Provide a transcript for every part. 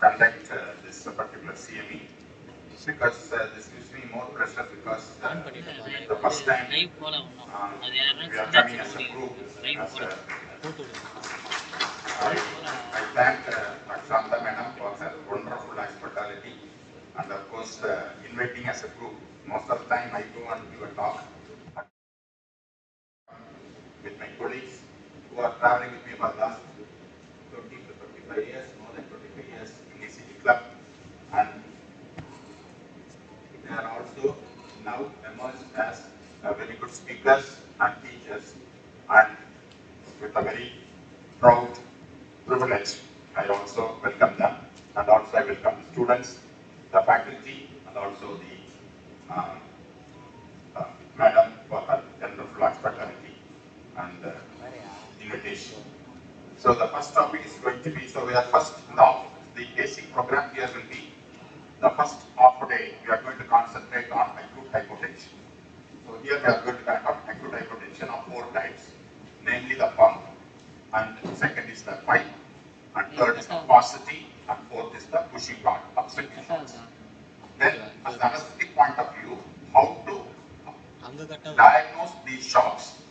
conduct this particular CME because this gives me more pressure because the first time we are coming as a group. I thank Akshanta Madam for her wonderful hospitality and of course inviting as a group. Most of the time I go and give a talk with my colleagues who are traveling with me for the last 20 to 25 years, more than 25 years in the city club, and they are also now emerged as very good speakers and teachers, and with a very proud privilege, I also welcome them, and also I welcome the students, the faculty, and also the madam for her wonderful hospitality and invitation. So the first topic is going to be, so we are first now, the basic program here will be, the first half a day, we are going to concentrate on acute hypotension. So here we are going to conduct acute hypotension of 4 types, namely the pump, and second is the pipe, and third is the paucity, and fourth is the pushing rod, obstructing shots. Then, as the anesthetic point of view, how to diagnose these shocks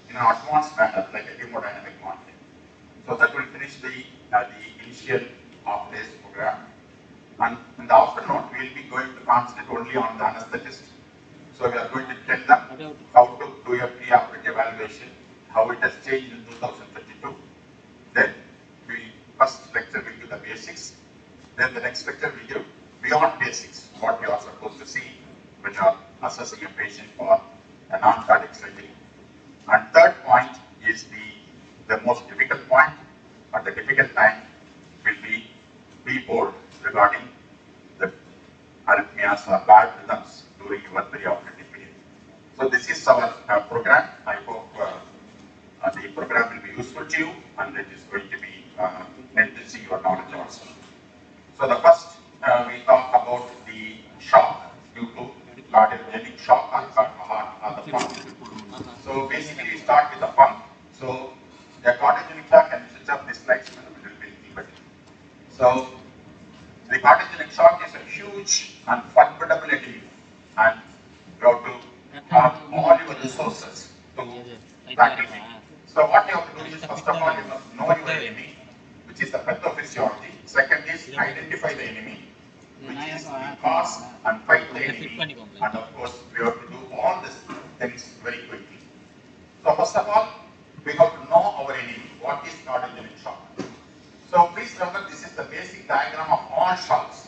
in an advanced manner, like a hemodynamic monitoring. So that will finish the initial half day's program. And in the afternoon, we will be going to concentrate only on the anesthetist. So we are going to tell them how to do a pre-operative evaluation, how it has changed in 2022. Then first lecture will give the basics. Then the next lecture will give beyond basics, what you are supposed to see when you are assessing a patient for a non-cardiac surgery. And third point is the most difficult point, or the difficult time will be bold regarding the arrhythmias or bad rhythms during your perioperative period. So this is our program. I hope the program will be useful to you, and it is going to be enriching your knowledge also. So the first we talk about the shock due to cardiogenic shock or the pump. So basically we start with the pump. So the cardiogenic shock, and switch up this slide a little bit. So the cardiogenic shock is a huge and formidable enemy, and you have to have all your resources to tackle it. So what you have to do is, first of all, you must know your enemy, which is the pathophysiology. Second is identify the enemy, which is the cause, and fight the enemy. And of course, we have to do all these things very quickly. So first of all, we have to know our enemy. What is cardiogenic shock? So please remember, this is the basic diagram of all shocks.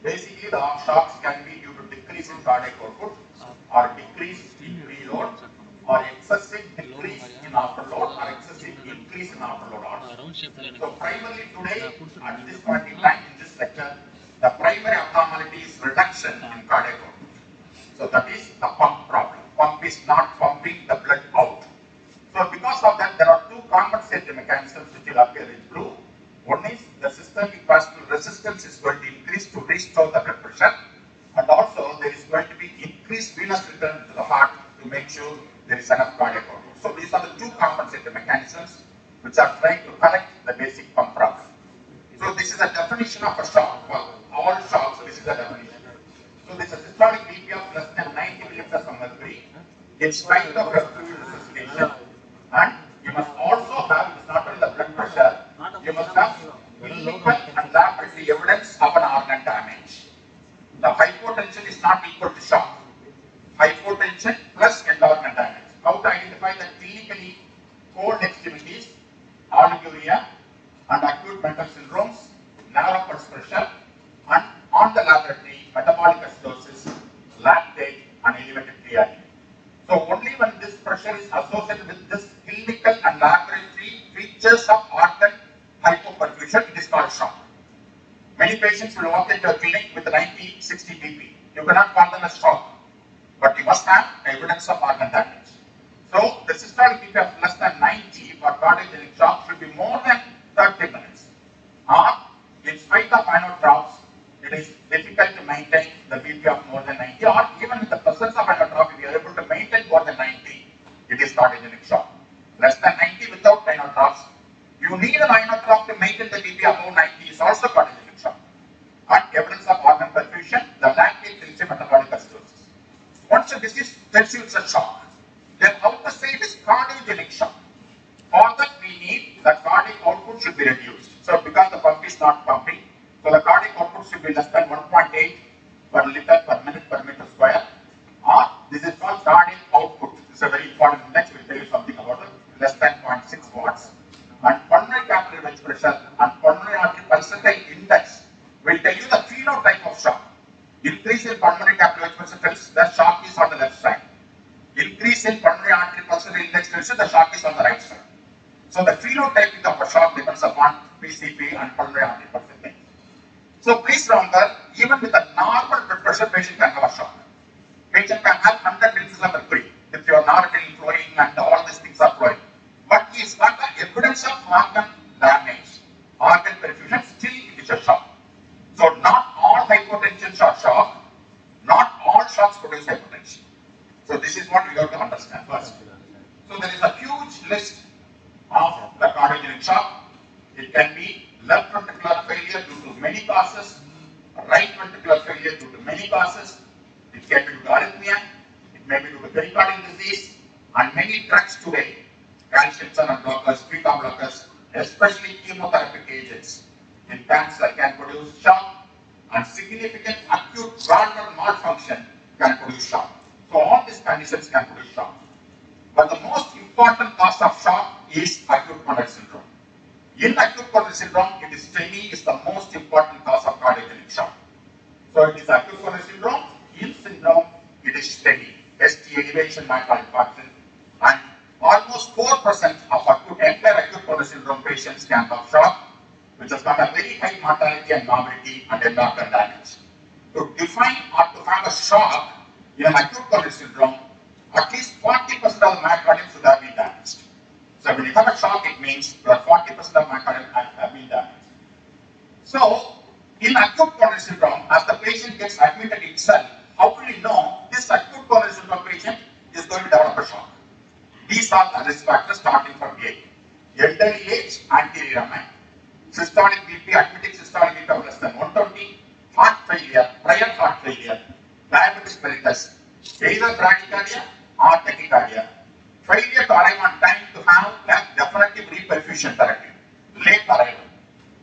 Basically, the shocks can be due to decrease in cardiac output, or decrease in preload, or excessive decrease in afterload, or excessive increase in afterload also. So primarily today, at this point in time in this lecture, the primary abnormality is reduction in cardiac output. So that is the pump problem. Pump is not pumping the blood out. So because of that, there are two compensating mechanisms which will appear in blue. One is the systemic vascular resistance is going to increase to restore the blood pressure, and also there is going to be increased venous return to the heart to make sure there is enough cardiac output. So these are the two compensating mechanisms which are trying to correct the basic pump problem. So this is a definition of a shock. For all shocks, this is the definition. So this is systolic BP of less than 90 millimeters of mercury in spite of your fluid resuscitation. And you must also have, it's not only the blood pressure, you must have clinical and laboratory evidence of an organ damage. The hypotension is not equal to shock. Hypotension plus end organ damage. How to identify the clinically cold extremities, oliguria, and acute mental syndromes, narrow pulse pressure, and on the laboratory, metabolic acidosis, lactate, and elevated creatinine. So only when this pressure is associated with this clinical and laboratory features of organ hypoperfusion, it is called shock. Many patients will walk into a clinic with 90, 60 BP. You cannot call them as shock, but you must have evidence of organ damage. So the systolic BP of less than 90 for cardiogenic shock should be more than 30 minutes. Or in spite of inotropes, it is difficult to maintain the BP of more than 90, or even in the presence of inotropy, we are able to maintain more than 90, it is cardiogenic shock. Less than 90 without inotropes. You need an inotrope to maintain the BP above 90 is also cardiogenic shock. this is tells you it's a shock. Then outer side is cardiogenic shock. For that we need the cardiac output should be reduced. So because the pump is not pumping, so the cardiac output should be less than 1.8 per liter per minute per meter square. Or this is called cardiac output. This is a very important index. We'll tell you something about it. Less than 0.6 watts. And pulmonary capillary wedge pressure and pulmonary artery percentile index will tell you the phenotype of shock. Increase in pulmonary capillary wedge pressure tells the shock is on the left side. Increase in pulmonary artery percentile index tells you the shock is on the right side. So the phenotyping of a shock depends upon PCP and pulmonary artery percentile. So please remember, even with a normal blood pressure, patient can have a shock. Patient can have 100 millimeters of mercury if your artery flowing and all these things are flowing. But he is got the evidence of organ damage, organ perfusion, still it is a shock. So not all hypotension are shock, not all shocks produce hypotension. So this is what we have to understand first. So there is a huge list of the cardiogenic shock. It can be left ventricular failure due to many causes, right ventricular failure due to many causes. It can be due to arrhythmia, it may be due to pericardial disease, and many drugs today, calcium channel blockers, beta blockers, especially chemotherapeutic agents in cancer can produce shock, and significant acute valvular malfunction can produce shock. So all these conditions can produce shock. But the most important cause of shock is acute coronary syndrome. In acute coronary syndrome, it is STEMI is the most important cause of cardiogenic shock. So it is acute coronary syndrome. In syndrome, it is STEMI, ST elevation myocardial infarction, and almost 4% of entire acute coronary syndrome patients can have shock, which has got a very high mortality and morbidity and end organ damage. To define or to have a shock in an acute coronary syndrome, at least 40% of the myocardium should have been damaged. So when you have a shock, it means that 40% of myocardium have been damaged. So in acute coronary syndrome, as the patient gets admitted itself, how will you know this acute coronary syndrome patient is going to develop a shock? These are the risk factors starting from age. Elderly age, anterior MI. Systolic BP, admitting systolic BP of less than 120. Heart failure, prior heart failure. Diabetes mellitus, either bradycardia or tachycardia. Failure to arrive on time to have a definitive reperfusion therapy. Late arrival.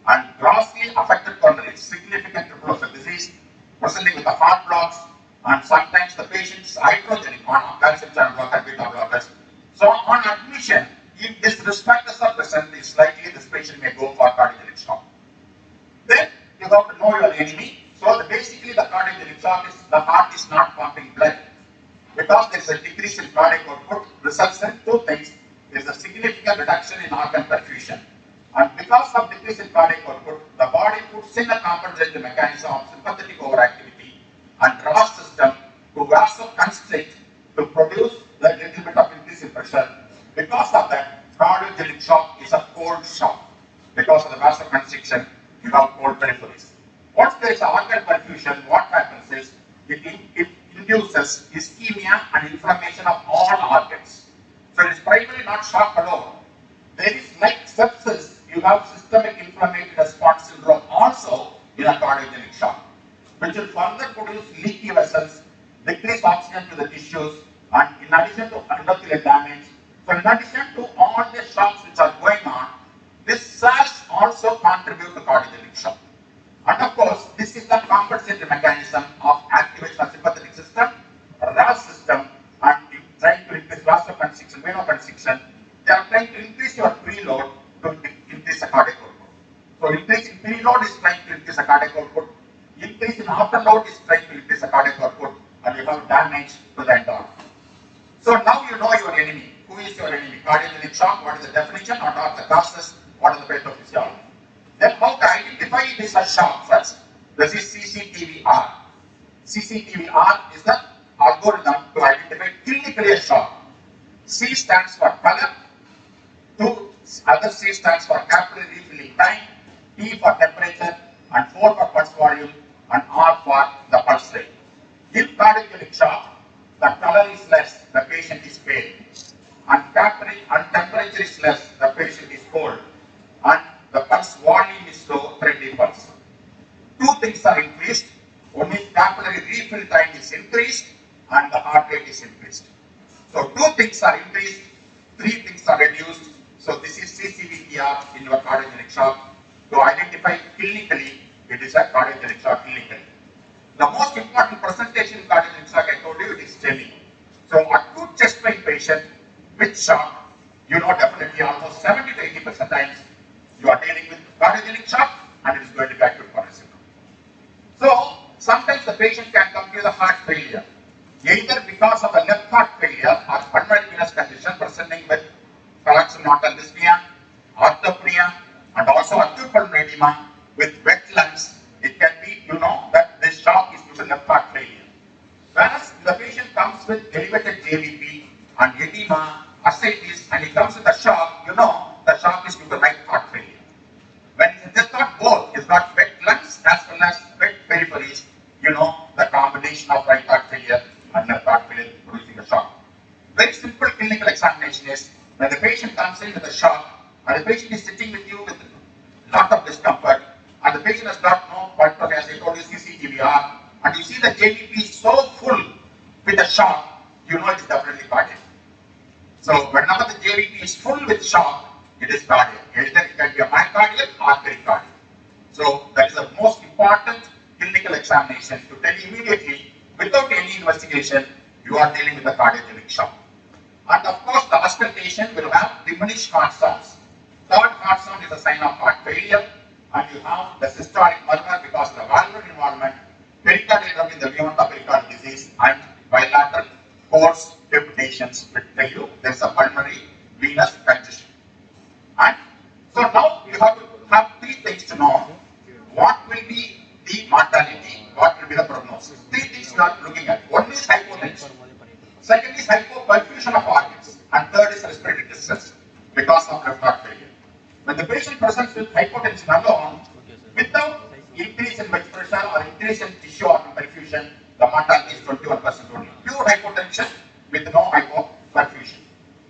And grossly affected coronary, significant triple disease, presenting with the heart blocks, and sometimes the patient's hydrogenic on calcium channel blocker, beta blockers. So on admission, if these risk factors are present, it's likely this patient may go for cardiogenic shock. Then you have to know your enemy. So basically the cardiogenic shock is the heart is not pumping blood. Because there is a decrease in cardiac output, results in two things. There is a significant reduction in organ perfusion. And because of decrease in cardiac output, the body puts in a compensating mechanism of sympathetic overactivity and draws system to vasoconstrict to produce the little bit of increase in pressure. Because of that, cardiogenic shock is a cold shock. Because of the vasoconstriction, you have cold peripheries. Once there is organ perfusion, what happens is it induces ischemia and inflammation of all organs. So it is primarily not shock alone. There is like sepsis, you have systemic inflammatory response syndrome also in a cardiogenic shock, which will further produce leaky vessels, decrease oxygen to the tissues, and in addition to endothelial damage. So in addition to all the shocks which are going on, this has also contribute to cardiogenic shock. And of course, this is the compensatory mechanism of activation of sympathetic system, RAS system, and trying to increase vasoconstriction, venoconstriction. They are trying to increase your preload to increase the cardiac output. So increasing preload is trying to increase the cardiac output. Increase in afterload is trying to increase the cardiac output, and you have damage to the end organ. So now you know your enemy. Who is your enemy? Cardiogenic shock, what is the definition, what are the causes, what is the pathophysiology? Then how to identify this as shock first? This is CCTVR. CCTVR is the algorithm to identify clinically a shock. C stands for color, other C stands for capillary refilling time, T for temperature, and 4 for pulse volume, and R for the pulse rate. In cardiogenic shock, the color is less, the patient is pale, and capillary and temperature is less, the patient is cold, and the pulse volume is low, 30 pulse. Two things are increased. One is capillary refill time is increased, and the heart rate is increased. So 2 things are increased, 3 things are reduced. So this is CCVTR in your cardiogenic shock. To identify clinically, it is a cardiogenic shock clinically. The most important presentation in cardiogenic shock, I told you, it is STEMI. So acute chest pain patient with shock, you know definitely almost 70 to 80% times you are dealing with cardiogenic shock and it is going to be acute coronary syndrome. So sometimes the patient can come to the heart failure, either because of a left heart failure or pulmonary venous condition presenting with paroxysmal dyspnea, orthopnea, and also acute pulmonary edema with wet lungs. It can be, you know, that this shock is due to left heart failure. Whereas the patient comes with elevated JVP and edema, ascites, and he comes with a shock, you know, the shock is due to right heart failure. When it has got both, it's got wet lungs as well as wet peripheries, you know, the combination of right heart failure and left heart failure producing a shock. Very simple clinical examination is when the patient comes in with a shock and the patient is sitting with you with a lot of discomfort and the patient has got no blood pressure, as I told you, CCGVR, and you see the JVP is so full with a shock, you know it is definitely cardiac. So whenever the JVP is full with shock, it is cardiac. Either it can be a myocardial or pericardial. So that is the most important clinical examination to tell you immediately, without any investigation, you are dealing with a cardiogenic shock. And of course, the auscultation will have diminished heart sounds. Third heart sound is a sign of heart failure, and you have the systolic murmur because of the valvular involvement, pericardial drum in the beyond the pericardial disease, and bilateral coarse crepitations will tell you there is a pulmonary venous congestion. And so now you have to have 3 things to know. What will be the mortality? What will be the prognosis? 3 things you are looking at. One is hypotension. Second is hypoperfusion of organs. And third is respiratory distress because of left heart failure. When the patient presents with hypotension alone, without increase in blood pressure or increase in tissue organ perfusion, the mortality is 21% only. Pure hypotension with no hypoperfusion.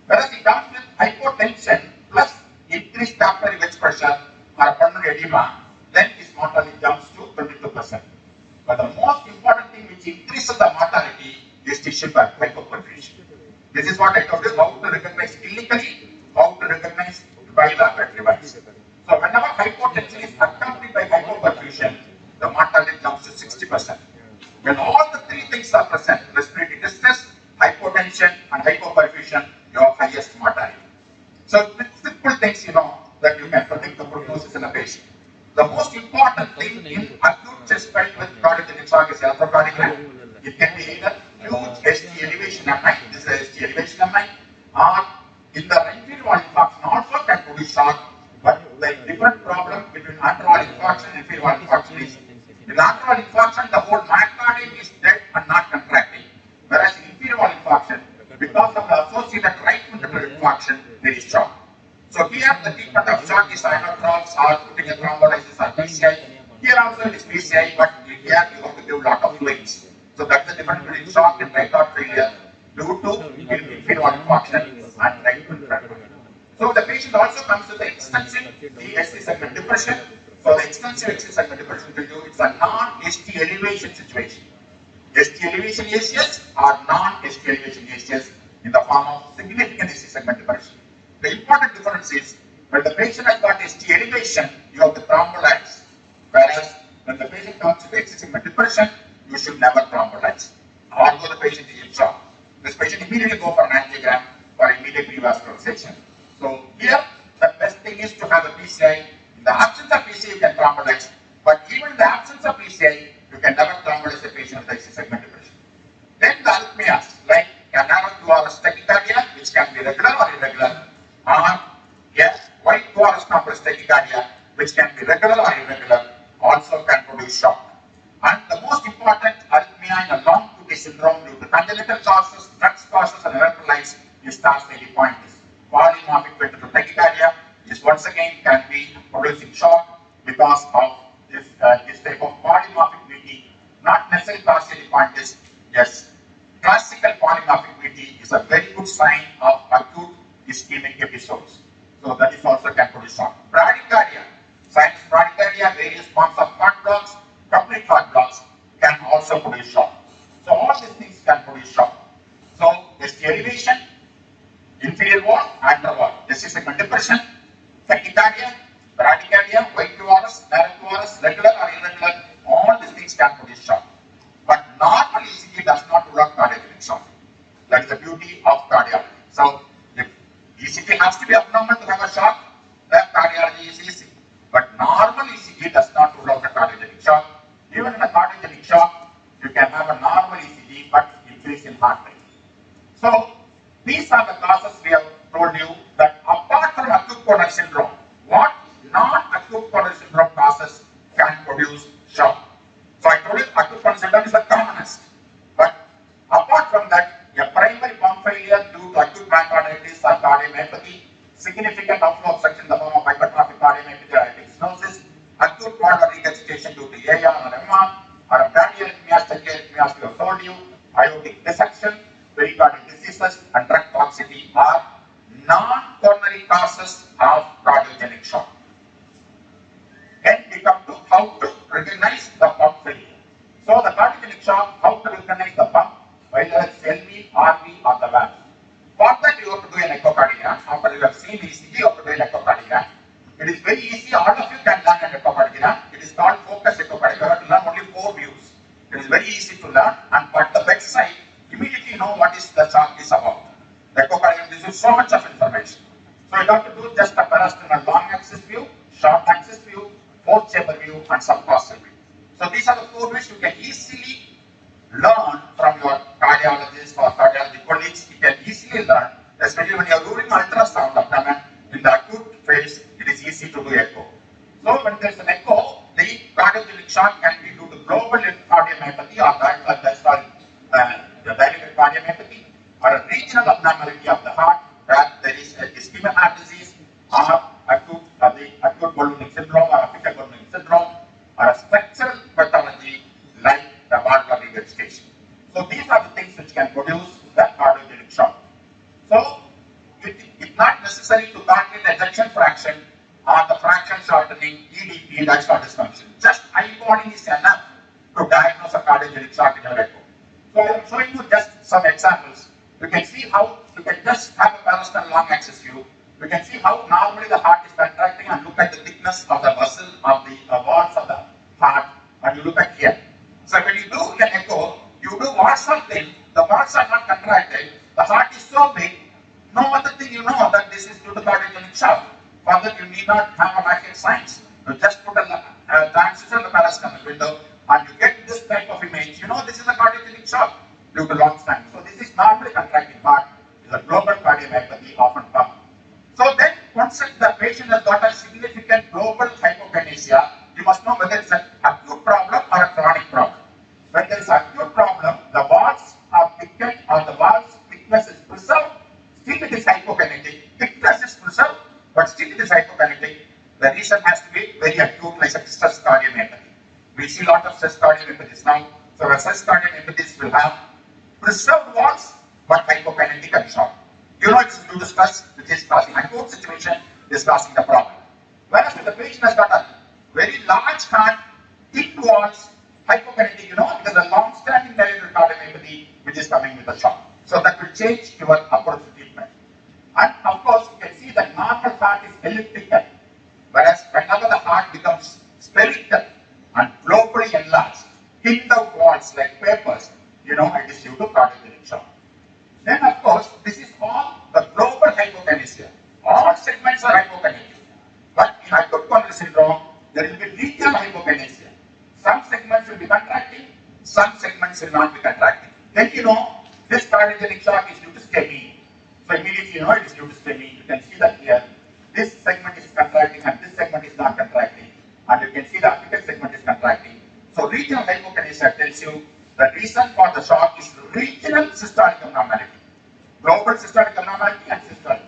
Whereas it comes with hypotension plus increased capillary wedge pressure or pulmonary edema, then his mortality jumps to 22%. But the most important thing which increases the mortality is tissue hypoperfusion. This is what I told you, how to recognize clinically, how to recognize by laboratory wise. So whenever hypotension is accompanied by hypoperfusion, the mortality jumps to 60%. When all the 3 things are present, respiratory distress, hypotension, and hypoperfusion, you have highest mortality. So with simple things, you know, that you can predict the prognosis in a patient. The most important thing in acute chest pain with cardiogenic shock is electrocardiogram. It can be either huge ST elevation MI, this is a ST elevation MI, or in the inferior wall infarction also can produce shock, but the different problem between antral wall infarction and inferior wall infarction is in antral wall infarction the whole myocardium is dead and not contracting, whereas in inferior wall infarction, because of the associated right ventricular infarction, there is shock. So here the treatment of shock is inotrops or putting a thrombolysis or PCI. Here also it is PCI, but here you have to give a lot of fluids. So that's the difference between shock and right heart failure due to inferior wall infarction and right ventricular. So the patient also comes with the extensive ST segment depression. So the extensive ST segment depression will do it's a non-ST elevation situation. ST elevation ACS or non-ST elevation ACS in the form of significant ST segment depression. The important difference is when the patient has got ST elevation, you have to thrombolyze. Whereas when the patient comes with ST segment depression, you should never thrombolyze. Although the patient is in shock, this patient immediately go for an angiogram for immediate revascularization. So here the best thing is to have a PCI. In the absence of PCI, you can thrombolyze. But even in the absence of PCI, you can never thrombolyze a patient with ST segment depression. Then the arrhythmias like canal 2RS tachycardia, which can be regular or irregular, or yes, white 2RS compressed tachycardia, which can be regular or irregular, also can produce shock. And the most important arrhythmia in a long QT syndrome due to congenital causes, drugs causes, and electrolytes is Tarski point. Polymorphic ventricular tachycardia is once again can be producing shock because of this type of polymorphic VT, not necessarily Tarski point. Yes, classical polymorphic VT is a very good sign of acute ischemic episodes. So that is also can produce shock. Bradycardia, signs of bradycardia, various forms of heart blocks, complete heart blocks can also produce shock. So all these things can produce depression, tachycardia, bradycardia, white QRS, direct QRS, regular or irregular, all these things can produce shock. But normal ECG does not rule out cardiogenic shock. That is the beauty of cardiology. So, if ECG has to be abnormal to have a shock, then cardiology is easy. But normal ECG does not rule out a cardiogenic shock. Even in a cardiogenic shock, you can have a normal ECG but increase in heart rate. So, these are the causes we have told you that apart from acute coronary syndrome, what non-acute coronary syndrome causes can produce shock. So, I told you acute coronary syndrome is the commonest. But apart from that, a primary pump failure due to acute myocarditis or cardiomyopathy, significant outflow obstruction in the form of hypertrophic cardiomyopathy or aortic stenosis, acute pulmonary regurgitation due to AR or MR, or a bradyarrhythmias, tachyarrhythmias we have told you, aortic dissection, pericardial diseases, and drug toxicity are non-coronary causes of cardiogenic shock. Then we come to how to recognize the pump failure. So the cardiogenic shock, how to recognize the pump, whether it's LV, RV, or the valve. For that you have to do an echocardiogram. After you have seen ECG, you have to do an echocardiogram. It is very easy, all of you can learn an echocardiogram. It is called focus echocardiogram. You have to learn only 4 views. It is very easy to learn, and at the bedside, immediately you know what is the shock is about. The echocardiogram gives you so much of information. So you have to do just a parasternal long axis view, short axis view, 4th chamber view, and subcostal view. So these are the 4 views you can easily learn from your cardiologist or cardiology colleagues. You can easily learn, especially when you are doing ultrasound abdomen in the acute phase. It is easy to do echo. So when there is an echo, the cardiogenic shock can be due to global cardiomyopathy or the dilated cardiomyopathy, or a regional abnormality of the heart where there is a ischemic heart disease, or acute ballooning syndrome or apical ballooning syndrome, or a structural pathology like the valvular regurgitation. So these are the things which can produce the cardiogenic shock. So it is not necessary to calculate the ejection fraction or the fraction shortening, EDP, diastolic dysfunction. Just eyeballing is enough to diagnose a cardiogenic shock in your echo. So I am showing you just some examples. You can see how you can just have a parasternal long axis view. You can see how normally the heart is contracting, and look at the thickness of the vessel of the walls of the heart, and you look at here. So when you do an echo, you do Watson thing, the walls are not contracted, the heart is so big, no other thing you know that this is due to cardiogenic shock. For that you need not have a rocket science. You just put a transducer in the parasternal window and you get this type of image. You know this is a cardiogenic shock due to long standing. So this is normally contracting heart, is a global cardiomyopathy often pump. So then once the patient has got a significant global hypokinesia, you must know whether it's an acute problem or a chronic problem. When there is an acute problem, the walls are thickened or the walls thickness is preserved, still it is hypokinetic. Thickness is preserved, but still it is hypokinetic. The reason has to be very acute, like a stress cardiomyopathy. We see a lot of stress cardiomyopathies now. So a stress cardiomyopathies will have preserved walls, but hypokinetic and shock. You know it's due to stress, which is causing acute situation, is causing the problem. Whereas if the patient has got a very large heart, thick walls, hypokinetic, you know, it is a long-standing dilated cardiomyopathy which is coming with a shock. So that will change your approach to treatment. And of course, you can see that normal heart is elliptical, whereas whenever the heart becomes spherical and globally enlarged, thinned out walls like papers, you know, it is due to cardiogenic shock. Then of course, this is all the global hypokinesia. All segments are hypokinetic. But in acute coronary syndrome, there will be regional hypokinesia. Some segments will be contracting, some segments will not be contracting. Then you know, this cardiogenic shock is due to STEMI. So immediately you know it is due to STEMI. You can see that here. This segment is contracting and this segment is not contracting. And you can see the apical segment is contracting. So regional hypokinesia tells you the reason for the shock is regional systolic abnormality. Global systolic abnormality and systolic.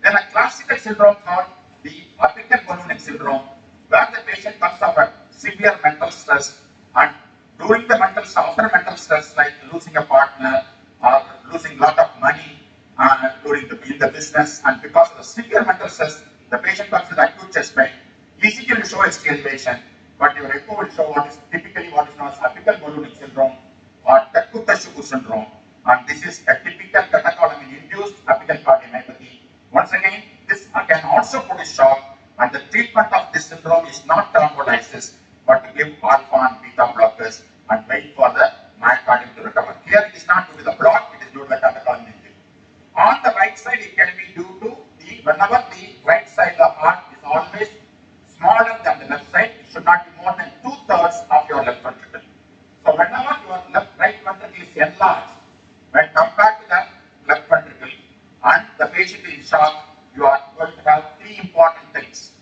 Then a classical syndrome called the apical ballooning syndrome, where the patient comes under severe mental stress, and during the after mental stress, like losing a partner or losing a lot of money in the business, and because of the severe mental stress, the patient comes with acute chest pain. ECG will show ST elevation, but your echo will show what is known as apical ballooning syndrome or Takeuchi syndrome, and this is a typical catecholamine induced apical cardiomyopathy. Once again, this can also produce shock, and the treatment of this syndrome is not thrombolysis, but to give alpha and beta blockers and wait for the myocardium to recover. Here it is not due to the block, it is due to the catecholamine injury. On the right side, it can be due to whenever the right side of the heart is always smaller than the left side, it should not be more than 2/3 of your left ventricle. So whenever your right ventricle is enlarged, when compared to the left ventricle and the patient is in shock, you are going to have three important things.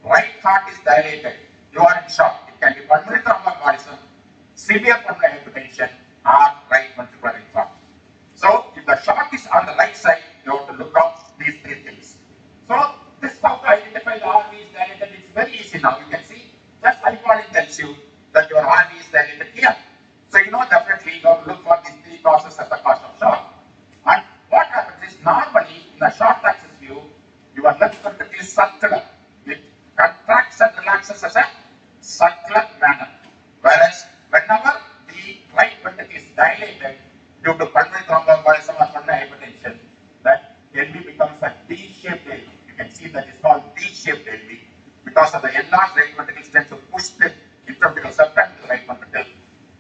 Right heart is dilated, you are in shock. It can be pulmonary thromboembolism, severe pulmonary hypertension, or right ventricular infarct. So if the shock is on the right side, you have to look out these three things. So this is how to identify the RV is dilated. It's very easy now. You can see just eyeballing tells you that your RV is dilated here. So you know definitely you have to look for these three causes as the cause of shock. And what happens is normally in a short axis view, your left ventricle is circular. It contracts and relaxes as a circular manner. Whereas whenever the right ventricle is dilated due to pulmonary thromboembolism or pulmonary hypertension, that LV becomes a D-shaped LV. You can see that it's called D-shaped LV because of the enlarged right ventricle tends to push the intraventricular septum to the right ventricle.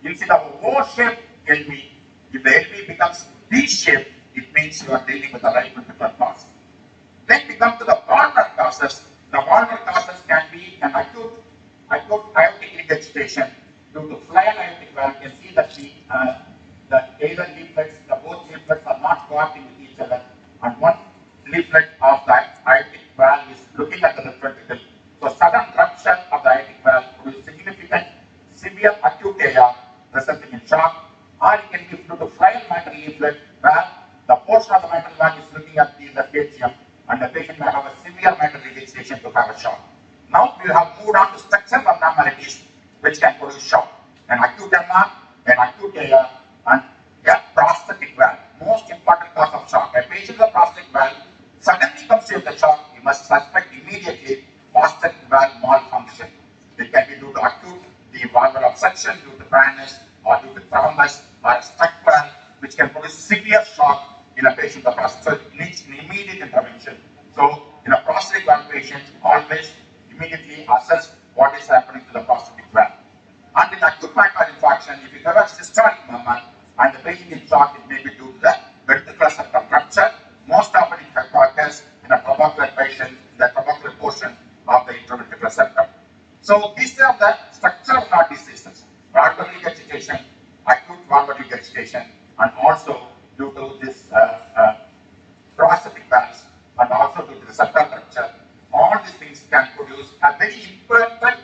Instead of O-shaped LV, if the LV becomes D-shaped, it means you are dealing with the right ventricular cause. Then we come to the valvular causes. The valvular causes can be an acute aortic regurgitation due to flail aortic valve. You can see that the either leaflets, both leaflets are not cooperating with each other, and one leaflet of the aortic valve is looking at the left ventricle. So sudden rupture of the aortic valve produces significant severe acute AR resulting in shock, or it can be due to flail mitral leaflet where the portion of the mitral valve is looking at the left atrium, and the patient may have a severe mitral regurgitation to have a shock. Now we have moved on to structural abnormalities which can produce shock. An acute MR, an acute AR, and a prosthetic valve. Most important cause of shock. A patient with a prosthetic valve suddenly comes to the shock, you must suspect immediately prosthetic valve malfunction. It can be due to acute valvular obstruction, due to dryness, or due to thrombus, or a stuck valve, which can produce severe shock in a patient with a prosthetic. So it needs an immediate intervention. So in a prosthetic valve patient, always immediately assess what is happening to the prosthetic valve. And in acute myocardial infarction, if you have a systolic movement and the patient is shocked, it may be due to the ventricular septum rupture. Most often it occurs in a trabecular patient, in the trabecular portion of the intraventricular septum. So these are the structural heart diseases: valvular regurgitation, acute valvular regurgitation, and also due to this prosthetic valves, and also due to the septal rupture. All these things can produce a very important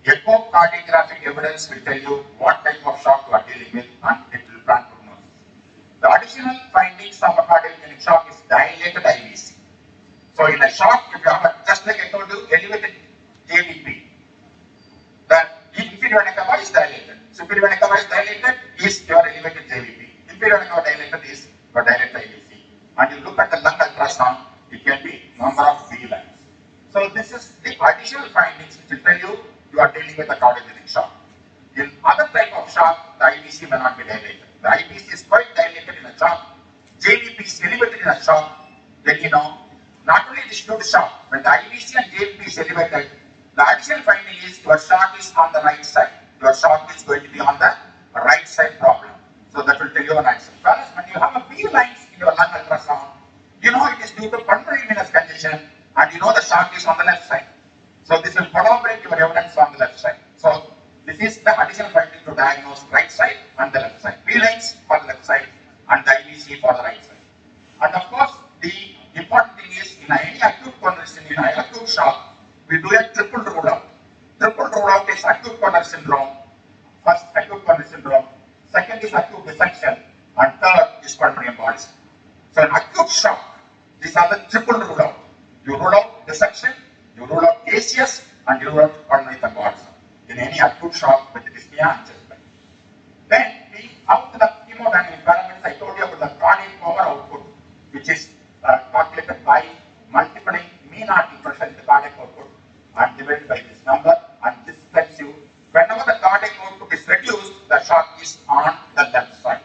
echocardiographic evidence will tell you what type of shock you are dealing with, and it will plan prognosis. The additional findings of a cardiogenic shock is dilated IVC. So in a shock, if you have just like I told you, elevated JVP, the inferior vena cava is dilated. Superior vena cava is dilated is your elevated JVP. Inferior vena cava dilated is your dilated IVC. And you look at the lung ultrasound, it can be number of V lines. So this is the additional findings which will tell you you are dealing with a cardiogenic shock. In other type of shock, the IVC may not be dilated. The IVC is quite dilated in a shock. JVP is elevated in a shock. Then you know, not only this due to shock, when the IVC and JVP is elevated, the additional finding is your shock is on the right side. Your shock is going to be on the right side problem. So that will tell you an answer. Whereas when you have a V lines in your lung ultrasound, you know it is due to pulmonary venous congestion, and you know the shock is on the left side. So this will corroborate your evidence on the left side. So this is the additional finding to diagnose right side and the left side. V lines for the left side and the IVC for the right side. And of course, the important thing is in any acute coronary syndrome, in any acute shock, we do a triple rule out. Triple rule out is acute coronary syndrome. First, acute coronary syndrome. Second is acute dissection. And third is pulmonary embolism. So in acute shock, these are the triple rule out. You rule out dissection, you rule out ACS, and you rule out pulmonary embolism in any acute shock with dyspnea and chest pain. Then we come to the hemodynamic parameters. I told you about the cardiac power output, which is calculated by multiplying mean artery pressure in the cardiac output and divided by this number, and this tells you whenever the cardiac output is reduced, the shock is on the left side.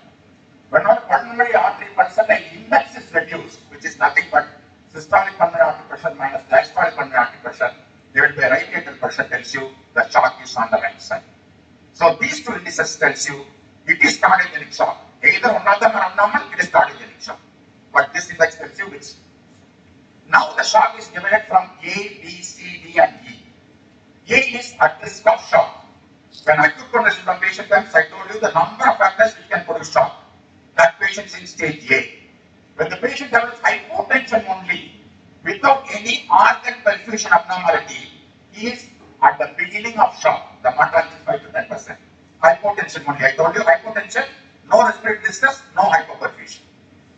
Whenever pulmonary artery percentile index is reduced, which is nothing but systolic pulmonary artery pressure So these two indices tells you it is cardiogenic shock. Either one of them are abnormal, it is cardiogenic shock. But this index tells you which. Now the shock is divided from A, B, C, D and E. A is at risk of shock. When acute coronary syndrome patient comes, I told you the number of factors which can produce shock. That patient is in stage A. When the patient develops hypotension only, without any organ perfusion abnormality, he is at the beginning of shock. The mortality is 5 to 10%. Hypotension only. I told you hypotension, no respiratory distress, no hypoperfusion.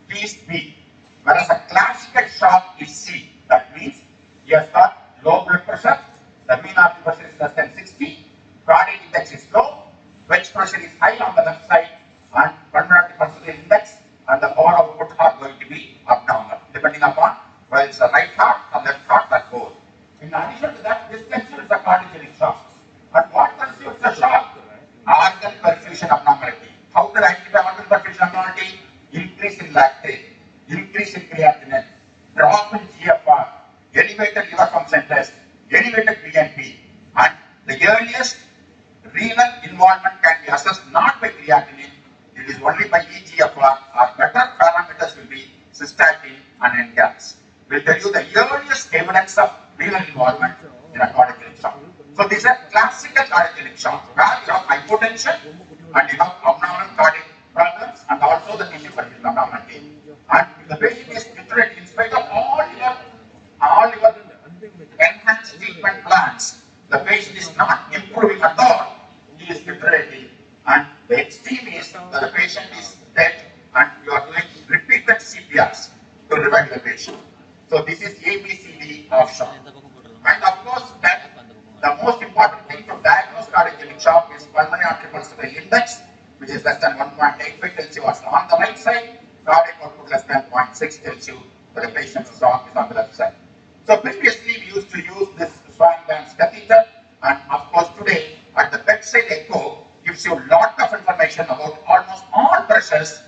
He is B. Whereas a classical shock is C. That means he has got low blood pressure, the mean artery pressure is less than 60, cardiac index is low, wedge pressure is high on the left side, and pulmonary pressure index and the power output are going to be abnormal, depending upon whether it's the right heart or left heart that goes. In addition to that, this constitutes a cardiogenic shock. And what constitutes a shock? Organ perfusion abnormality. How to identify organ perfusion abnormality? Increase in lactate, increase in creatinine, drop in GFR, elevated liver function test, elevated BNP, and the earliest renal involvement can be assessed not by creatinine, it is only by eGFR, or better parameters will be cystatin and NCALs. We'll tell you the earliest evidence of renal involvement in a cardiogenic shock. So this is a classical cardiogenic shock where you have hypotension and you have abnormal cardiac problems and also the tissue perfusion abnormality. And if the patient is deteriorating in spite of all your enhanced treatment plans, the patient is not improving at all, he is deteriorating. And the extreme is that the patient is dead and you are doing repeated CPRs to revive the patient. So this is ABCD of shock. And of course, that the most important thing to diagnose cardiogenic shock is pulmonary artery pulsatility index, which is less than 1.85, tells you what's on the right side. Cardiac output less than 0.6 tells you that the patient's shock is on the left side. So previously we used to use this Swan-Ganz catheter, and of course today at the bedside echo gives you a lot of information about almost all pressures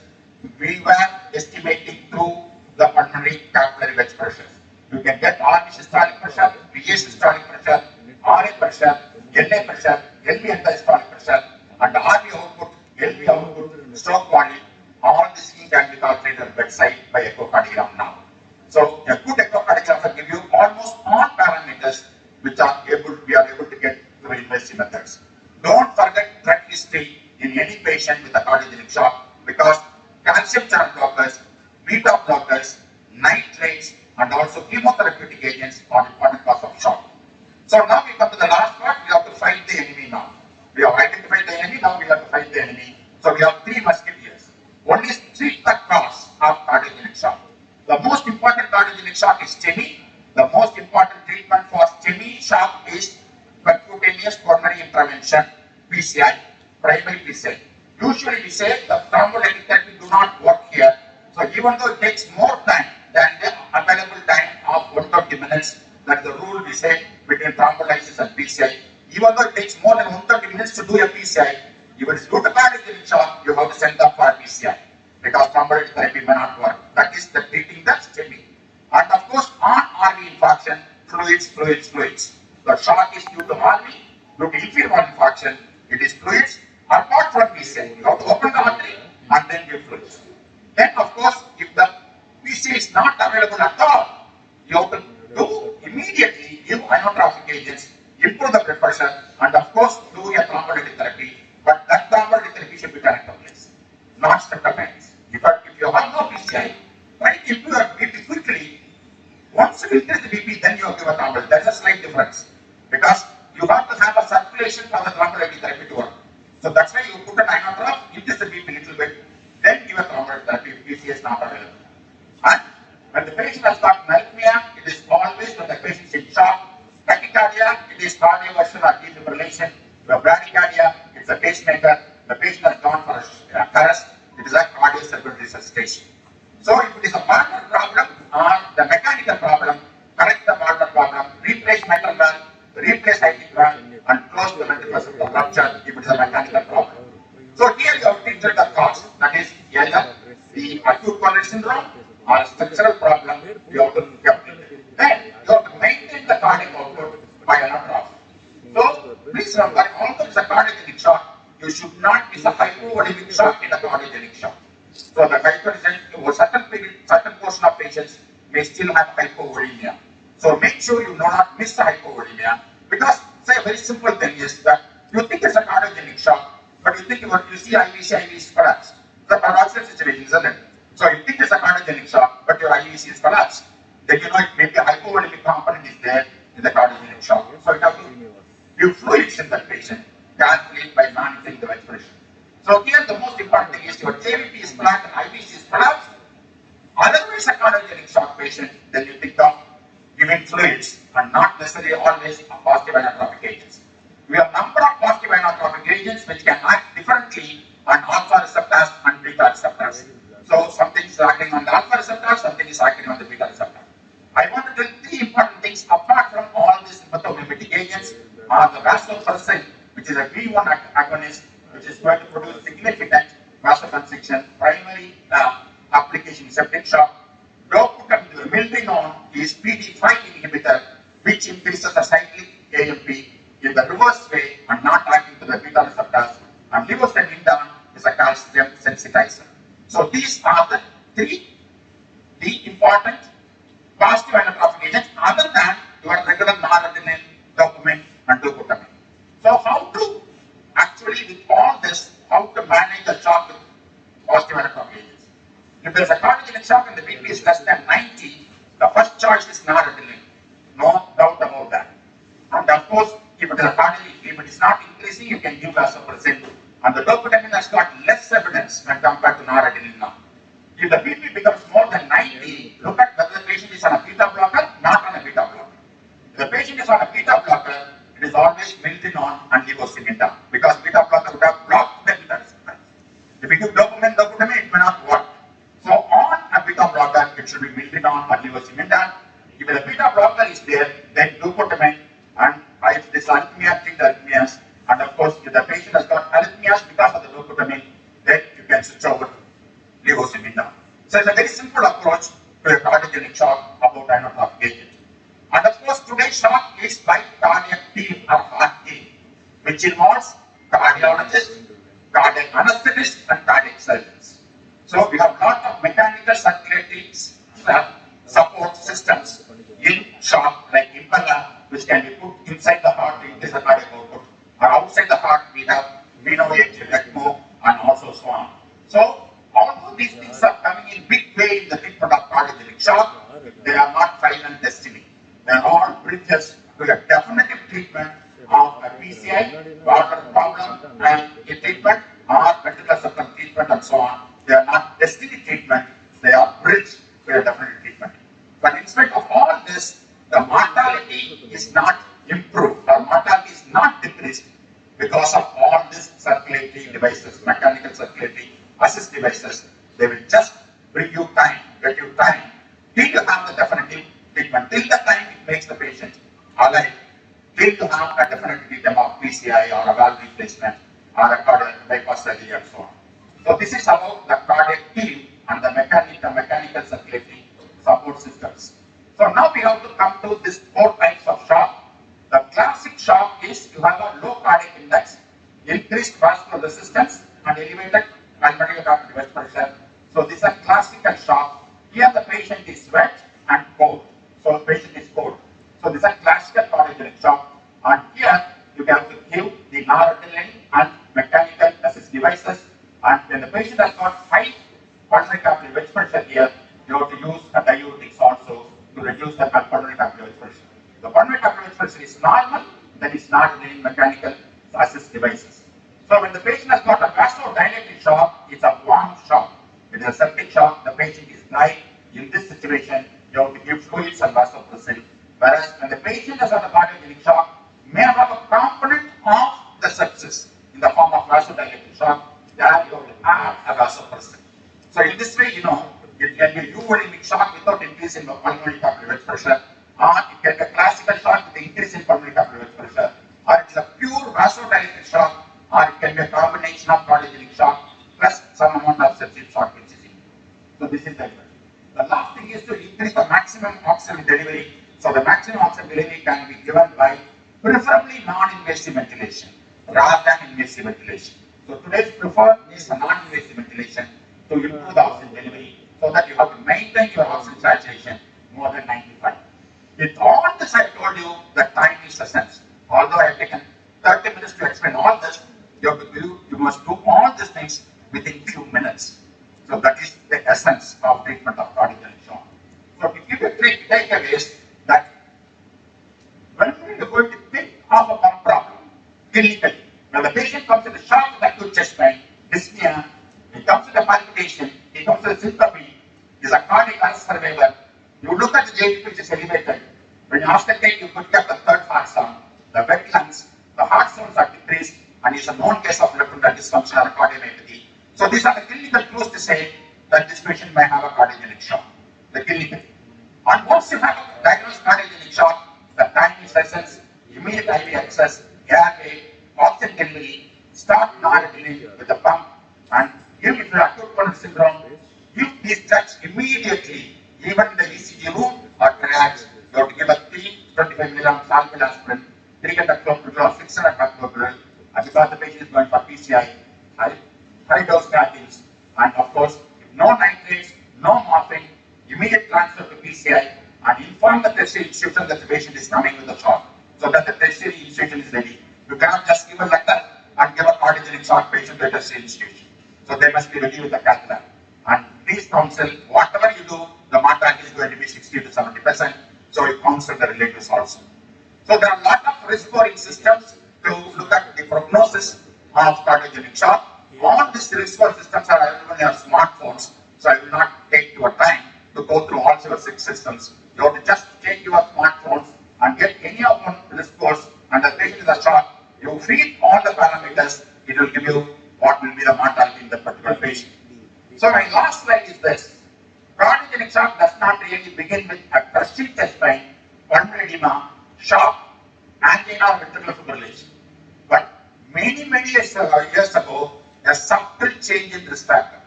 we were estimating through the pulmonary capillary wedge pressures. You can get RV systolic pressure, PA systolic pressure, RA pressure, LA pressure, LV anti-systolic pressure, and the RV output, LV output, stroke volume. All this can be calculated at bedside by echocardiogram now. So a good echocardiogram will give you almost all parameters which we are able to get through invasive methods. Don't forget drug history in any patient with a cardiogenic shock, because calcium channel blockers, beta blockers, nitrates, and also chemotherapeutic agents are important cause of shock. So now we come to the last part. We have to fight the enemy now. We have identified the enemy, now we have to fight the enemy. So we have three musketeers. One is treat the cause of cardiogenic shock. The most important cardiogenic shock is STEMI. The most important treatment for STEMI shock is percutaneous coronary intervention, PCI, primary PCI. Usually we say the thrombolytic therapy do not work here. So even though it takes more time than the available time of 120 minutes, that's the rule we say between thrombolysis and PCI. Even though it takes more than 130 minutes to do a PCI, if it is due to cardiogenic shock, you have to send them for a PCI, because thrombolytic therapy may not work. That is the treating the STEMI. And of course, on RV infarction, fluids. The shock is due to RV, due to inferior wall infarction, it is fluids. Apart from PCI, you have to open the artery and then give fluids. Then of course, if the PCI is not available at all, you have to do immediately give inotropic agents, improve the blood pressure, and of course do a thrombolytic therapy. But that thrombolytic therapy should be tenecteplase, not streptomycin. If you have no PCI, try to improve your BP quickly. Once you increase the BP, then you have to give a thrombolytic. There is a slight difference, because you have to have a circulation for the thrombolytic therapy to work. So that's why you put an inotrop, increase the BP a little bit, then give a thrombolytic therapy if PCI is not available. And when the patient has got arrhythmia, it is always when the patient is in shock. Tachycardia, it is cardioversion or defibrillation. You have bradycardia, it's a pacemaker. The patient has gone for a arrest, it is a cardiocirculatory resuscitation. So if it is a partner problem or the mechanical problem, correct the partner problem, replace mitral valve, replace aortic valve, and close the ventricular rupture if it is a mechanical problem. So here you have treated the cause, that is either the acute coronary syndrome or a structural problem, you have to keep it. Then you have to maintain the cardiac output by inotropic. So please remember, although it's a cardiogenic shock, you should not miss a hypovolemic shock in a cardiogenic shock. So the hypertension, over certain period, certain portion of patients may still have hypovolemia. So make sure you do not miss the hypovolemia, because say a very simple thing is that you think it's a cardiogenic shock, but you think you see IVC is collapsed. The paradoxical situation, isn't it? So you think it's a cardiogenic shock, but your IVC is collapsed. Then you know it maybe a hypovolemic component is there in the cardiogenic shock. So you have to give fluids in that patient, carefully by managing the respiration. So here the most important thing is your JVP is flat and IVC is collapsed. Otherwise a cardiogenic shock patient, then you think of giving fluids and not necessarily always positive inotropic agents. We have a number of positive inotropic agents which can act differently on alpha receptors and beta receptors. So something is acting on the alpha receptor, something is acting on the beta receptor. I want to tell three important things apart from all these methomimetic agents are the vasopressin, which is a V1 agonist, which is going to produce significant vasoconstriction, primary application septic shock. Milrinone is PD5 inhibitor, which increases the cyclic AMP in the reverse way and not acting to the beta receptors. And levosimendan is a calcium sensitizer. So these are the three important positive inotropic agents other than your regular noradrenaline, dopamine, and dobutamine. So how to actually with all this, how to manage the shock with positive inotropic agents? If there is a cardiogenic shock and the BP is less than 90, the first choice is noradrenaline. No doubt about that. And of course, if it is a cardiogenic, if it is not increasing, you can give vasopressin. And the dopamine has got less evidence when compared to noradrenaline now. If the BP becomes more than 90, look at whether the patient is on a beta blocker, not on a beta blocker. If the patient is on a beta blocker, it is always milrinone and levosimendan, because beta blocker would have blocked the beta receptors. If you give dopamine, it may not work. So on a beta blocker, it should be milrinone or levosimendan. If the beta blocker is there, then dobutamine, and if this arrhythmia, treat arrhythmias. And of course, if the patient has got arrhythmias because of the dobutamine, then you can switch over to levosimendan. So it's a very simple approach to a cardiogenic shock about inotropic agent. And of course, today's shock is by cardiac team or heart team, which involves cardiologist, cardiac anesthetist, and cardiac surgeons. So we have a lot of mechanical circulatory support systems in shock, like impeller, which can be put inside the heart to increase the cardiac output, or outside the heart we have VNOH, ECMO, and also so on. So although these things are coming in big way in the treatment of cardiogenic shock, they are not final destiny. They are all bridges to a definitive treatment of a PCI, water problem, and a treatment or ventricular septum treatment and so on. They are not destiny treatment, they are bridge to a definitive treatment. But in spite of all this, the mortality is not improved, or mortality is not decreased because of all these circulatory devices, mechanical circulatory assist devices. They will just bring you time, get you time, till you have the definitive treatment, till the time it makes the patient alive, till you have a definitive treatment of PCI or a valve replacement or a cardiac bypass surgery and so on. So this is about the cardiac team and the mechanical circulatory support systems. So now we have to come to these four types of shock. The classic shock is you have a low cardiac index, increased vascular resistance, and elevated pulmonary artery vessel pressure. So this is a classical shock. Here the patient is wet and cold. So the patient is cold. So this is a classical cardiogenic shock. And here you have to give the noradrenaline and mechanical assist devices. And when the patient has got high pulmonary artery vessel pressure here, you have to use a diuretics also to reduce the pulmonary artery vessel pressure. The pulmonary artery vessel pressure is normal, then it's not needing mechanical assist devices. So when the patient has got a vasodilated shock, it's a warm shock. It is a septic shock, the patient is dry. In this situation, you have to give fluids and vasopressin. Whereas when the patient has got a cardiogenic shock, may have a component of the sepsis in the form of vasodilated shock, then you have to add a vasopressin. So in this way, it can be a euvolemic shock without increase in pulmonary artery vessel pressure, or it can be a classical shock with increase in pulmonary artery vessel pressure, or it is a pure vasodilated shock, or it can be a combination of cardiogenic shock plus some amount of septic shock which is in. So this is the effect. The last thing is to increase the maximum oxygen delivery. So the maximum oxygen delivery can be given by preferably non-invasive ventilation rather than invasive ventilation. So today's preferred is a non-invasive ventilation to improve the oxygen delivery so that you have to maintain your oxygen saturation more than 95. With all this I told you, the time is essence. Although I have taken 30 minutes to explain all this, you must do all these things within few minutes. So that is the essence of treatment of cardiogenic shock. So to give you three takeaways that when we are going to think of a pump problem, clinically, when the patient comes with a shock with acute chest pain, dyspnea, he comes with a palpitation, he comes with a syncope, is a cardiac arrest survivor, you look at the JVP which is elevated. When you auscultate, you put up the third heart sound, the wet lungs, the heart sounds are decreased, and it's a known case of left ventricular dysfunction or cardiomyopathy. So these are the clinical clues to say that this patient may have a cardiogenic shock. The clinical. And once you have a diagnosed cardiogenic shock, the time is essence, immediate IV access, airway, oxygen delivery, start non-adrenaline with the pump, and even if you have acute coronary syndrome, give these drugs immediately, even in the ECG room or triage. You have to give a 325 milligrams salvage aspirin, 300 clopidogrel, 600 clopidogrel, and because the patient is going for PCI, high dose statins, and of course, no nitrates, no morphine, immediate transfer to PCI, and inform the tertiary institution that the patient is coming with a shock, so that the tertiary institution is ready. You cannot just give a letter and give a cardiogenic shock patient to a tertiary institution. So they must be ready with the cath lab. And please counsel, whatever you do, the mortality is going to be 60 to 70%. So you counsel the relatives also. So there are a lot of risk scoring systems to look at the prognosis of cardiogenic shock. All these risk scoring systems are available in your smartphones. So I will not take your time to go through all your 6 systems. You have to just take your smartphones and get any of one risk scores, and the patient is a shock. You feed all the parameters, it will give you what will be the mortality in the particular patient. So my last slide is this. Cardiogenic shock does not really begin with a crushing chest pain, pulmonary edema, shock, angina or ventricular fibrillation. But many years ago, a subtle change in risk factor.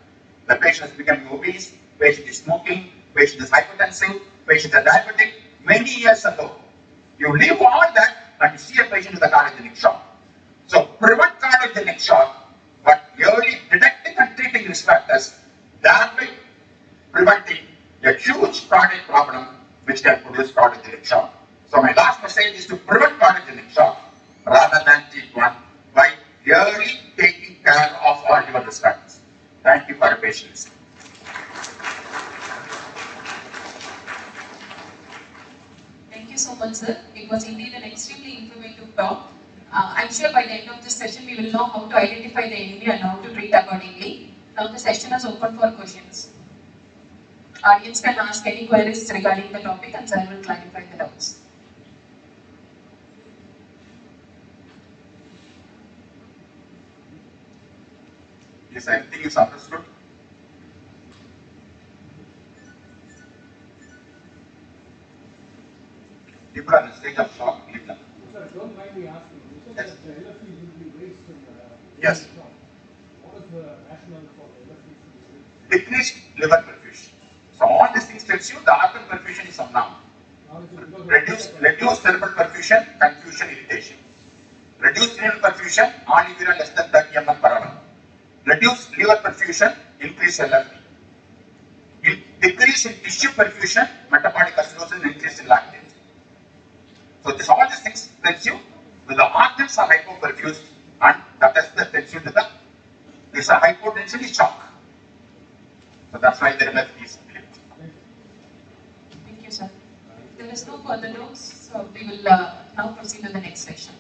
The patient is becoming obese, patient is smoking, patient is hypertensive, patient is diabetic. Many years ago, you leave all that and you see a patient with a cardiogenic shock. So prevent cardiogenic shock, but early detecting and treating risk factors, thereby preventing a huge cardiac problem which can produce cardiogenic shock. So my last message is to prevent cardiogenic shock rather than treat one by early taking care of all your risk factors. Thank you for your patience. Thank you so much, sir. It was indeed an extremely informative talk. I'm sure by the end of this session, we will know how to identify the enemy and how to treat accordingly. Now the session is open for questions. Audience can ask any queries regarding the topic and sir will clarify the doubts. Yes, everything is understood. People are in a state of shock. Leave them. Sir, don't mind me asking. You said that the LFE will be raised in the Yes. shock. What is the rationale for the LFE to be raised? Decreased liver perfusion. So all these things tells you the artery perfusion is unknown. Reduce cerebral perfusion, confusion, irritation. Reduce renal perfusion, all urea less than 30 ml per hour. Reduce liver perfusion, increase LFT. Decrease in tissue perfusion, metabolic acidosis, increase in lactate. So all these things tells you when the organs are hypoperfused, and that is the tells you that this is a hypotensively shock. So that's why the LFT is built. Thank you, sir. There is no further doubts, so we will now proceed to the next section.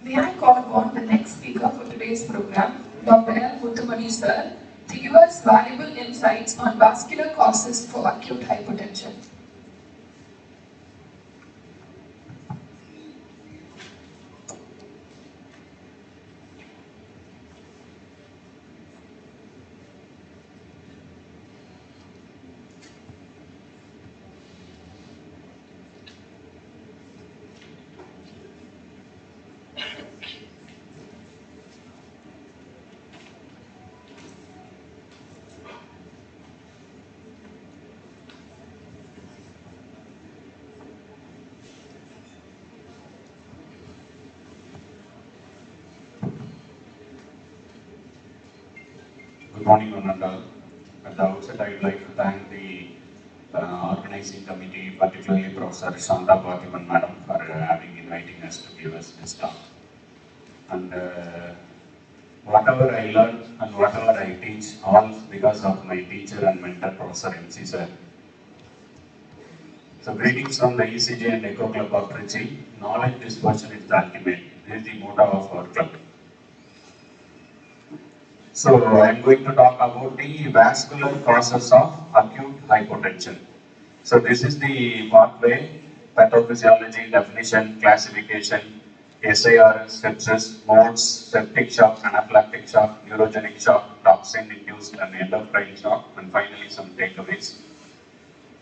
May I call upon the next speaker for today's program, Dr. L. Muthamani sir, to give us valuable insights on vascular causes for acute hypertension. Good morning, one and all. At the outset, I would like to thank the organizing committee, particularly Professor Shanta Bhathiman Madam, for having inviting us to give us this talk. And whatever I learn and whatever I teach, all because of my teacher and mentor, Professor MC Sir. So greetings from the ECG and Echo Club of Trichy. Knowledge dispersion is the ultimate. This is the motto of our club. So I am going to talk about the vascular causes of acute hypotension. So this is the pathway, pathophysiology, definition, classification, SIRS, sepsis, modes, septic shock, anaphylactic shock, neurogenic shock, toxin-induced and endocrine shock, and finally some takeaways.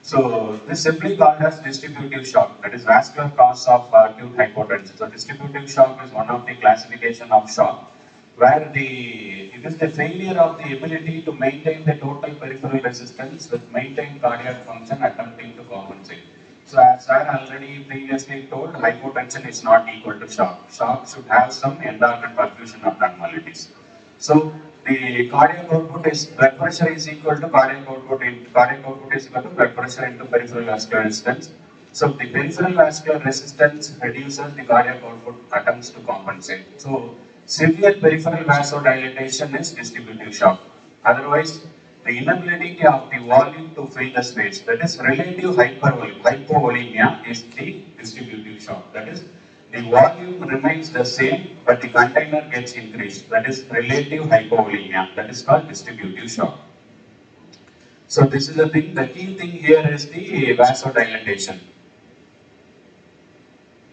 So this simply called as distributive shock, that is vascular cause of acute hypotension. So distributive shock is one of the classification of shock, where it is the failure of the ability to maintain the total peripheral resistance with maintained cardiac function attempting to compensate. So as I already previously told, hypotension is not equal to shock. Shock should have some endocrine perfusion abnormalities. So the cardiac output is, blood pressure is equal to cardiac output is equal to blood pressure into peripheral vascular resistance. So the peripheral vascular resistance reduces the cardiac output attempts to compensate. So severe peripheral vasodilatation is distributive shock. Otherwise, the inability of the volume to fill the space, that is relative hypovolemia, is the distributive shock. That is, the volume remains the same, but the container gets increased. That is relative hypovolemia. That is called distributive shock. So this is the thing. The key thing here is the vasodilatation.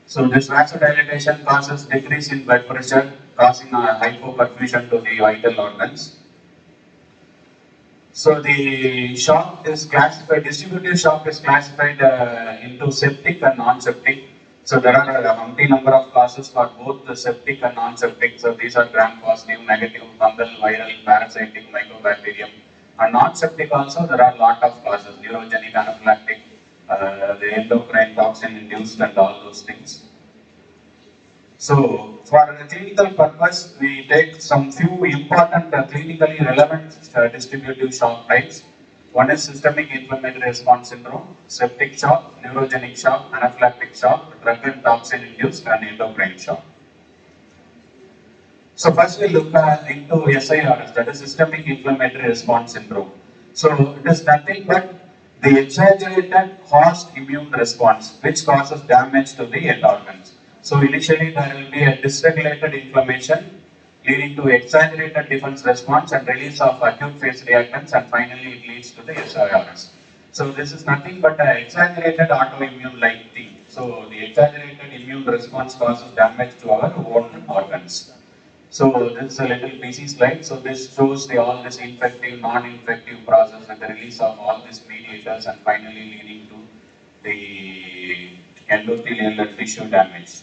So this vasodilatation causes decrease in blood pressure, causing a hypoperfusion to the vital organs. So the shock is classified, distributive shock is classified into septic and non-septic. So there are a umpty number of causes for both the septic and non-septic. So these are gram-positive, negative, fungal, viral, parasitic, mycobacterium. And non-septic also there are a lot of causes, neurogenic, anaphylactic, the endocrine toxin-induced and all those things. So for the clinical purpose, we take some few important clinically relevant distributive shock types. One is systemic inflammatory response syndrome, septic shock, neurogenic shock, anaphylactic shock, drug and toxin induced and endocrine shock. So first we look into SIRS, that is systemic inflammatory response syndrome. So it is nothing but the exaggerated host immune response which causes damage to the end organs. So initially there will be a dysregulated inflammation leading to exaggerated defense response and release of acute phase reactants, and finally it leads to the SIRS. So this is nothing but an exaggerated autoimmune like thing. So the exaggerated immune response causes damage to our own organs. So this is a little busy slide. So this shows all this infective, non-infective process with the release of all these mediators and finally leading to the endothelial and tissue damage.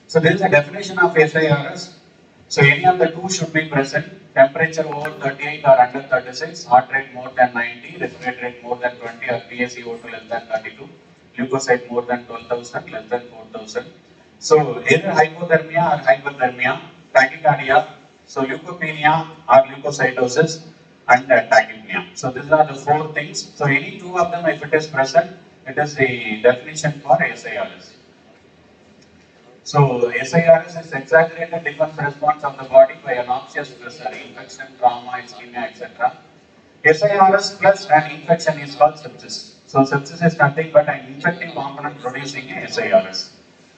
So there is a definition of SIRS. So any of the two should be present. Temperature over 38 or under 36, heart rate more than 90, respiratory rate more than 20 or PaCO2 less than 32, leukocyte more than 12,000, less than 4,000. So either hypothermia or hyperthermia, tachycardia, so leukopenia or leukocytosis, and tachypnea. So these are the four things. So any two of them, if it is present, it is the definition for SIRS. So SIRS is exaggerated defense response of the body by a noxious stressor, infection, trauma, ischemia, etc. SIRS plus an infection is called sepsis. So sepsis is nothing but an infective component producing a SIRS.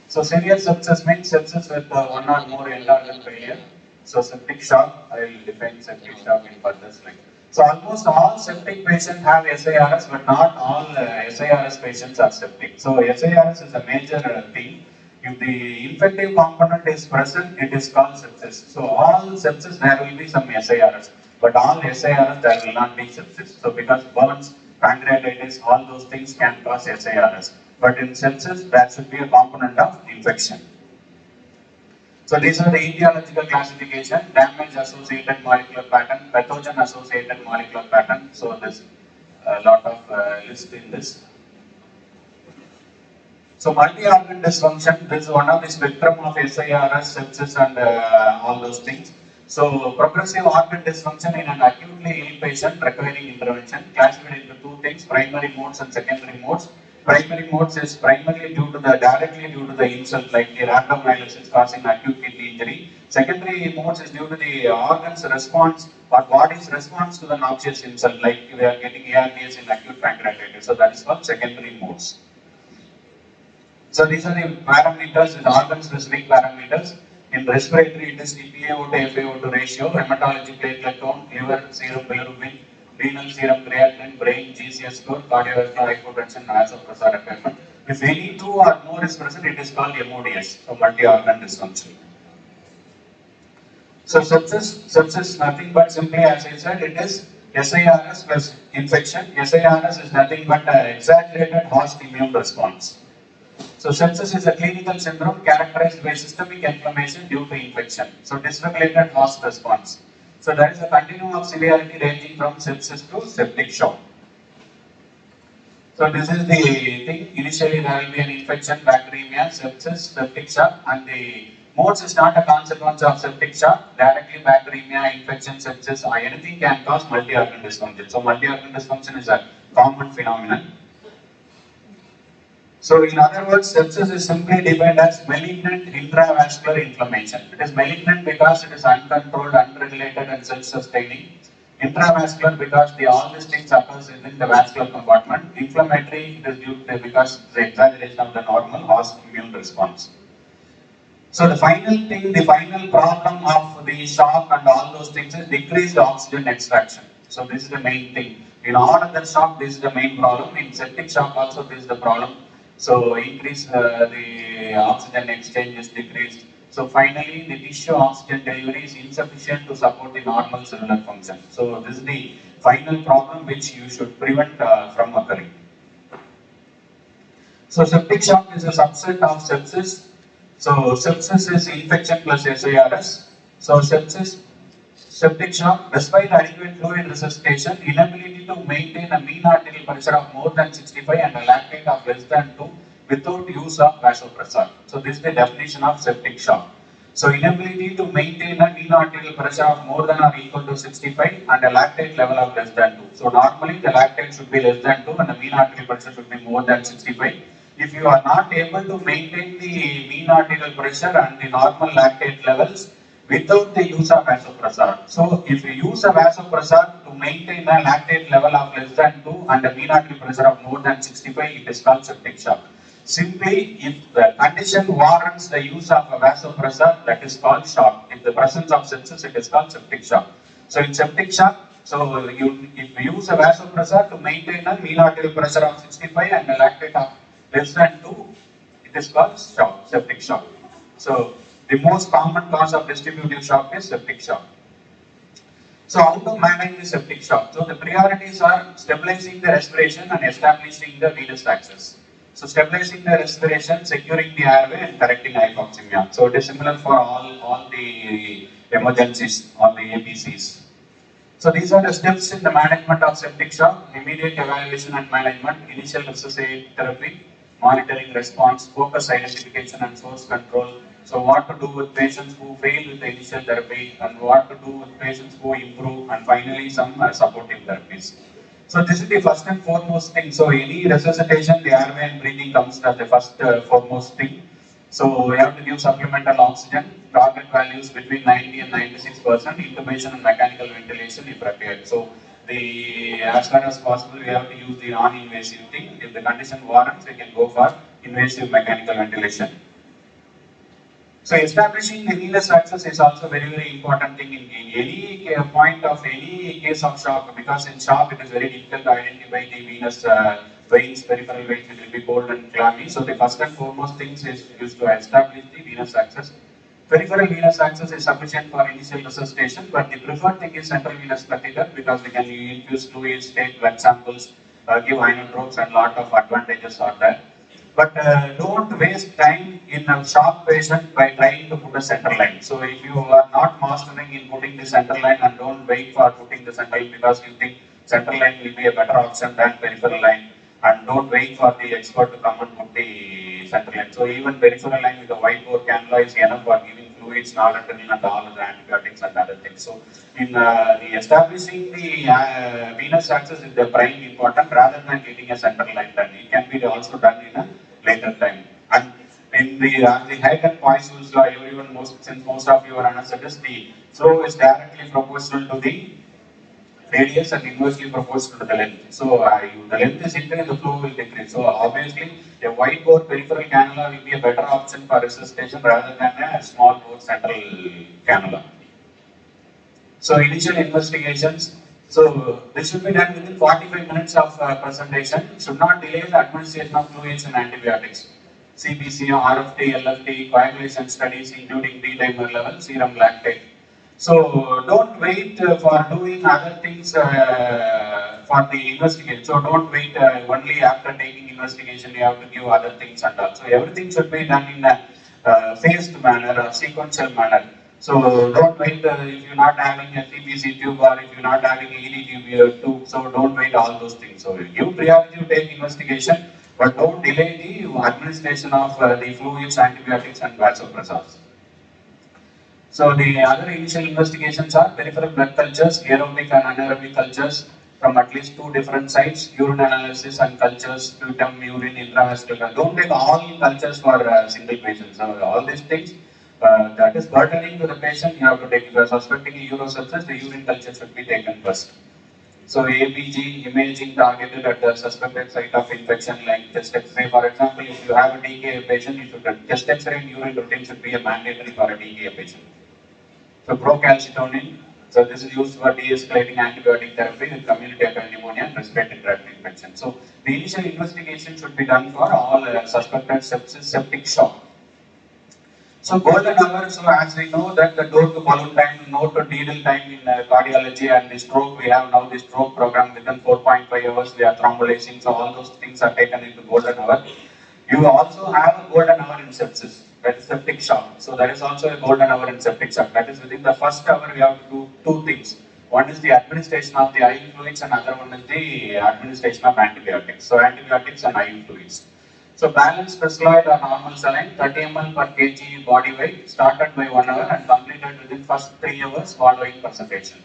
So severe sepsis means sepsis with one or more end organ failure. So septic shock, I will define septic shock in further slide. So almost all septic patients have SIRS, but not all SIRS patients are septic. So SIRS is a major thing. If the infective component is present, it is called sepsis. So all sepsis there will be some SIRS, but all SIRS there will not be sepsis. So because burns, pancreatitis, all those things can cause SIRS. But in sepsis, there should be a component of infection. So these are the etiological classification: damage associated molecular pattern, pathogen associated molecular pattern. So there's a lot of list in this. So multi-organ dysfunction, this is one of the spectrum of SIRS, sepsis and all those things. So progressive organ dysfunction in an acutely ill patient requiring intervention, classified into two things, primary modes and secondary modes. Primary modes is primarily directly due to the insult, like the rhabdomyolysis causing acute kidney injury. Secondary modes is due to the organ's response or body's response to the noxious insult, like we are getting ARDS in acute pancreatitis. So that is called secondary modes. So these are the parameters, the organ specific parameters. In respiratory, it is the PaO to FaO2 ratio, hematology platelet count, liver serum bilirubin, renal serum creatinine, brain GCS score, cardiovascular hypertension, vasopressor requirement. If any two or more is present, it is called MODS, so multi-organ dysfunction. So sepsis nothing but simply, as I said, it is SIRS plus infection. SIRS is nothing but exaggerated host immune response. So sepsis is a clinical syndrome characterized by systemic inflammation due to infection. So dysregulated host response. So there is a continuum of severity ranging from sepsis to septic shock. So this is the thing. Initially there will be an infection, bacteremia, sepsis, septic shock, and the modes is not a consequence of septic shock. Directly bacteremia, infection, sepsis, or anything can cause multi-organ dysfunction. So multi-organ dysfunction is a common phenomenon. So in other words, sepsis is simply defined as malignant intravascular inflammation. It is malignant because it is uncontrolled, unregulated and self-sustaining. Intravascular because all these things occurs within the vascular compartment. Inflammatory, it is due to because the exaggeration of the normal host immune response. So the final thing, the final problem of the shock and all those things is decreased oxygen extraction. So this is the main thing. In all other shock, this is the main problem. In septic shock also, this is the problem. So increase the oxygen exchange is decreased. So finally, the tissue oxygen delivery is insufficient to support the normal cellular function. So this is the final problem which you should prevent from occurring. So septic shock is a subset of sepsis. So sepsis is infection plus SIRS. So septic shock, despite adequate fluid resuscitation, inability to maintain a mean arterial pressure of more than 65 and a lactate of less than 2 without use of vasopressor. So this is the definition of septic shock. So inability to maintain a mean arterial pressure of more than or equal to 65 and a lactate level of less than 2. So normally the lactate should be less than 2 and the mean arterial pressure should be more than 65. If you are not able to maintain the mean arterial pressure and the normal lactate levels without the use of vasopressor. So if you use a vasopressor to maintain a lactate level of less than 2 and a mean arterial pressure of more than 65, it is called septic shock. Simply, if the condition warrants the use of a vasopressor, that is called shock. In the presence of sepsis, it is called septic shock. So in septic shock, if you use a vasopressor to maintain a mean arterial pressure of 65 and a lactate of less than 2, it is called shock, septic shock. So the most common cause of distributive shock is septic shock. So how to manage the septic shock? So the priorities are stabilizing the respiration and establishing the venous access. So stabilizing the respiration, securing the airway and correcting hypoxemia. So it is similar for all the emergencies, all the ABCs. So these are the steps in the management of septic shock: immediate evaluation and management, initial resuscitation therapy, monitoring response, focus identification and source control. So what to do with patients who fail with the initial therapy and what to do with patients who improve, and finally some supportive therapies. So this is the first and foremost thing. So any resuscitation, the airway and breathing comes as the first foremost thing. So we have to give supplemental oxygen, target values between 90 and 96%, intubation and mechanical ventilation if required. So as far as possible, we have to use the non-invasive thing. If the condition warrants, we can go for invasive mechanical ventilation. So establishing the venous access is also very important thing in any point of any case of shock, because in shock it is very difficult to identify the venous veins, peripheral veins, it will be cold and clammy. So the first and foremost things is used to establish the venous access. Peripheral venous access is sufficient for initial resuscitation, but the preferred thing is central venous catheter, because we can infuse fluids, take blood samples, give inotropes, and lot of advantages are there. But don't waste time in a shock patient by trying to put a center line. So if you are not mastering in putting the center line, and don't wait for putting the center line because you think center line will be a better option than peripheral line, and don't wait for the expert to come and put the center line. So even peripheral line with a white bore cannula is enough for giving fluids, noradrenaline and all the antibiotics. antibiotics and other things. So in the establishing the venous access is the prime important rather than getting a central line done. It can be also done in a later time. And in the height and poisons law, everyone since most of you are anesthetists, the flow is directly proportional to the radius and inversely proportional to the length. So the length is increased, the flow will decrease. So obviously, a wide bore peripheral cannula will be a better option for resuscitation rather than a small bore central cannula. So initial investigations. So this should be done within 45 minutes of presentation. Should not delay the administration of fluids and antibiotics. CBC, RFT, LFT, coagulation studies including D-dimer level, serum lactate. So don't wait for doing other things for the investigation. So don't wait only after taking investigation you have to give other things and all. So everything should be done in a phased manner or sequential manner. So don't wait if you're not having a CBC tube or if you're not having a ED tube. So don't wait all those things. So give priority to take investigation, but don't delay the administration of the fluids, antibiotics, and vasopressors. So the other initial investigations are peripheral blood cultures, aerobic and anaerobic cultures from at least 2 different sites, urine analysis and cultures, sputum, urine, intravascular. Don't take all cultures for single patient. So all these things that is burdening to the patient, you have to take. If you are suspecting a urosepsis, the urine culture should be taken first. So ABG imaging targeted at the suspected site of infection like chest X-ray. For example, if you have a DKA patient, you should chest X-ray and urine routine should be a mandatory for a DKA patient. So procalcitonin, so this is used for de-escalating antibiotic therapy with community-acquired pneumonia and respiratory tract infection. So the initial investigation should be done for all suspected sepsis, septic shock. So golden hour, so as we know that the door to balloon time, no to needle time in cardiology and the stroke, we have now the stroke program within 4.5 hours, we are thrombolizing, so all those things are taken into golden hour. You also have a golden hour in sepsis, that is septic shock. So there is also a golden hour in septic shock. That is within the first hour we have to do 2 things. One is the administration of the IV fluids and other one is the administration of antibiotics. So antibiotics and IV fluids. So balanced crystalloid or normal saline 30 ml per kg body weight started by 1 hour and completed within first 3 hours following presentation.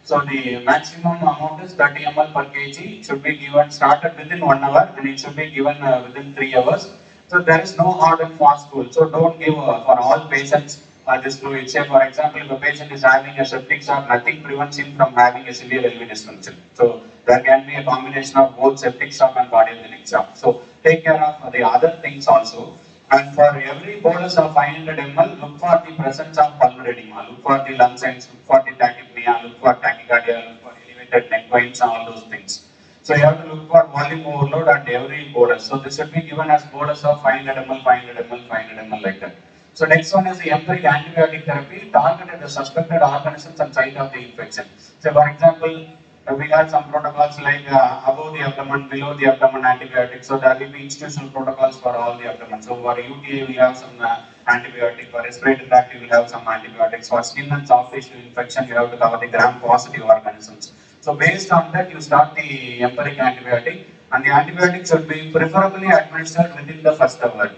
So the maximum amount is 30 ml per kg should be given started within 1 hour and it should be given within 3 hours. So there is no hard and fast rule. So don't give for all patients this fluid. Say for example, if a patient is having a septic shock, nothing prevents him from having a severe LV dysfunction. So there can be a combination of both septic shock and cardiogenic shock. So take care of the other things also. And for every bolus of 500 ml, look for the presence of pulmonary edema, look for the lung signs, look for the tachypnea, look for tachycardia, look for elevated neck veins, all those things. So you have to look for volume overload at every bolus. So this should be given as bolus of 500 ml, 500 ml, 500 ml like that. So next one is the empiric antibiotic therapy targeted at the suspected organisms and site of the infection. So for example, we have some protocols like above the abdomen, below the abdomen antibiotics. So there will be institutional protocols for all the abdomen. So for UTA we have some antibiotic. For respiratory tract we will have some antibiotics. For skin and soft tissue infection you have to cover the gram-positive organisms. So based on that you start the empiric antibiotic and the antibiotic should be preferably administered within the first hour.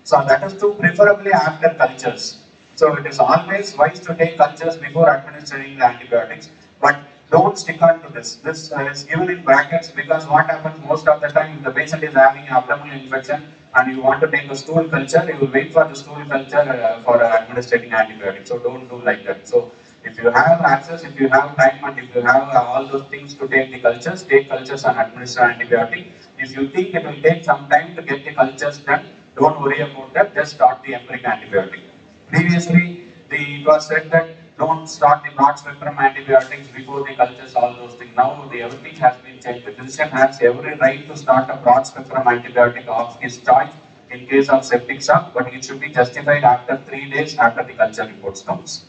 So that is to preferably after cultures. So it is always wise to take cultures before administering the antibiotics, but don't stick on to this. This is given in brackets because what happens most of the time if the patient is having abdominal infection and you want to take a stool culture, you will wait for the stool culture for administering antibiotics. So don't do like that. So if you have access, if you have time and if you have all those things to take the cultures, take cultures and administer antibiotic. If you think it will take some time to get the cultures done, don't worry about that, just start the empiric antibiotic. Previously, it was said that don't start the broad spectrum antibiotics before the cultures, all those things. Now, everything has been changed. The physician has every right to start a broad spectrum antibiotic of his choice in case of septic shock, but it should be justified after 3 days after the culture reports comes.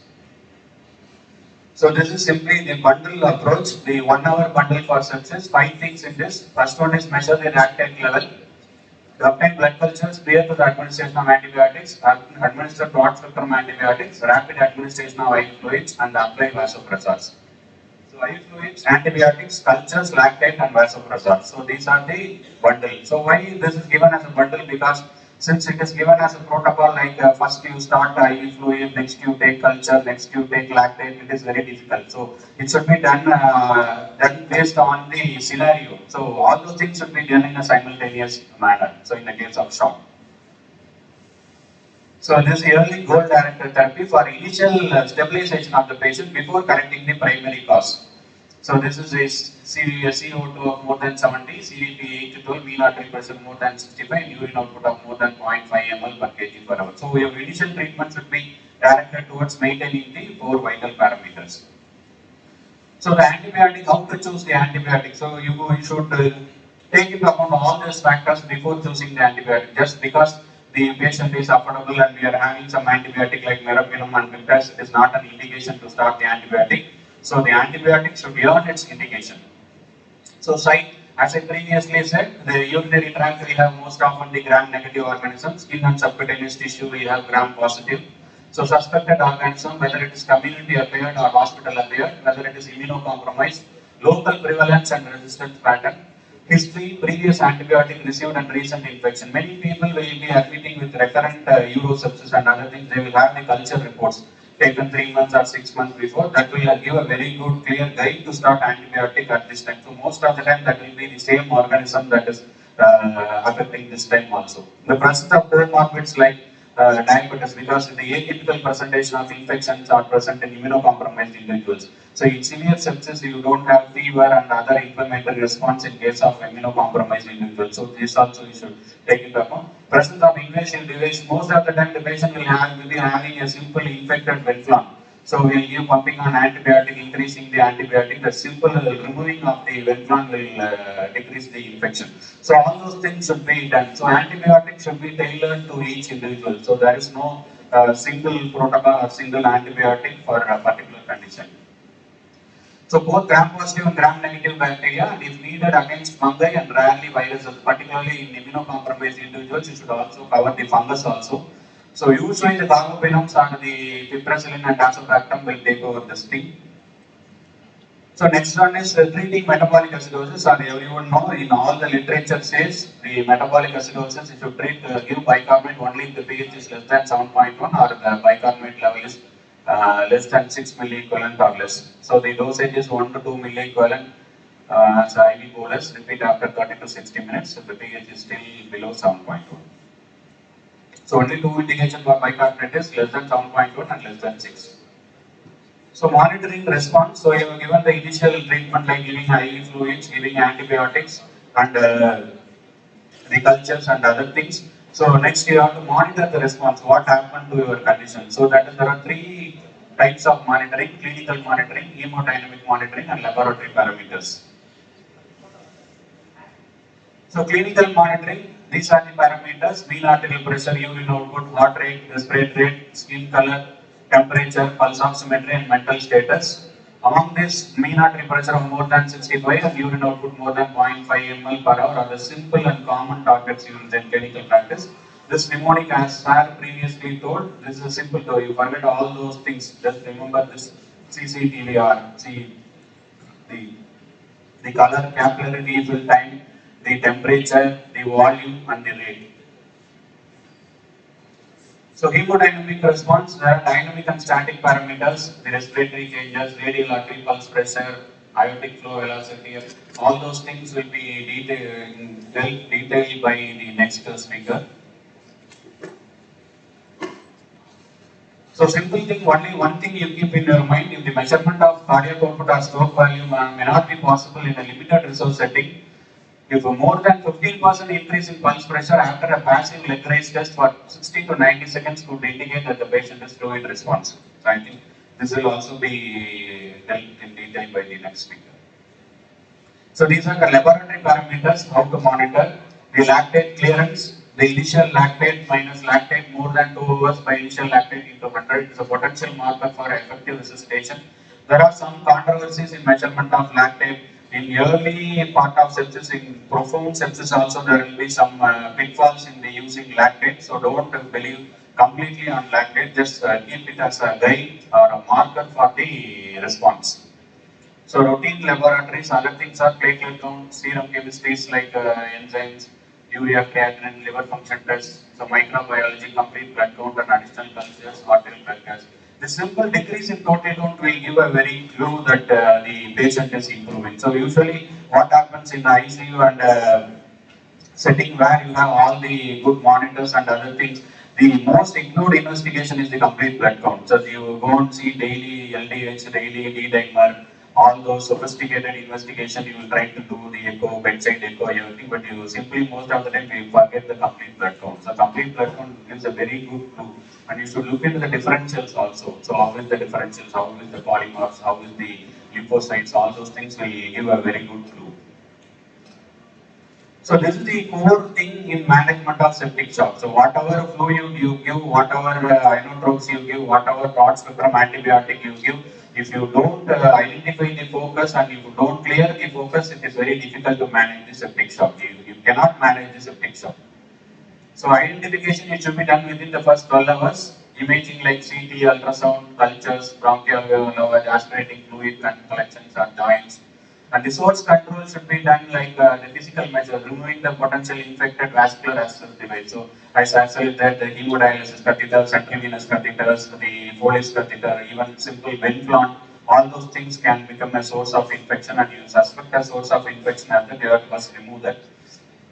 So this is simply the bundle approach, the 1 hour bundle for sepsis. 5 things in this. First one is measure the lactate level. Obtain blood cultures prior to the administration of antibiotics, administer broad spectrum antibiotics, rapid administration of IV fluids, and apply vasopressors. So IV fluids, antibiotics, cultures, lactate, and vasopressors. So these are the bundle. So why this is given as a bundle? Because since it is given as a protocol, like first you start IV fluid, next you take culture, next you take lactate, it is very difficult. So it should be done based on the scenario. So all those things should be done in a simultaneous manner. So in the case of shock. So this early goal-directed therapy for initial stabilization of the patient before correcting the primary cause. So this is a CO2 of more than 70, CVP 8 to 12, mean artery pressure more than 65, and urine output of more than 0.5 ml per kg per hour. So your initial treatment should be directed towards maintaining the 4 vital parameters. So the antibiotic, how to choose the antibiotic? So you should take into account all these factors before choosing the antibiotic. Just because the patient is affordable and we are having some antibiotic like meropenem and Pimpas, it is not an indication to start the antibiotic. So the antibiotic should earn its indication. So site, as I previously said, the urinary tract we have most often the gram-negative organisms, skin and subcutaneous tissue we have gram-positive. So suspected organism, whether it is community acquired or hospital acquired, whether it is immunocompromised, local prevalence and resistance pattern, history, previous antibiotic received and recent infection. Many people will be admitting with recurrent urosepsis and other things. They will have the culture reports taken 3 months or 6 months before. That will give a very good clear guide to start antibiotic at this time. So most of the time that will be the same organism that is affecting this time also. The presence of comorbids like diabetes, because the atypical presentation of infections are present in immunocompromised individuals. So in severe sepsis, you don't have fever and other inflammatory response in case of immunocompromised individuals. So this also you should take into account. Presence of invasive device, most of the time the patient will be having a simple infected venflon. So we'll give pumping on antibiotic, increasing the antibiotic. The simple removing of the venflon will decrease the infection. So all those things should be done. So antibiotic should be tailored to each individual. So there is no single protocol or single antibiotic for a particular condition. So both gram-positive and gram-negative bacteria, if needed against fungi and rarely viruses, particularly in immunocompromised individuals, you should also cover the fungus also. So usually the carbapenems and the piperacillin and tazobactam will take over this thing. So next one is treating metabolic acidosis, and everyone know in all the literature says the metabolic acidosis you should treat give bicarbonate only if the pH is less than 7.1 or the bicarbonate level is less than 6 milliequivalent or less. So the dosage is 1 to 2 milliequivalent as IV bolus, repeat after 30 to 60 minutes if the pH is still below 7.1. So only two indications for bicarbonate is less than 7.1 and less than 6. So monitoring response, so you have given the initial treatment like giving IV fluids, giving antibiotics and the cultures and other things. So next you have to monitor the response, what happened to your condition. So that is, there are 3 types of monitoring: clinical monitoring, hemodynamic monitoring and laboratory parameters. So clinical monitoring, these are the parameters: mean arterial pressure, urine output, heart rate, respiratory rate, skin color, temperature, pulse oximetry and mental status. Among this, mean arterial pressure of more than 65 and urine output more than 0.5 ml per hour are the simple and common targets used in clinical practice. This mnemonic, as Sir previously told, this is simple though, you forget all those things, just remember this CCTVR, see the color, capillary fill time, the temperature, the volume and the rate. So hemodynamic response, there are dynamic and static parameters, the respiratory changes, radial artery pulse pressure, aortic flow velocity, all those things will be detailed by the next speaker. So simple thing, only one thing you keep in your mind, if the measurement of cardiac output or stroke volume may not be possible in a limited resource setting, if more than 15% increase in pulse pressure after a passive leg raise test for 60 to 90 seconds could indicate that the patient is fluid responsive. So I think this will also be dealt in detail by the next speaker. So these are the laboratory parameters, how to monitor the lactate clearance. The initial lactate minus lactate more than 2 hours by initial lactate into 100 is a potential marker for effective resuscitation. There are some controversies in measurement of lactate. In early part of sepsis, in profound sepsis also there will be some pitfalls in the using lactate. So don't believe completely on lactate, just keep it as a guide or a marker for the response. So routine laboratories, other things are platelet count, serum chemistries like enzymes, urea, creatinine, liver function tests, so microbiology, complete blood count and additional cultures, arterial blood gas. The simple decrease in total count will give a very clue that the patient is improving. So usually what happens in the ICU and setting where you have all the good monitors and other things, the most ignored investigation is the complete blood count. So you go and see daily LDH, daily D-dimer, all those sophisticated investigation, you will try to do the echo, bedside echo, everything, but you simply most of the time you forget the complete blood count. So complete blood count gives a very good clue, and you should look into the differentials also. So how is the differentials, how is the polymorphs, how is the lymphocytes, all those things will give a very good clue. So this is the core thing in management of septic shock. So whatever fluid you give, whatever inotropes you give, whatever broad spectrum antibiotic you give, if you don't identify the focus and if you don't clear the focus, it is very difficult to manage the septic shock. You cannot manage the septic shock. So identification it should be done within the first 12 hours. Imaging like CT, ultrasound, cultures, bronchial lavage, aspirating fluid collections or joints. And the source control should be done like the physical measure, removing the potential infected vascular access device. So as I said that the hemodialysis catheters, central venous catheters, the Foley's catheter, even simple Venflon, all those things can become a source of infection, and you suspect a source of infection after you have to first remove that.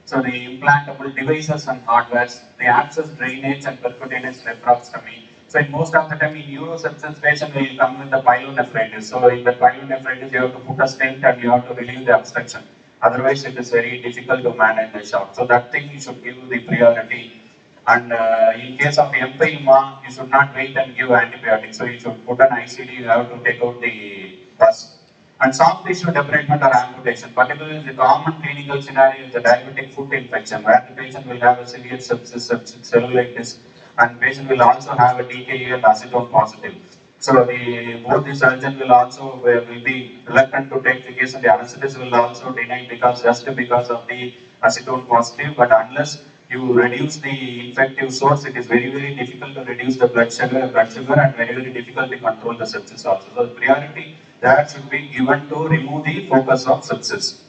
So the implantable devices and hardwares, the access drainage and percutaneous nephrostomy. So in most of the time in urosepsis patient will come with the pyelonephritis. So in the pyelonephritis you have to put a stent and you have to relieve the obstruction. Otherwise it is very difficult to manage the shock. So that thing you should give the priority. And in case of empyema, you should not wait and give antibiotics. So you should put an ICD, you have to take out the pus. And soft tissue debridement or amputation, particularly the common clinical scenario is the diabetic foot infection, where the patient will have a severe sepsis, cellulitis, and patient will also have a DKA and acetone positive. So both the surgeon will also will be reluctant to take the case, and the anesthetist will also deny just because of the acetone positive. But unless you reduce the infective source, it is very difficult to reduce the blood sugar, and very difficult to control the sepsis also. So the priority that should be given to remove the focus of sepsis.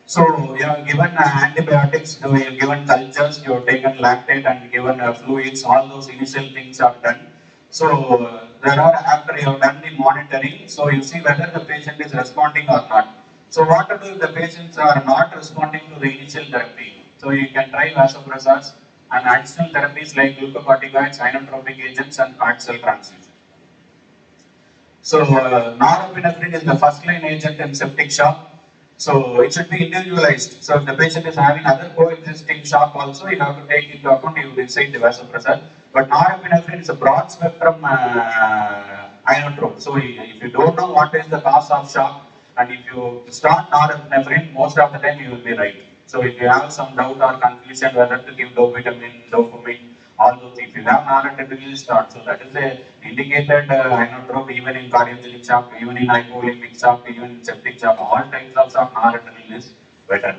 So you have given antibiotics, you have given cultures, you have taken lactate and given fluids, all those initial things are done. So there are, after you have done the monitoring, so you see whether the patient is responding or not. So what to do if the patients are not responding to the initial therapy? So you can try vasopressors and additional therapies like glucocorticoids, inotropic agents and heart cell transfusion. So norepinephrine is the first line agent in septic shock. So it should be individualized. So if the patient is having other coexisting shock also, you have to take into account, you decide the vasopressor. But norepinephrine is a broad spectrum inotrope. So if you don't know what is the cause of shock, and if you start norepinephrine, most of the time you will be right. So if you have some doubt or confusion whether to give dopamine, dopamine, all those things, if you have norepinephrine, start. So that is a indicated inotrope even in cardiogenic shock, even in hypovolemic shock, even in septic shock. All types of shock, norepinephrine is better.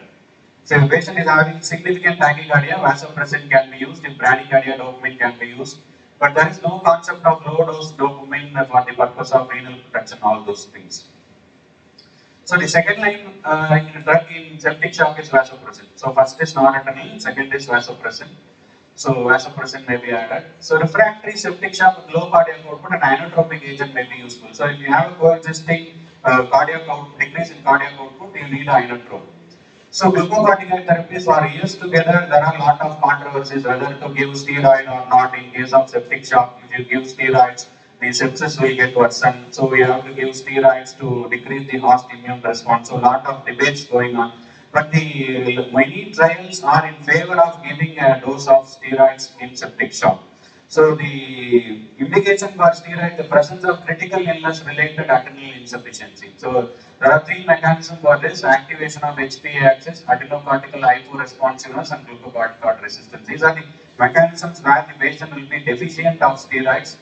So if the patient is having significant tachycardia, vasopressin can be used. In bradycardia, dopamine can be used. But there is no concept of low dose dopamine for the purpose of renal protection, all those things. So the second line drug in septic shock is vasopressin. So first is noradrenaline, second is vasopressin. So vasopressin may be added. So refractory septic shock with low cardiac output, an inotropic agent may be useful. So if you have a coexisting cardiac output, decrease in cardiac output, you need an inotrope. So glucocorticoid therapies for years together, there are a lot of controversies whether to give steroid or not in case of septic shock. If you give steroids, the sepsis will get worsened. So we have to give steroids to decrease the host immune response. So a lot of debates going on. But the many trials are in favor of giving a dose of steroids in septic shock. So the indication for steroid, the presence of critical illness related adrenal insufficiency. So there are three mechanisms for this: activation of HPA axis, adrenocortical hyporesponsiveness, and glucocorticoid resistance. These are the mechanisms where the patient will be deficient of steroids.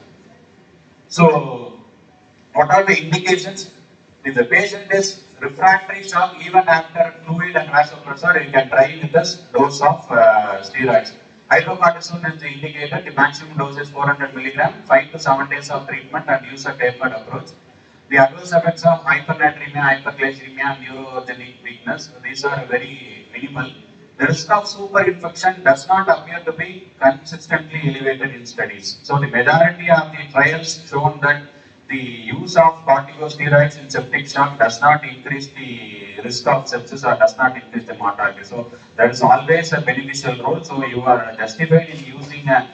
So what are the indications? If the patient is refractory shock even after fluid and vasopressor, you can try with this dose of steroids. Hydrocortisone is the indicator. The maximum dose is 400 mg, 5 to 7 days of treatment, and use a tapered approach. The adverse effects of hypernatremia, hyperglycemia, and neurogenic weakness, these are very minimal. the risk of superinfection does not appear to be consistently elevated in studies. So the majority of the trials shown that the use of corticosteroids in septic shock does not increase the risk of sepsis or does not increase the mortality. So there is always a beneficial role. So you are justified in using a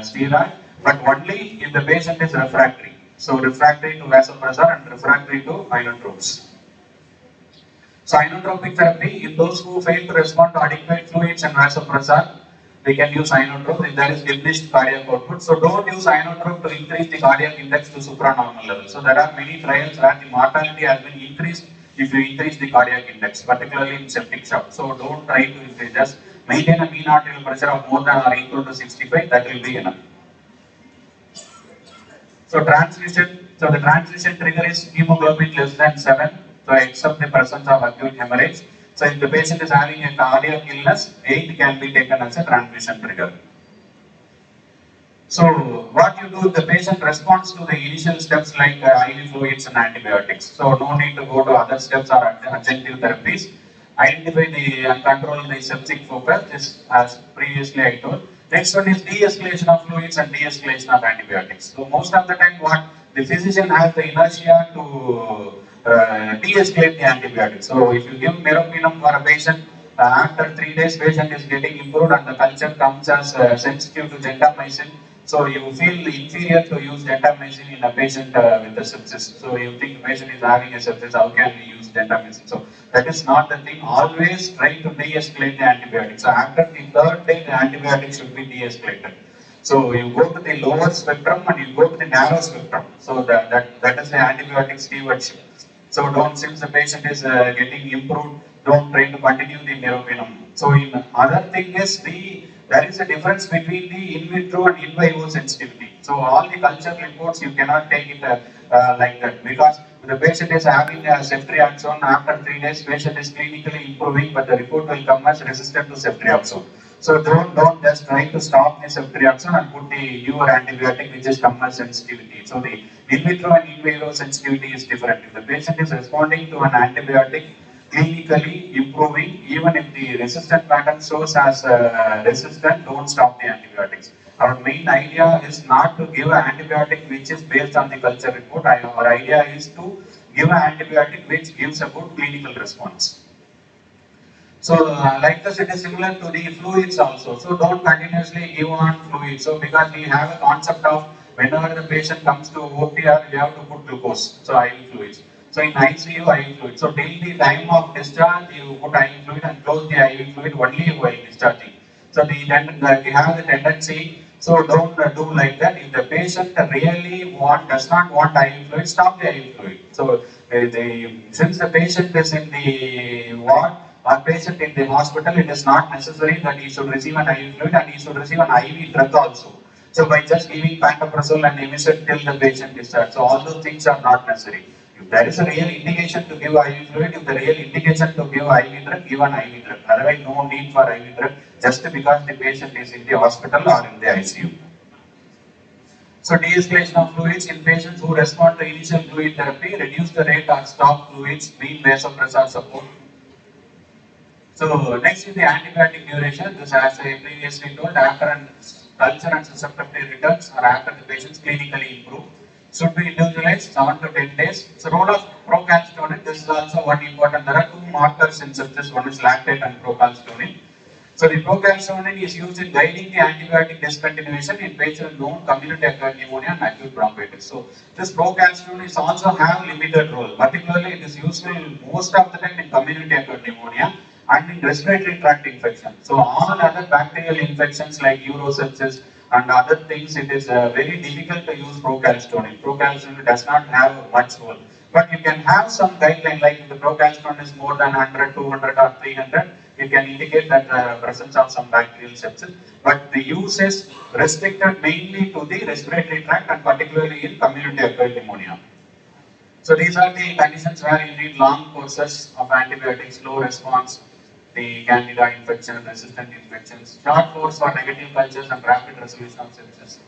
steroid, but only if the patient is refractory. So refractory to vasopressor and refractory to inotropes. So inotropic therapy, in those who fail to respond to adequate fluids and vasopressor, we can use inotrope if there is diminished cardiac output. So don't use inotrope to increase the cardiac index to supranormal level. So there are many trials where the mortality has been increased if you increase the cardiac index, particularly in septic shock. So don't try to increase, just maintain a mean arterial pressure of more than or equal to 65, that will be enough. So the transmission trigger is hemoglobin less than 7, so except the presence of acute hemorrhage. So if the patient is having a cardiac illness, 8 can be taken as a transmission trigger. So what you do if the patient responds to the initial steps like IV fluids and antibiotics. So no need to go to other steps or adjunctive therapies. Identify and control the septic focus, this as previously I told. Next one is de-escalation of fluids and de-escalation of antibiotics. So most of the time what the physician has the inertia to de-escalate the antibiotics. So if you give meropenem for a patient, after 3 days patient is getting improved and the culture comes as sensitive to gentamicin. So you feel inferior to use gentamicin in a patient with a sepsis. So you think the patient is having a sepsis, how can we use gentamicin? So that is not the thing. Always try to de-escalate the antibiotics. So after the 3rd day, the antibiotics should be de-escalated. So you go to the lower spectrum and you go to the narrow spectrum. So that is the antibiotic stewardship. So don't, since the patient is getting improved, don't try to continue the meropenem. So in other thing is there is a difference between the in vitro and in vivo sensitivity. So all the culture reports you cannot take it like that, because the patient is having a ceftriaxone, after 3 days patient is clinically improving, but the report will come as resistant to ceftriaxone. So don't just try to stop the ceftriaxone and put the newer antibiotic which is come as sensitivity. So the in vitro and in vivo sensitivity is different. If the patient is responding to an antibiotic, clinically improving, even if the resistant pattern shows as resistant, don't stop the antibiotics. Our main idea is not to give an antibiotic which is based on the culture report. Our idea is to give an antibiotic which gives a good clinical response. So like this, it is similar to the fluids also. So don't continuously give on fluids. So because we have a concept of whenever the patient comes to OPR, we have to put glucose. So IV fluids. So in ICU, IV fluid. So till the time of discharge, you put IV fluid and close the IV fluid only while discharging. So we have the tendency, so don't do like that. If the patient really does not want IV fluid, stop the IV fluid. So since the patient is in the ward or patient in the hospital, it is not necessary that he should receive an IV fluid and he should receive an IV drug also. So by just giving pantoprazole and emicin till the patient discharge, so all those things are not necessary. If there is a real indication to give IV fluid, if the real indication to give IV drug, give an IV drug. Otherwise, no need for IV drug just because the patient is in the hospital or in the ICU. So de-escalation of fluids in patients who respond to initial fluid therapy, reduce the rate or stop fluids, mean vasopressor support. So next is the antibiotic duration. This, as I previously told, after an culture and susceptibility returns or after the patients clinically improve, should be individualized 7 to 10 days. So role of procalcitonin, this is also one important. There are 2 markers in sepsis, one is lactate and procalcitonin. So the procalcitonin is used in guiding the antibiotic discontinuation in patients with known community acquired pneumonia and acute bronchitis. So this procalcitonin is also have limited role. Particularly it is useful most of the time in community acquired pneumonia and in respiratory tract infection. So all other bacterial infections like urosepsis and other things, it is very difficult to use procalcitonin. Procalcitonin does not have much role. But you can have some guideline, like if the procalcitonin is more than 100, 200 or 300, you can indicate that the presence of some bacterial sepsis. But the use is restricted mainly to the respiratory tract and particularly in community acquired pneumonia. So these are the conditions where you need long courses of antibiotics, low response, the candida infection, resistant infections, short course for negative cultures and rapid resolution of sepsis.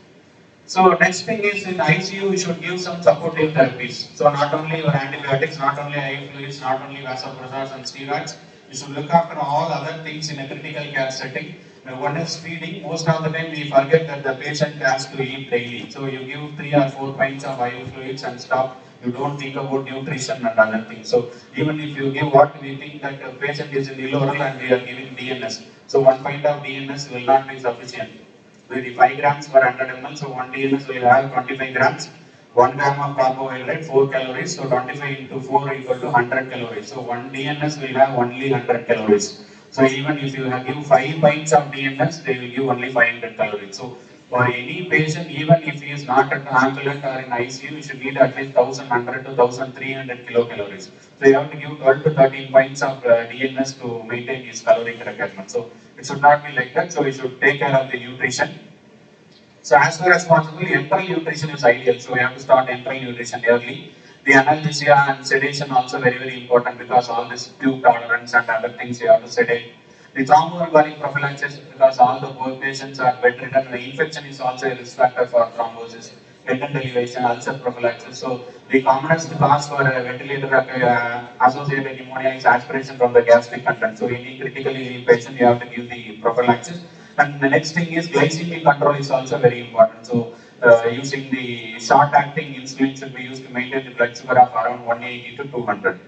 So next thing is in ICU, you should give some supportive therapies. So not only your antibiotics, not only IV fluids, not only vasopressors and steroids, You should look after all other things in a critical care setting. One is feeding. Most of the time we forget that the patient has to eat daily. So you give 3 or 4 pints of IV fluids and stop. You don't think about nutrition and other things. So even if you give what we think that the patient is in ill oral and we are giving DNS. So 1 pint of DNS will not be sufficient. Maybe 5 grams per 100 ml. So 1 DNS will have 25 grams. 1 gram of carbohydrate, 4 calories. So 25 into 4 equal to 100 calories. So 1 DNS will have only 100 calories. So even if you have give 5 pints of DNS, they will give only 500 calories. So for any patient, even if he is not at ambulant or in ICU, you should eat at least 1100 to 1300 kilocalories. So you have to give 12 to 13 pints of DNS to maintain his caloric requirement. So it should not be like that. So we should take care of the nutrition. So as far as possible, enteral nutrition is ideal. So we have to start enteral nutrition early. The analgesia and sedation also very important because all this tube tolerance and other things you have to sedate. The thromboembolic prophylaxis because all the poor patients are bedridden. The infection is also a risk factor for thrombosis, tendon elevation, ulcer prophylaxis. So the commonest cause for ventilator associated pneumonia is aspiration from the gastric content. So any critically ill patient you have to give the prophylaxis. And the next thing is glycemic control is also very important. So using the short-acting insulin should be used to maintain the blood sugar of around 180 to 200.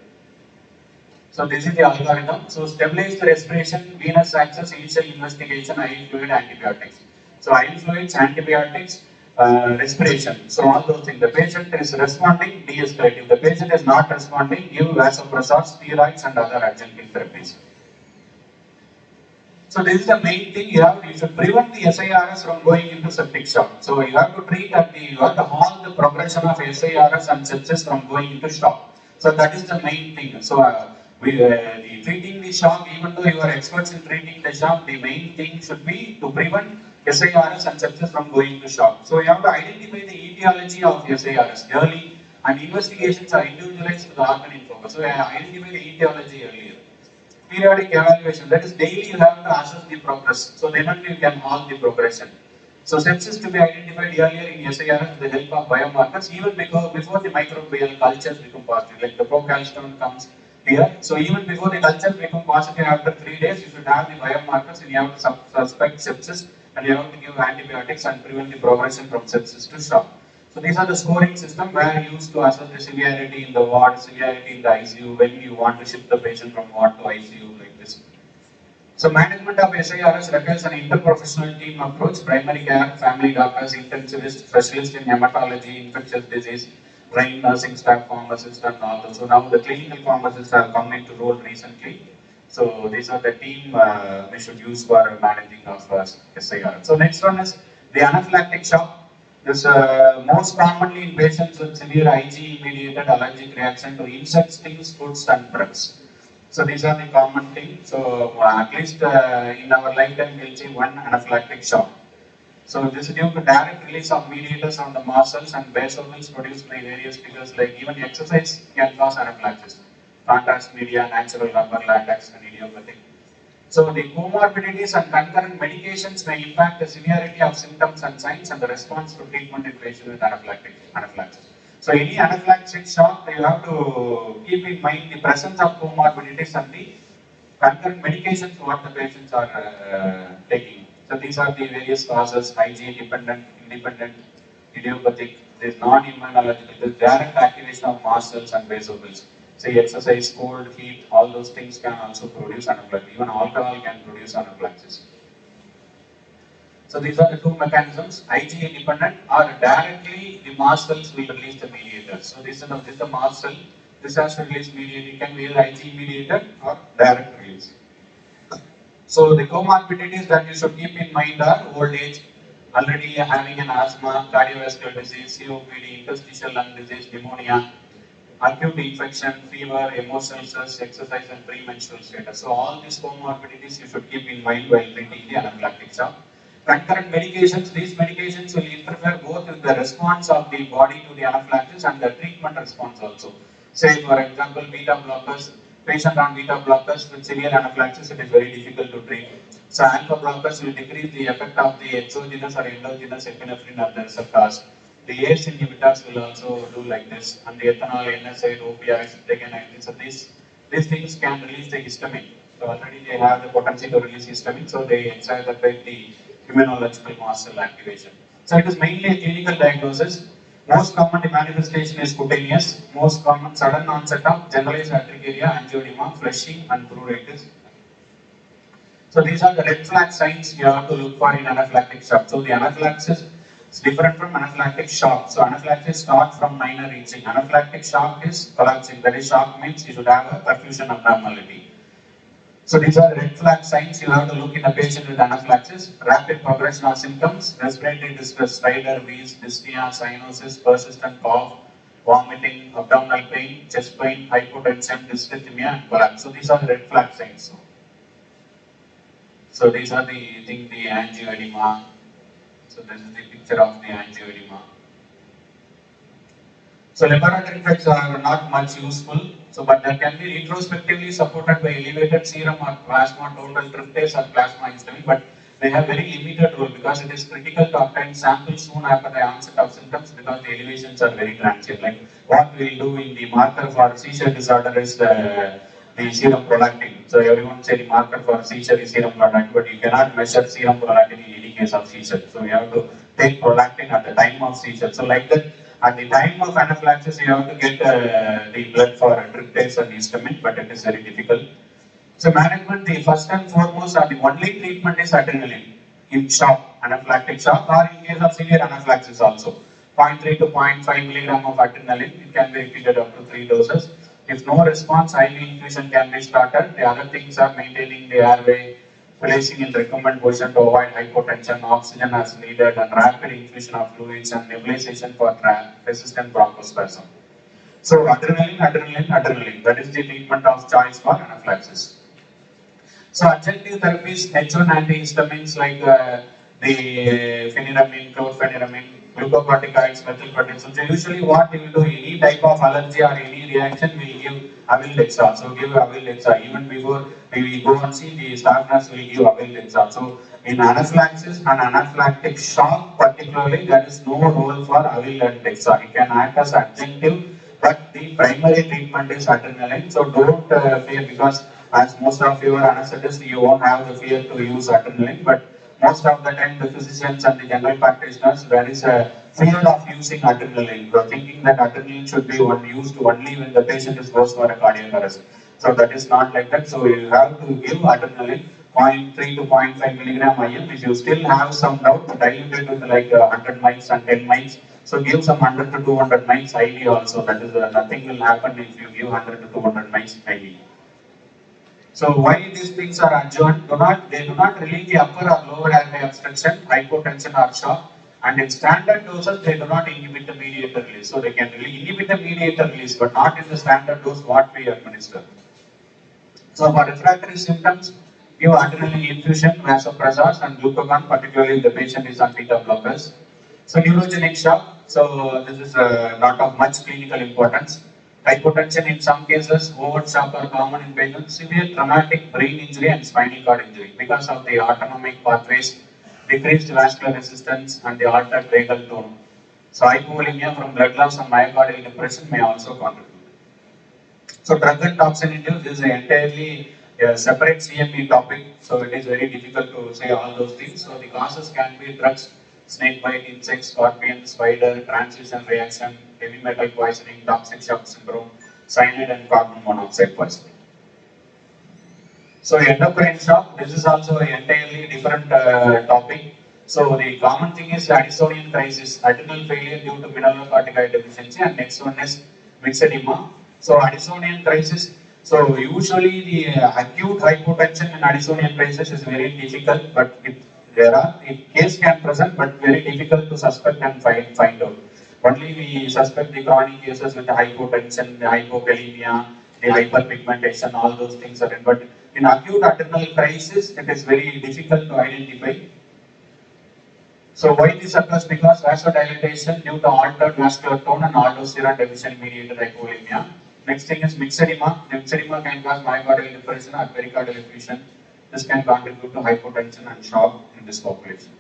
So this is the algorithm. So stabilize the respiration, venous access, initial investigation, IV fluid, antibiotics. So IV fluids, antibiotics, respiration. So all those things. The patient is responding, de-escalate. If the patient is not responding, give vasopressors, steroids, and other adjunctive therapies. So this is the main thing you should prevent the SIRS from going into septic shock. So you have to treat you have to halt the progression of SIRS and sepsis from going into shock. So that is the main thing. So treating the shock, even though you are experts in treating the shock, the main thing should be to prevent SIRS and sepsis from going into shock. So you have to identify the etiology of SIRS early, and investigations are individualized to the organ in focus. So identify the etiology earlier. Periodic evaluation, that is daily you have to assess the progress. So then only you can halt the progression. So sepsis to be identified earlier in SIRS with the help of biomarkers, even before the microbial cultures become positive, like the procalcitone comes here. So even before the cultures become positive after 3 days, you should have the biomarkers and you have to suspect sepsis and you have to give antibiotics and prevent the progression from sepsis to shock. So these are the scoring system where used to assess the severity in the ward, severity in the ICU, when you want to shift the patient from ward to ICU like this. So management of SIRS requires an interprofessional team approach, primary care, family doctors, intensivists, specialists in hematology, infectious disease, trained nursing staff, pharmacists and all that. So now the clinical pharmacists have come into role recently. So these are the team we should use for managing of SIRS. So next one is the anaphylactic shock. This most commonly in patients with severe IgE-mediated allergic reaction to insects, stings, foods, and drugs. So these are the common things. So at least in our lifetime, we'll see one anaphylactic shock. So this is due to direct release of mediators on the muscles and basophils produced by various triggers, like even exercise can cause anaphylaxis. Contrast media, natural rubber, latex, and idiopathic. So the comorbidities and concurrent medications may impact the severity of symptoms and signs and the response to treatment in patients with anaphylaxis. So any anaphylactic shock, you have to keep in mind the presence of comorbidities and the concurrent medications what the patients are taking. So these are the various causes: IgE dependent, independent, idiopathic. There is non-immunological. There is direct activation of mast cells and basophils. Say exercise, cold, heat, all those things can also produce anaphylaxis. Even alcohol can produce anaphylaxis. So these are the two mechanisms: IgE dependent or directly the mast cells will release the mediator. So this is the mast cell. This has to release mediator. It can be either IgE mediated or direct release. So the comorbidities that you should keep in mind are old age, already having an asthma, cardiovascular disease, COPD, interstitial lung disease, pneumonia, acute infection, fever, emotional stress, exercise, and premenstrual status. So all these comorbidities you should keep in mind while treating the anaphylactic shock. Concurrent medications, these medications will interfere both with the response of the body to the anaphylaxis and the treatment response also. Say for example, beta blockers, patient on beta blockers with severe anaphylaxis, it is very difficult to treat. So alpha blockers will decrease the effect of the exogenous or endogenous epinephrine on the receptors. The ACE inhibitors will also do like this, and the ethanol, NSAID, OPIs, again, so these things can release the histamine. So already they have the potency to release histamine, so they exacerbate the immunological mast cell activation. So it is mainly a clinical diagnosis. Most common manifestation is cutaneous. Most common sudden onset of generalized urticaria, angioedema, flushing, and pruritus. So these are the red flag signs you have to look for in anaphylactic shock. So the anaphylaxis is different from anaphylactic shock. So anaphylaxis starts from minor reaching. Anaphylactic shock is collapsing. That is, shock means you should have a perfusion abnormality. So these are red flag signs you have to look in a patient with anaphylaxis. Rapid progression of symptoms, respiratory distress, stridor, wheeze, dyspnea, cyanosis, persistent cough, vomiting, abdominal pain, chest pain, hypotension, dysrhythmia, and collapse. So these are the red flag signs. So these are the angioedema. So this is the picture of the angioedema. So laboratory effects are not much useful. So but they can be retrospectively supported by elevated serum or plasma total tryptase or plasma histamine, but they have very limited role because it is critical to obtain samples soon after the onset of symptoms because the elevations are very transient. Like what we will do in the marker for seizure disorder is the serum prolactin. So everyone say the marker for seizure is serum prolactin, but you cannot measure serum prolactin in any case of seizure. So you have to take prolactin at the time of seizure. So like that, at the time of anaphylaxis, you have to get the blood for tryptase and histamine, but it is very difficult. So management, the first and foremost, or the only treatment is adrenaline in shock, anaphylactic shock, or in case of severe anaphylaxis also. 0.3 to 0.5 milligram of adrenaline, it can be repeated up to 3 doses. If no response, IV infusion can be started. The other things are maintaining the airway, placing in recommended position to avoid hypotension, oxygen as needed, and rapid infusion of fluids and nebulization for resistant bronchospasm. So adrenaline, adrenaline, adrenaline. That is the treatment of choice for anaphylaxis. So adjunctive therapies, H1 antihistamines like the phenyramine, chlorpheniramine, glucocorticoids, methylprednisolone. So usually what we will do, any type of allergy or any reaction, we will give Avildexa. So give Avildexa. Even before we go and see the staff nurse will give Avildexa. So in anaphylaxis and anaphylactic shock particularly, there is no role for Avildexa. It can act as adjunctive, but the primary treatment is adrenaline. So don't fear, because as most of you are anesthetists, you won't have the fear to use adrenaline, but most of the time the physicians and the general practitioners, there is a fear of using adrenaline. They are thinking that adrenaline should be used only when the patient is goes for a cardiac arrest. So that is not like that. So you have to give adrenaline 0.3 to 0.5 milligram IM. If you still have some doubt, dilute it with like 100 mics and 10 mics. So give some 100 to 200 mics IV also. That is nothing will happen if you give 100 to 200 mics IV. So why these things are adjourned? They do not relieve the upper or lower airway obstruction, hypotension or shock, and in standard doses they do not inhibit the mediator release. So they can inhibit the mediator release, but not in the standard dose what we administer. So for refractory symptoms, give adrenaline infusion, vasopressors and glucagon, particularly if the patient is on beta blockers. So neurogenic shock, so this is not of much clinical importance. Hypotension in some cases, overt shock are common in patients, severe traumatic brain injury and spinal cord injury because of the autonomic pathways, decreased vascular resistance and the altered vagal tone. So hypovolemia from blood loss and myocardial depression may also contribute. So drug and toxin induced is entirely a separate CME topic, so it is very difficult to say all those things. So the causes can be drugs, snake bite, insects, scorpion, spider, transfusion reaction, heavy metal poisoning, toxic shock syndrome, cyanide and carbon monoxide poisoning. So endocrine shock, this is also an entirely different topic. So the common thing is Addisonian crisis, adrenal failure due to mineralocorticoid deficiency, and next one is myxedema. So Addisonian crisis, so usually the acute hypotension in Addisonian crisis is very difficult, but case can present, but very difficult to suspect and find out. Only we suspect the chronic cases with the hypotension, the hypokalemia, the hyperpigmentation, all those things are in. But in acute adrenal crisis, it is very difficult to identify. So why this occurs? Because vasodilatation due to altered vascular tone and aldosterone deficient mediated hypovolemia. Next thing is myxedema. Myxedema can cause myocardial depression or pericardial effusion. This can contribute to hypotension and shock in this population.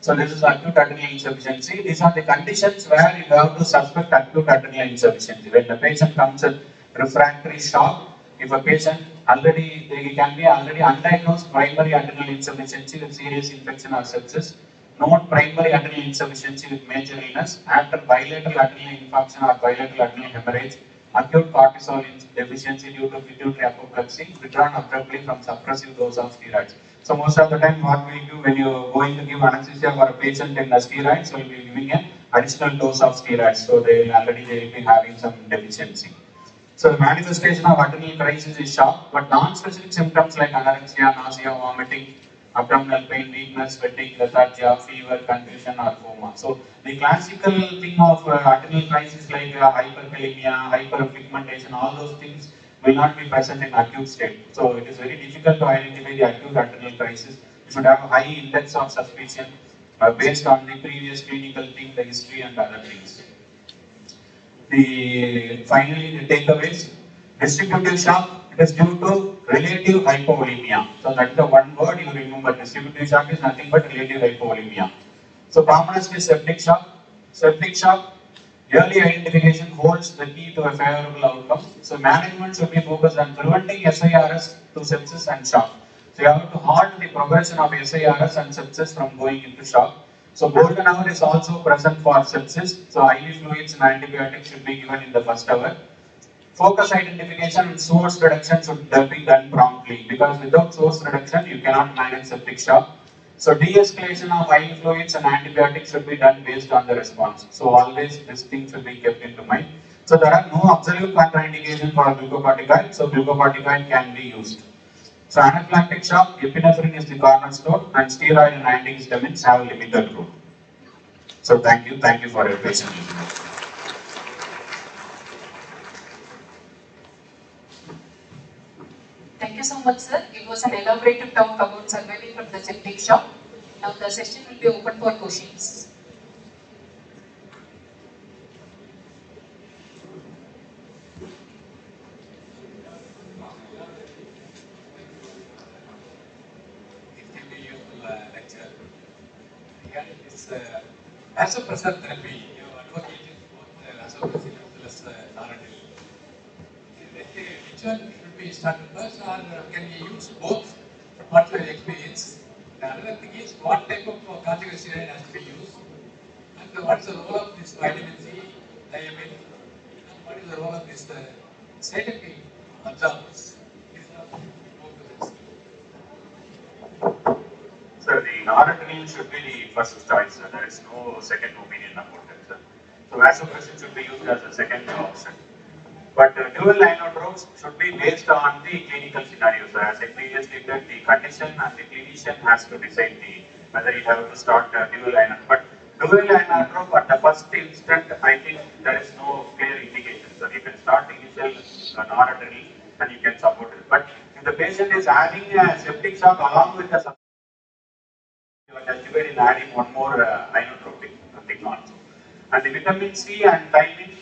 So this is acute adrenal insufficiency. These are the conditions where you have to suspect acute adrenal insufficiency. When the patient comes with refractory shock, if a patient already, they can be already undiagnosed primary adrenal insufficiency with serious infection or sepsis, known primary adrenal insufficiency with major illness, after bilateral adrenal infarction or bilateral adrenal hemorrhage, acute cortisol deficiency due to pituitary apoplexy, withdrawn abruptly from suppressive dose of steroids. So most of the time what we do when you are going to give anesthesia for a patient in the steroids, we will be giving an additional dose of steroids. So they will be having some deficiency. So the manifestation of adrenal crisis is shock, but non-specific symptoms like anorexia, nausea, vomiting, abdominal pain, weakness, sweating, lethargia, fever, confusion or coma. So the classical thing of adrenal crisis like hyperkalemia, hyperpigmentation, all those things will not be present in acute state. So it is very difficult to identify the acute adrenal crisis. You should have a high index of suspicion based on the previous clinical thing, the history and other things. Finally the takeaways. Distributive shock, it is due to relative hypovolemia. So that is the one word you remember. Distributive shock is nothing but relative hypovolemia. So commonest is septic shock. Septic shock, early identification holds the key to a favorable outcome. So management should be focused on preventing SIRS to sepsis and shock. So you have to halt the progression of SIRS and sepsis from going into shock. So golden hour is also present for sepsis. So IV fluids and antibiotics should be given in the first hour. Focus identification and source reduction should be done promptly, because without source reduction you cannot manage septic shock. So de-escalation of IV fluids and antibiotics should be done based on the response. So always this thing should be kept into mind. So there are no absolute contraindications for glucocorticoid. So glucocorticoid can be used. So anaphylactic shock, epinephrine is the cornerstone, and steroid and antihistamines have a limited role. So thank you for your patience. Thank you so much, sir. It was an elaborative talk about surviving from the septic shock. Now the session will be open for questions. Vasopressor therapy, you advocated both vasopressin as well as RNL. Which one should be started first, or can we use both? What's your experience? The other thing is, what type of corticosteroid has to be used? And what's the role of this vitamin C, thiamine? And what is the role of this cytokine absorbers? Sir, the noradrenaline should be the first choice, sir. There is no second opinion about it, sir. So vasopressin should be used as a second option. But dual inotropes should be based on the clinical scenario, sir. As I previously said, the condition and the clinician has to decide whether you have to start dual inotrope. But dual inotrope at the first instant, I think there is no clear indication, sir. You can start initial noradrenaline and you can support it. But if the patient is having a septic shock along with the you are justified in adding one more inotropic thing also. And the vitamin C and thiamine,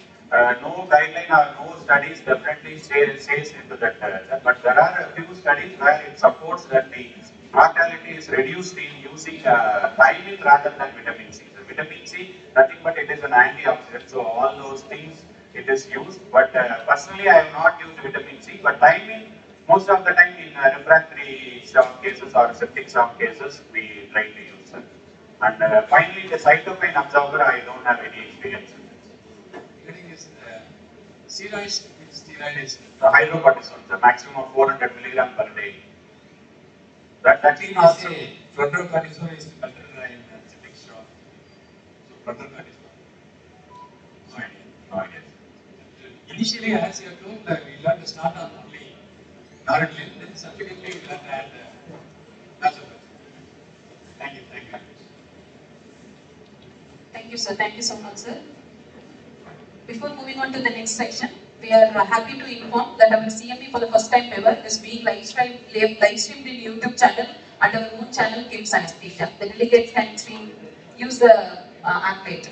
no guideline or no studies definitely says into that. But there are a few studies where it supports that the mortality is reduced in using thiamine rather than vitamin C. So vitamin C, nothing but it is an antioxidant. So all those things it is used. But personally, I have not used vitamin C. But thiamine, most of the time in refractory shock cases or septic shock cases, we try to use it. And finally, the cytokine absorber, I don't have any experience in this. Regarding this steroids, which steroid is? The hydrocortisone, the maximum of 400 milligram per day. That is also. Fludrocortisone is better in septic shock. So fludrocortisone. No idea. No idea. Initially, as you told, we learned to start on only noradrenaline, then subsequently we learned to add vasopressin. Thank you. Thank you, sir. Thank you so much, sir. Before moving on to the next section, we are happy to inform that our CME for the first time ever is being live streamed in YouTube channel and our own channel KIMS Anesthesia. The delegates can use the app later.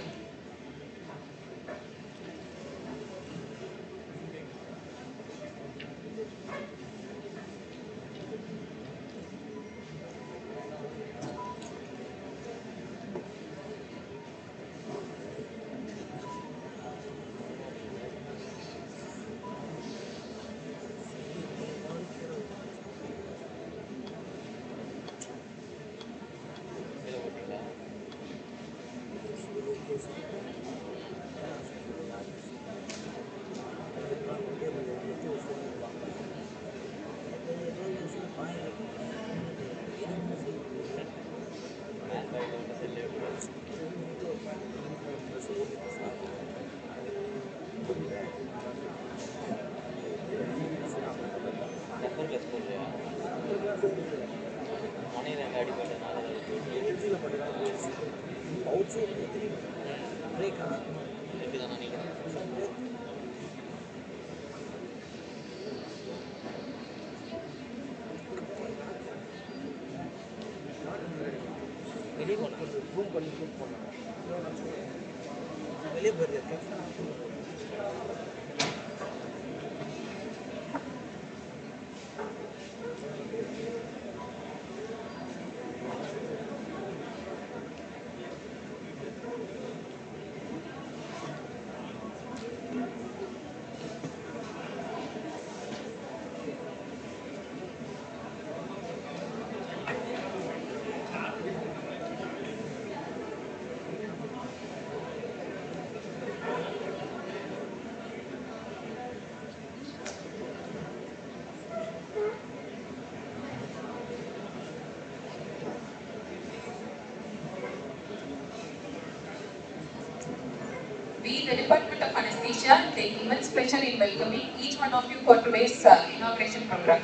We, the Department of Anesthesia, take immense pleasure in welcoming each one of you for today's inauguration program.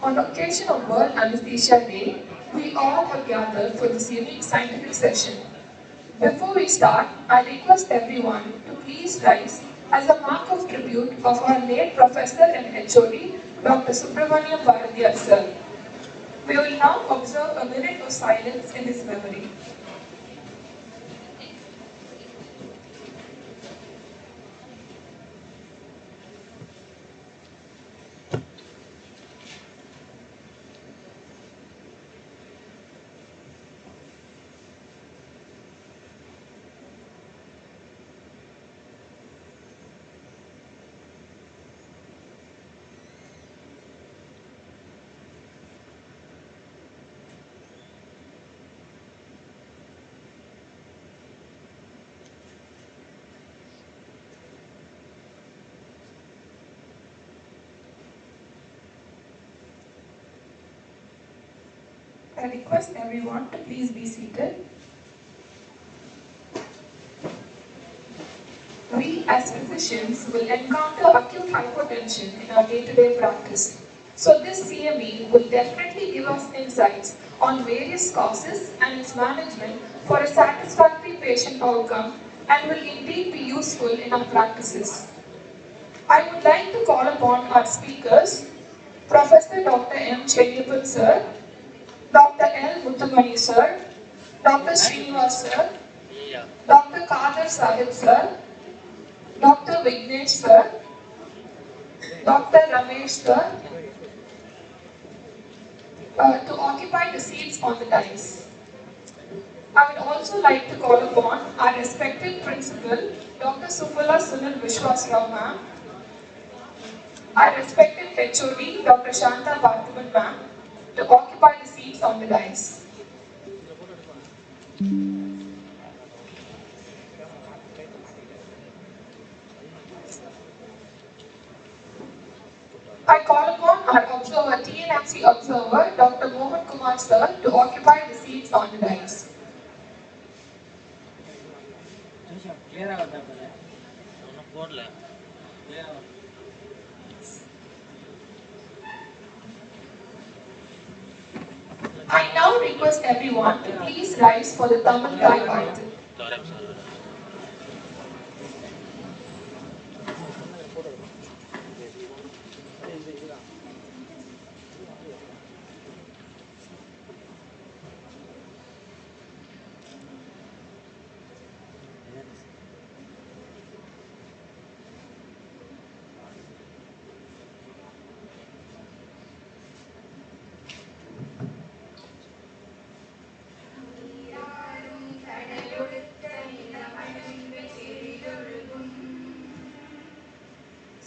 On the occasion of World Anesthesia Day, we all have gathered for this unique scientific session. Before we start, I request everyone to please rise as a mark of tribute of our late Professor and HOD, Dr. Subramaniam Bharadiyar sir. We will now observe a minute of silence in his memory. I request everyone to please be seated. We as physicians will encounter acute hypertension in our day-to-day practice. So this CME will definitely give us insights on various causes and its management for a satisfactory patient outcome and will indeed be useful in our practices. I would like to call upon our speakers, Professor Dr. M. Chediyapan sir, Dr. L. Muthamani sir, Dr. Srinivas sir, Dr. Kader Sahib sir, Dr. Vignesh sir, Dr. Ramesh sir, to occupy the seats on the dais. I would also like to call upon our respected principal, Dr. Sufala Sunil Vishwasrao ma'am, our respected HOD, Dr. Shanta Parthiban ma'am, to occupy the seats on the dais. I call upon our observer, TNMC observer, Dr. Mohan Kumar sir, to occupy the seats on the dais. I now request everyone to please rise for the Tamil Thai Bharati.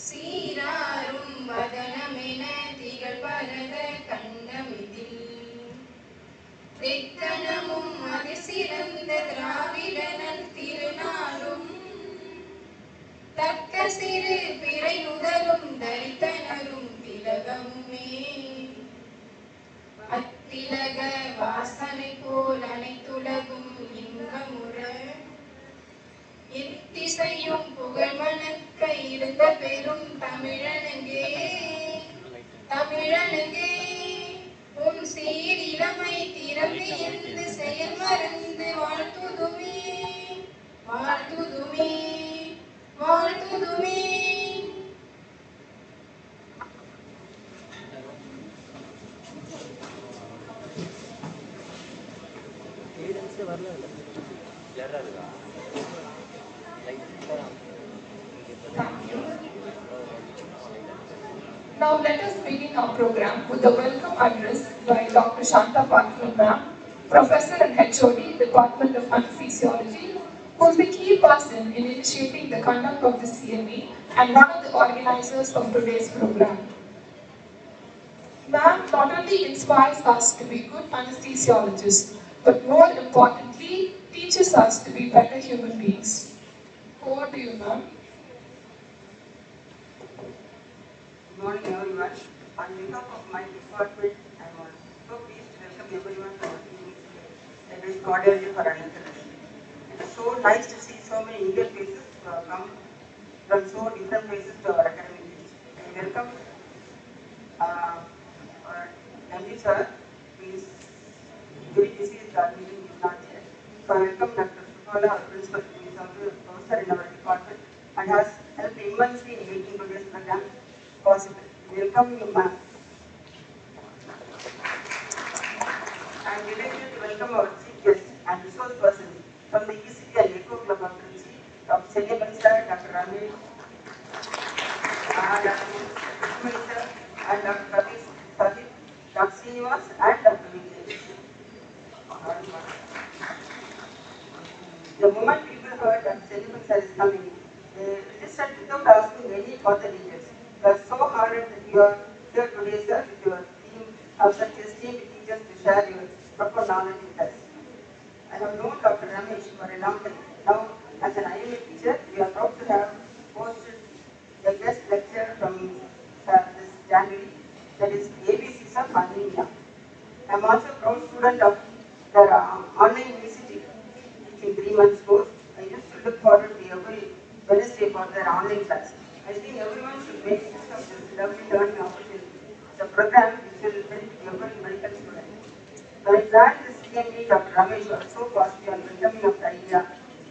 சீராரும் வதனமென திகழ் பரத கண்டமிதில் தெக்கணமும் அதிசிறந்த திராவிடனன் திருநாளும் தக்க சிறு பிறை முதலும் தரித்தனரும் திலகமுமே அத்திலக வாசனை போல் அனைத்துலகும் இன்பமுற எத்திசையும் புகழ் மணக்க இருந்த பெரும் தமிழனங்கே தமிழனுக்கே உன் சீர் இளமை திறந்து எந்த செயல் மறந்து வாழ்த்துதுமே வாழ்த்துதுமே வாழ்த்துதுமே. Now let us begin our program with the welcome address by Dr. Shanta Patil Ma'am, Professor and HOD, Department of Anaesthesiology, who is the key person in initiating the conduct of the CME and one of the organizers of today's program. Ma'am not only inspires us to be good anesthesiologists, but more importantly, teaches us to be better human beings. Over to you, ma'am. Good morning, everyone. On behalf of my department, I am so pleased to welcome everyone to our meeting today. It is cordially for anesthesiology. It is so nice to see so many Indian faces who have come from so different places to our academic meetings. I welcome our MD sir, who is very busy with our meeting, he is not here. So I welcome Dr. Sukola, our principal, who is also a professor in our department and has helped immensely in making today's program possible. Welcome you, ma'am. I am delighted to welcome our chief guest and resource person from the ECT and ECO Club of Trichy, Dr. Senya Bansar, Dr. Ramesh, Dr. Ismail sir, and Dr. Kabir Sahib, Dr. Srinivas, and Dr. Vijay. The moment people heard that Senya Bansar is coming, they registered without asking any further details. We are so honored that you are here today, sir, with your team of such esteemed teachers to share your proper knowledge with us. I have known Dr. Ramesh for a long time. Now, as an IMA teacher, we are proud to have hosted a guest lecture from this January, that is ABCs of Anemia. I am also a proud student of their online university teaching 3 months course. I used to look forward to every Wednesday for their online class. I think everyone should make use of this lovely learning opportunity. The program which will benefit every medical student. When I joined this CME, Dr. Ramesh was so positive on welcoming of the idea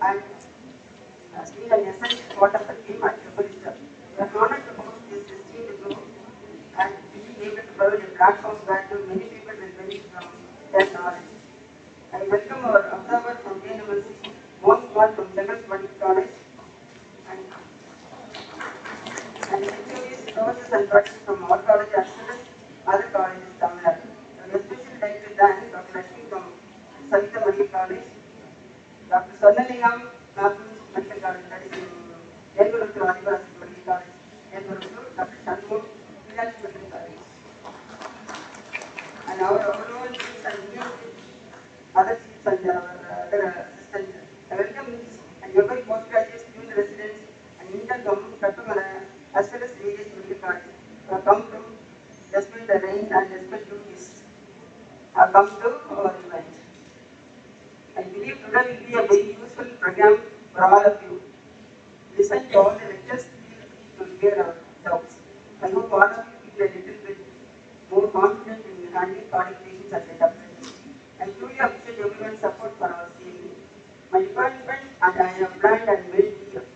and has been an essential part of the team at Triple. We are honored to host this esteemed group and be able to provide a platform where many people will benefit from their knowledge. I welcome our observer from KNMC, Mohn Kumar from Children's Medical College, and HODs, professors and doctors from our college as well as other colleges in Tamil Nadu. I would especially like to thank Dr. Lakshmi from Savita Medical College, Dr. Swarnalingam Medical College, that is in Yengurutu Adivasi Medical College, Yengurutu, Dr. Shanmu, Village Medical College. And our own chiefs and other chiefs and our other assistants. I welcome these and every postgraduate student residents and intern from Kattumala as well as various medical colleges who have come from despite the rain and despite duties have come to our event. I believe today will be a very useful program for all of you. Listen to all the lectures to clear our doubts. I hope all of you feel a little bit more confident in handling cardiac patients at the doctor. I truly appreciate everyone's support for our CME. My department and I have planned and made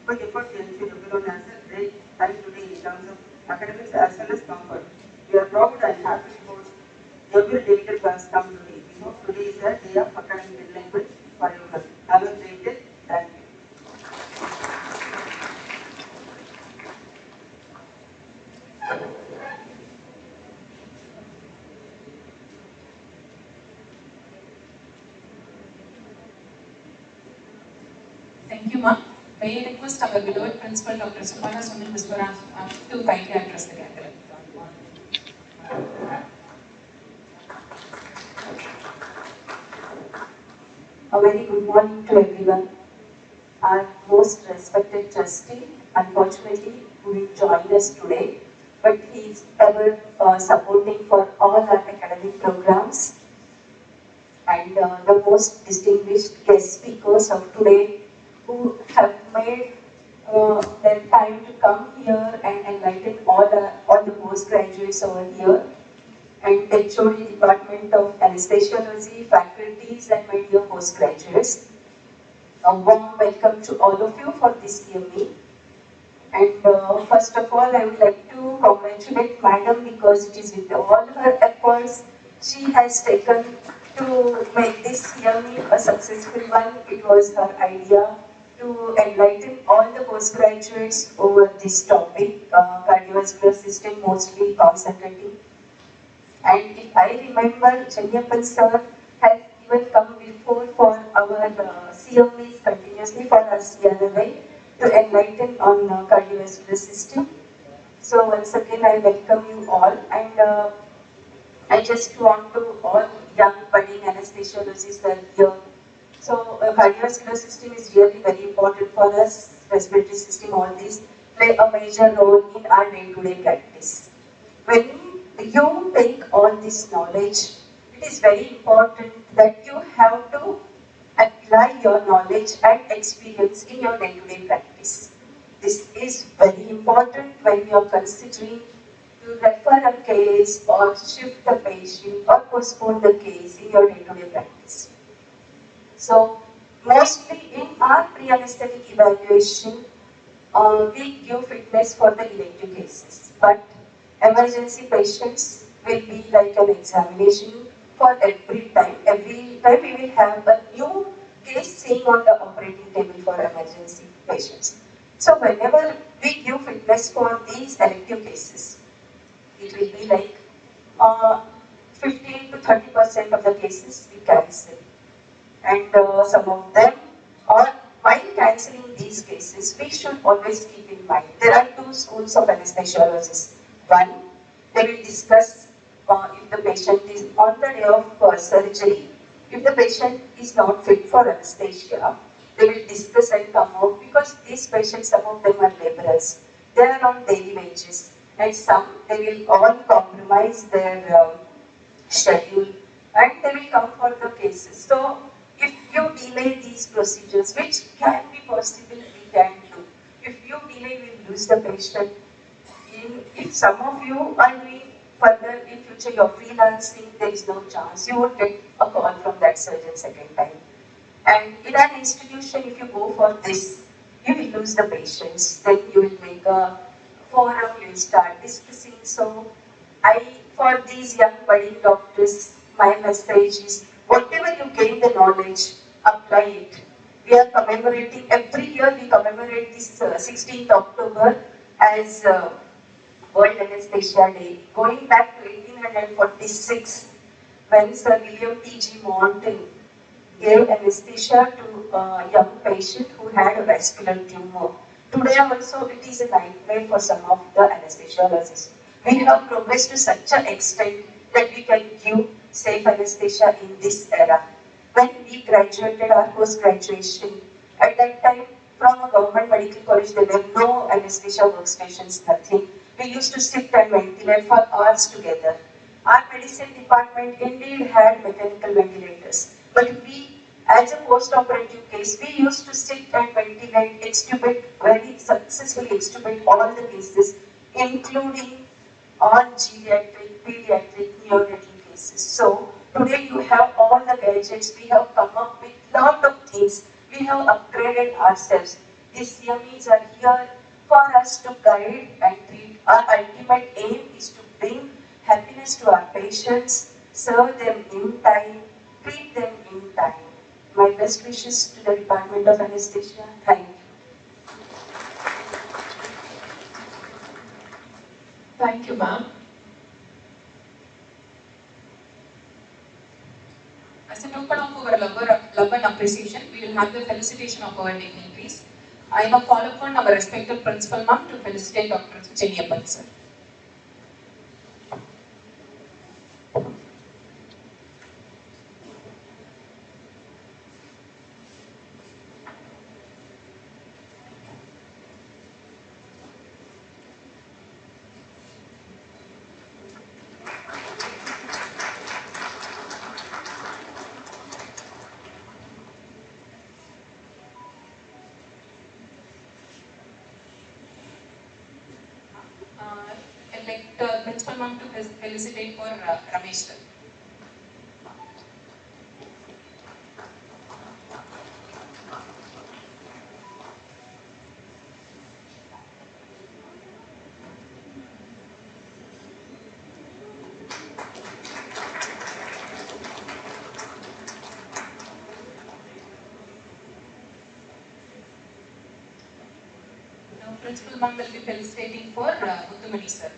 big effort to ensure everyone has a great time today in terms of academics as well as comfort. We are proud and happy to host every delegate who has come today. We hope today is a day of academic enlightenment for everyone. Have a great day. Thank you. Thank you, ma'am. May I request our beloved principal, Dr. Supana Sunil Viswaran, to kindly address the gathering. A very good morning to everyone. Our most respected trustee, unfortunately, couldn't join us today, but he is ever supporting for all our academic programs. And the most distinguished guest speakers of today who have made their time to come here and enlighten all the postgraduates over here, and HOD Department of Anaesthesiology, faculties and my dear postgraduates. A warm welcome to all of you for this CME. And first of all, I would like to congratulate Madam because it is with all her efforts she has taken to make this CME a successful one. It was her idea to enlighten all the postgraduates over this topic, cardiovascular system mostly concentrating. And if I remember, Chennappan sir has even come before for our CMEs continuously for our CRLI to enlighten on cardiovascular system. So once again, I welcome you all, and I just want to all young budding anesthesiologists that here. So cardiovascular system is really very important for us. Respiratory system, all these play a major role in our day-to-day practice. When you take all this knowledge, it is very important that you have to apply your knowledge and experience in your day-to-day practice. This is very important when you are considering to refer a case or shift the patient or postpone the case in your day-to-day practice. So, mostly in our pre-anesthetic evaluation, we give fitness for the elective cases, but emergency patients will be like an examination for every time. Every time we will have a new case seen on the operating table for emergency patients. So whenever we give fitness for these elective cases, it will be like 15 to 30% of the cases we cancel. And some of them, or while cancelling these cases, we should always keep in mind, there are two schools of anesthesiologists. One, they will discuss if the patient is on the day of surgery, if the patient is not fit for anesthesia, they will discuss and come out because these patients, some of them are laborers. They are on daily wages, and some, they will all compromise their schedule and they will come for the cases. So, if you delay these procedures, which can be possible, we can do. If you delay, we will lose the patient. If some of you are doing further in future, you're freelancing, there is no chance. You would get a call from that surgeon second time. And in an institution, if you go for this, you will lose the patients. Then you will make a forum, you will start discussing. So, for these young budding doctors, my message is, whatever you gain the knowledge, apply it. We are commemorating, every year we commemorate this 16th October as World Anesthesia Day. Going back to 1846, when Sir William T.G. Morton gave anesthesia to a young patient who had a vascular tumor. Today also it is a nightmare for some of the anesthesiologists. We have progressed to such an extent that we can give safe anesthesia in this era. When we graduated our post-graduation, at that time from a government medical college there were no anesthesia workstations, nothing. We used to sit and ventilate for hours together. Our medicine department indeed had mechanical ventilators, but we, as a post-operative case, we used to sit and ventilate, extubate, very successfully extubate all the cases, including all geriatric, pediatric, neonatal cases. So, today you have all the gadgets, we have come up with lot of things, we have upgraded ourselves. These CMEs are here for us to guide and treat. Our ultimate aim is to bring happiness to our patients, serve them in time, treat them in time. My best wishes to the Department of Anesthesia. Thank you. Thank you, ma'am. As a token of our love and appreciation, we will have the felicitation of our dignitaries. I now call upon our respected principal ma'am to felicitate Dr. Chennappan sir. like Principal Ma'am to felicitate for Ramesh sir. Now Principal Ma'am will be felicitating for Muttumani sir.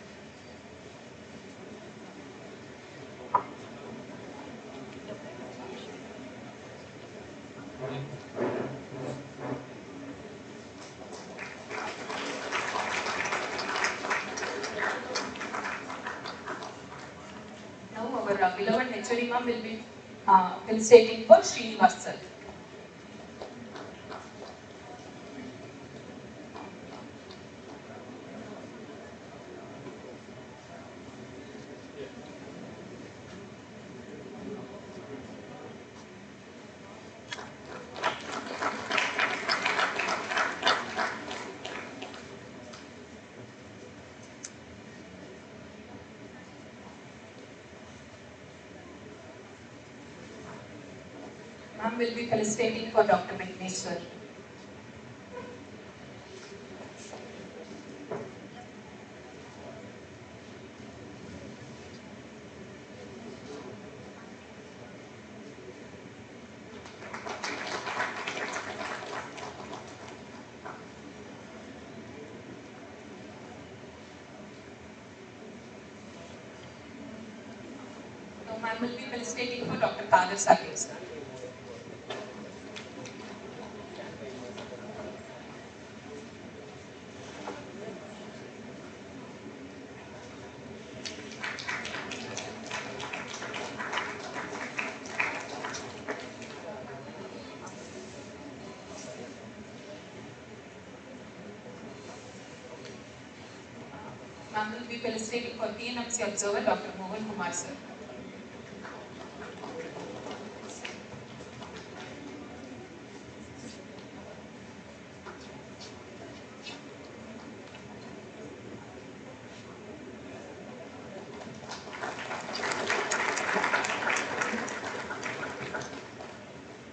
Now our beloved HOD Ma'am will be felicitating for Srinivas sir. Ma'am will be felicitating for Dr. Vignesh sir. Now ma'am will be felicitating for Dr. Kadir Sakib sir. Ma'am will be felicitating for PNMC observer Dr. Mohan Kumar sir.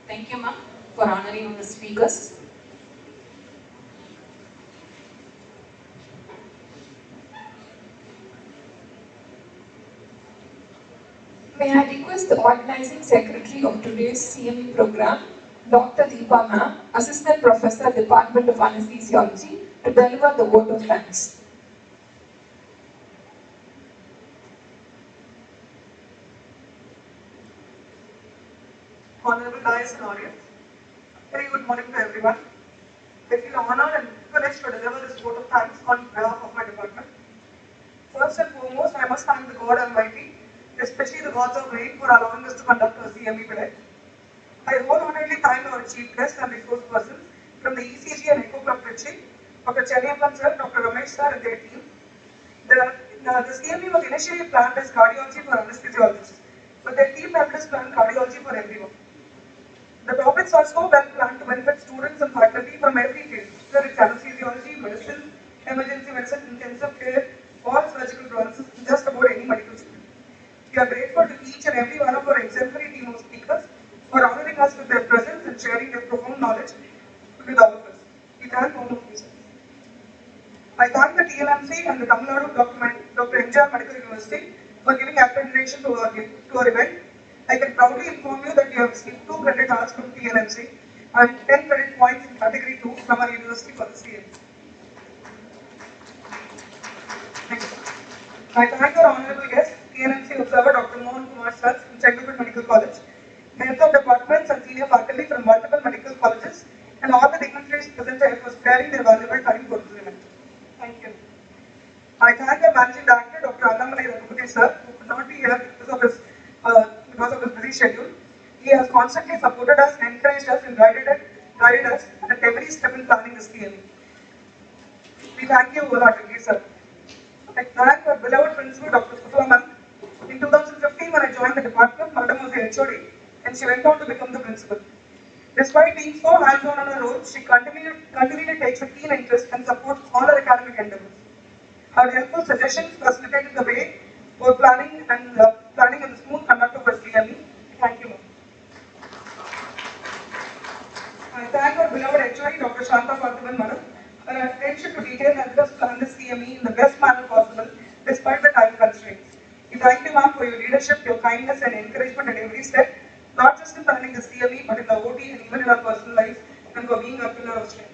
Thank you, ma'am, for honoring the speakers. May I request the organizing secretary of today's CME program, Dr. Deepa Ma'am, Assistant Professor, Department of Anaesthesiology, to deliver the vote of thanks. Honorable Dais and audience, very good morning to everyone. I feel honored and privileged to deliver this vote of thanks on behalf of my department. First and foremost, I must thank the God Almighty, especially the gods of rain, for allowing us to conduct our CME today. I wholeheartedly thank our chief guest and resource persons from the ECG and Echo Club Trichy, Dr. Chennappan sir, Dr. Ramesh sir and their team. The CME was initially planned as cardiology for anesthesiologists, but their team helped us plan cardiology for everyone. The topics are so well planned to benefit students and faculty from every field, whether it's anesthesiology, medicine, emergency medicine, intensive care, or surgical branches, just about any medical student. We are grateful to each and every one of our exemplary team of speakers for honoring us with their presence and sharing their profound knowledge with all of us. We thank all of you, sir. I thank the TLMC and the Tamil Nadu Dr. MGR Medical University for giving accreditation to our event. I can proudly inform you that we have received 2 credit hours from TLMC and 10 credit points in category 2 from our university for the CME. Next. I thank our honorable guest, TLMC observer Dr. Mohan Kumar sir from Chengalpattu Medical College, heads of departments and senior faculty from multiple medical colleges, and all the dignitaries present here for sparing their valuable time for this event. Thank you. I thank the managing director, Dr. Annamalai Raghupati sir, who could not be here because of his busy schedule. He has constantly supported us, encouraged us, and guided us at every step in planning this CME. We thank you wholeheartedly, sir. I thank our beloved principal, Dr. Suthama. In 2015, when I joined the department, Madam was the HOD, and she went on to become the principal. Despite being so hands-on on her role, she continually takes a keen interest and supports all her academic endeavors. Our helpful suggestions facilitated the way for planning and the smooth conduct of our CME. Thank you, ma'am. I thank our beloved HOD, Dr. Shanta Parthiban Madam, for her attention to detail and helped us plan the CME in the best manner possible despite the time constraints. We thank you, ma'am, for your leadership, your kindness and encouragement at every step, not just in planning the CME, but in the OT and even in our personal lives, and for being a pillar of strength.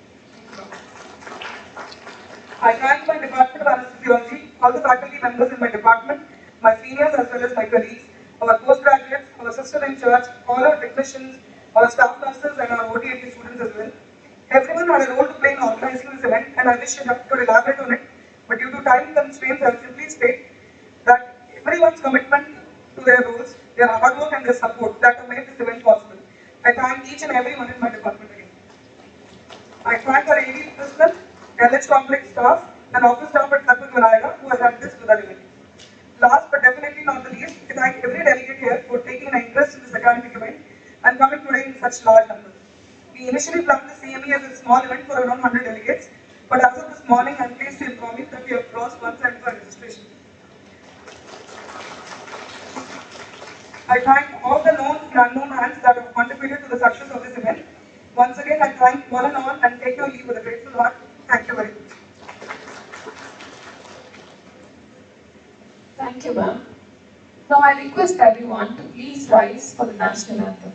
I thank my Department of Anaesthesiology, all the faculty members in my department, my seniors as well as my colleagues, our postgraduates, our sister in church, all our technicians, our staff nurses and our OT students as well. Everyone had a role to play in organizing this event and I wish I could elaborate on it, but due to time constraints I will simply state that everyone's commitment to their roles, their hard work and their support that have made this event possible. I thank each and everyone in my department again. I thank our AV personnel, LH complex staff, and office staff at Tapak Vinayaga who have helped this with our event. Last but definitely not the least, I thank every delegate here for taking an interest in this academic event and coming today in such large numbers. We initially planned the CME as a small event for around 100 delegates, but as of this morning, I am pleased to inform you that we have crossed 175 registration. I thank all the known and unknown hands that have contributed to the success of this event. Once again, I thank one and all and take your leave with a grateful heart. Thank you very much. Thank you, ma'am. Now I request everyone to please rise for the national anthem.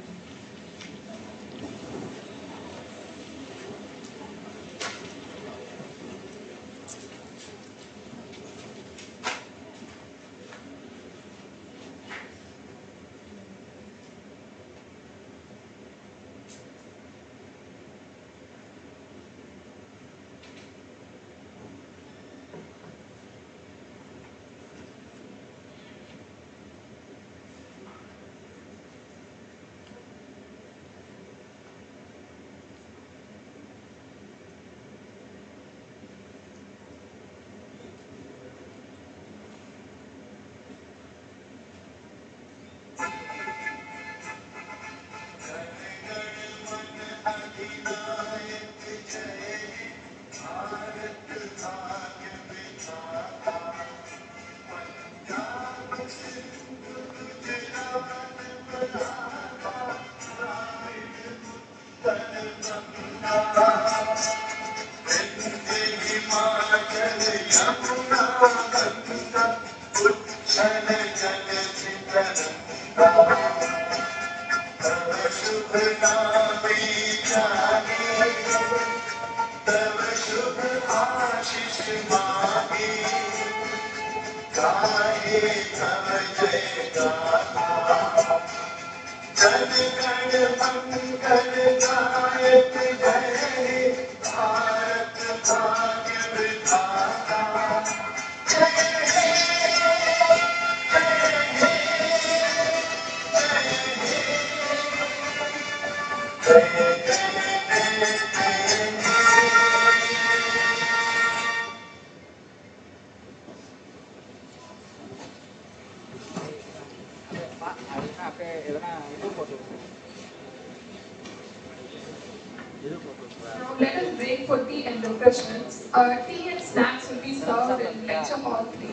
Now let us break for tea and refreshments. Tea and snacks will be served in lecture hall 3.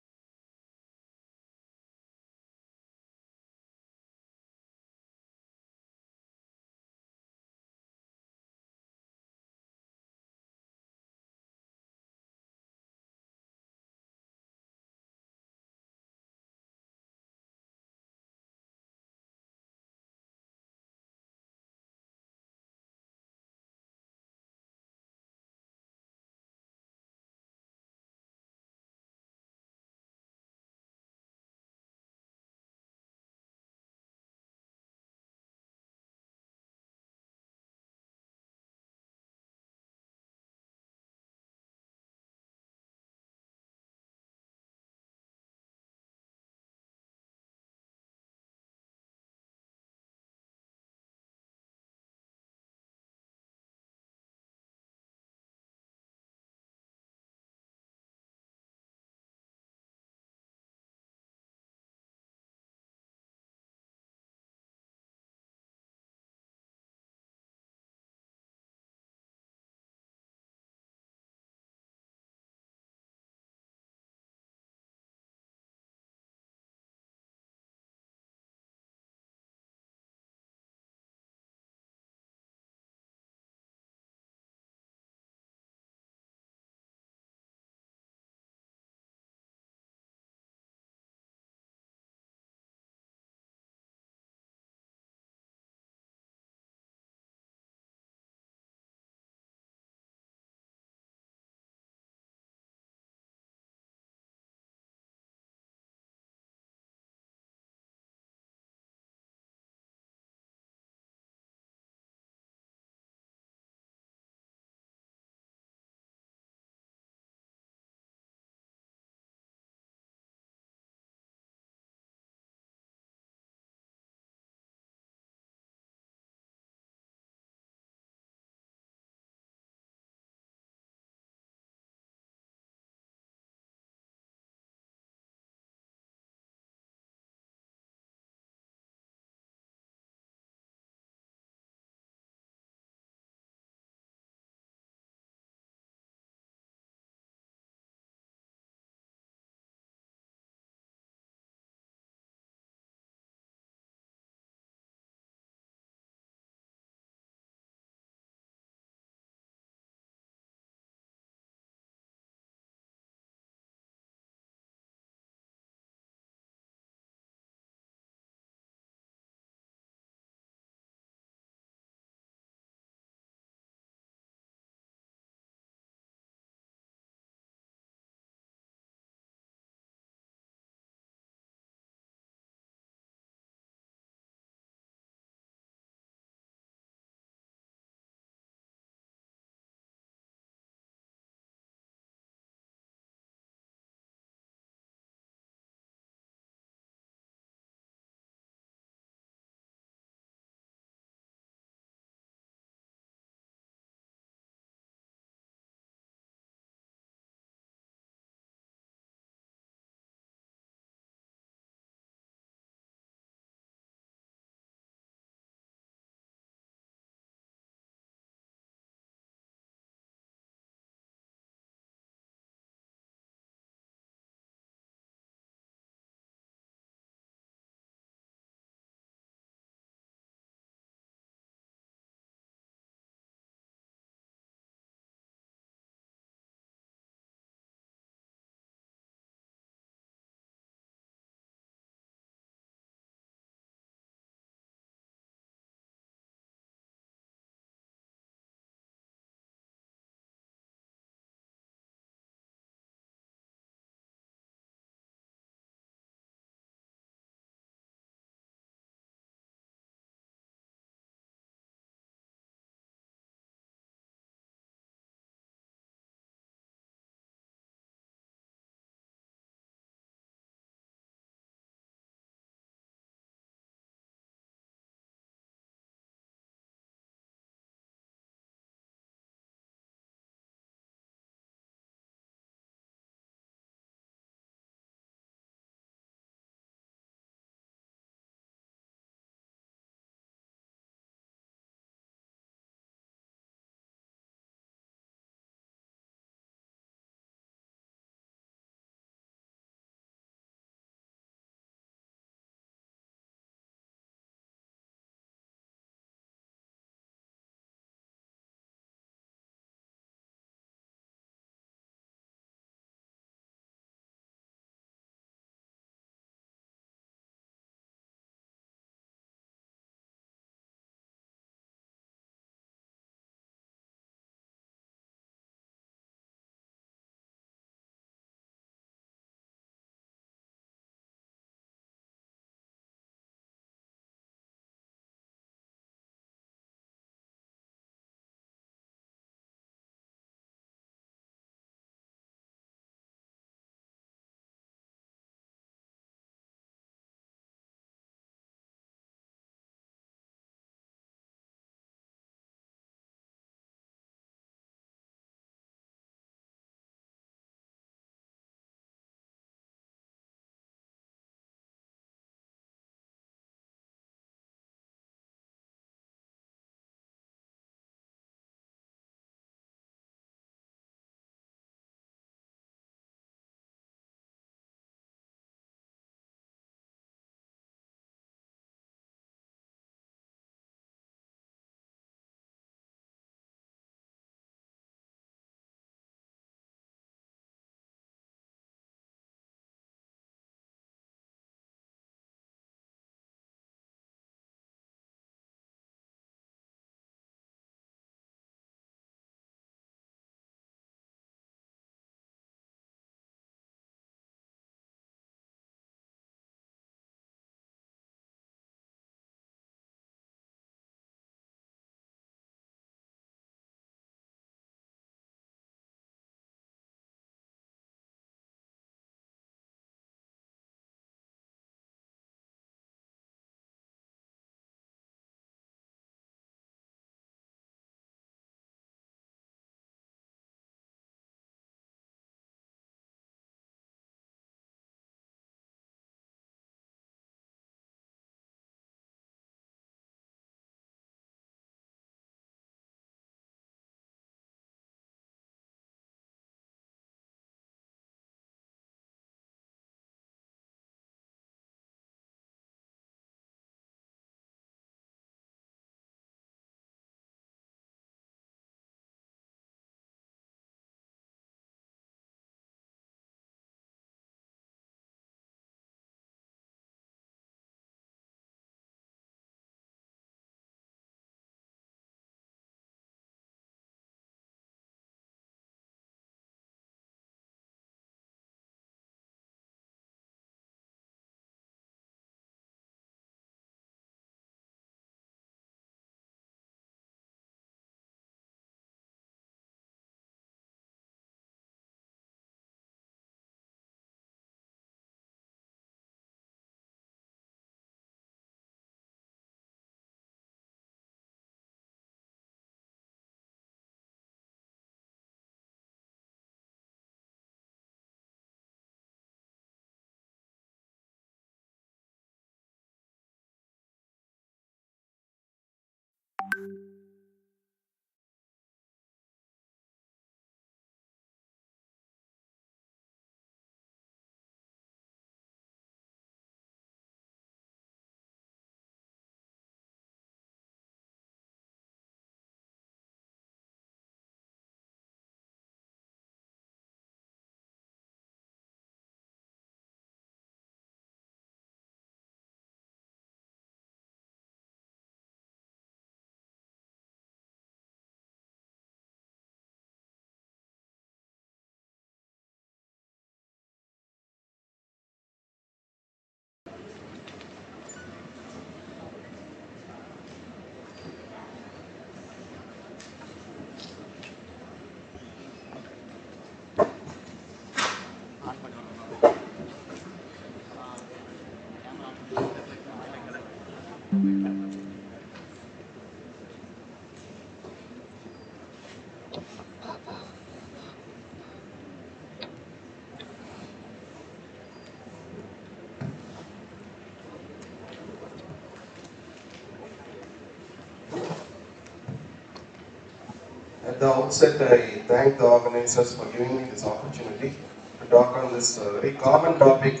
At the outset, I thank the organizers for giving me this opportunity to talk on this very common topic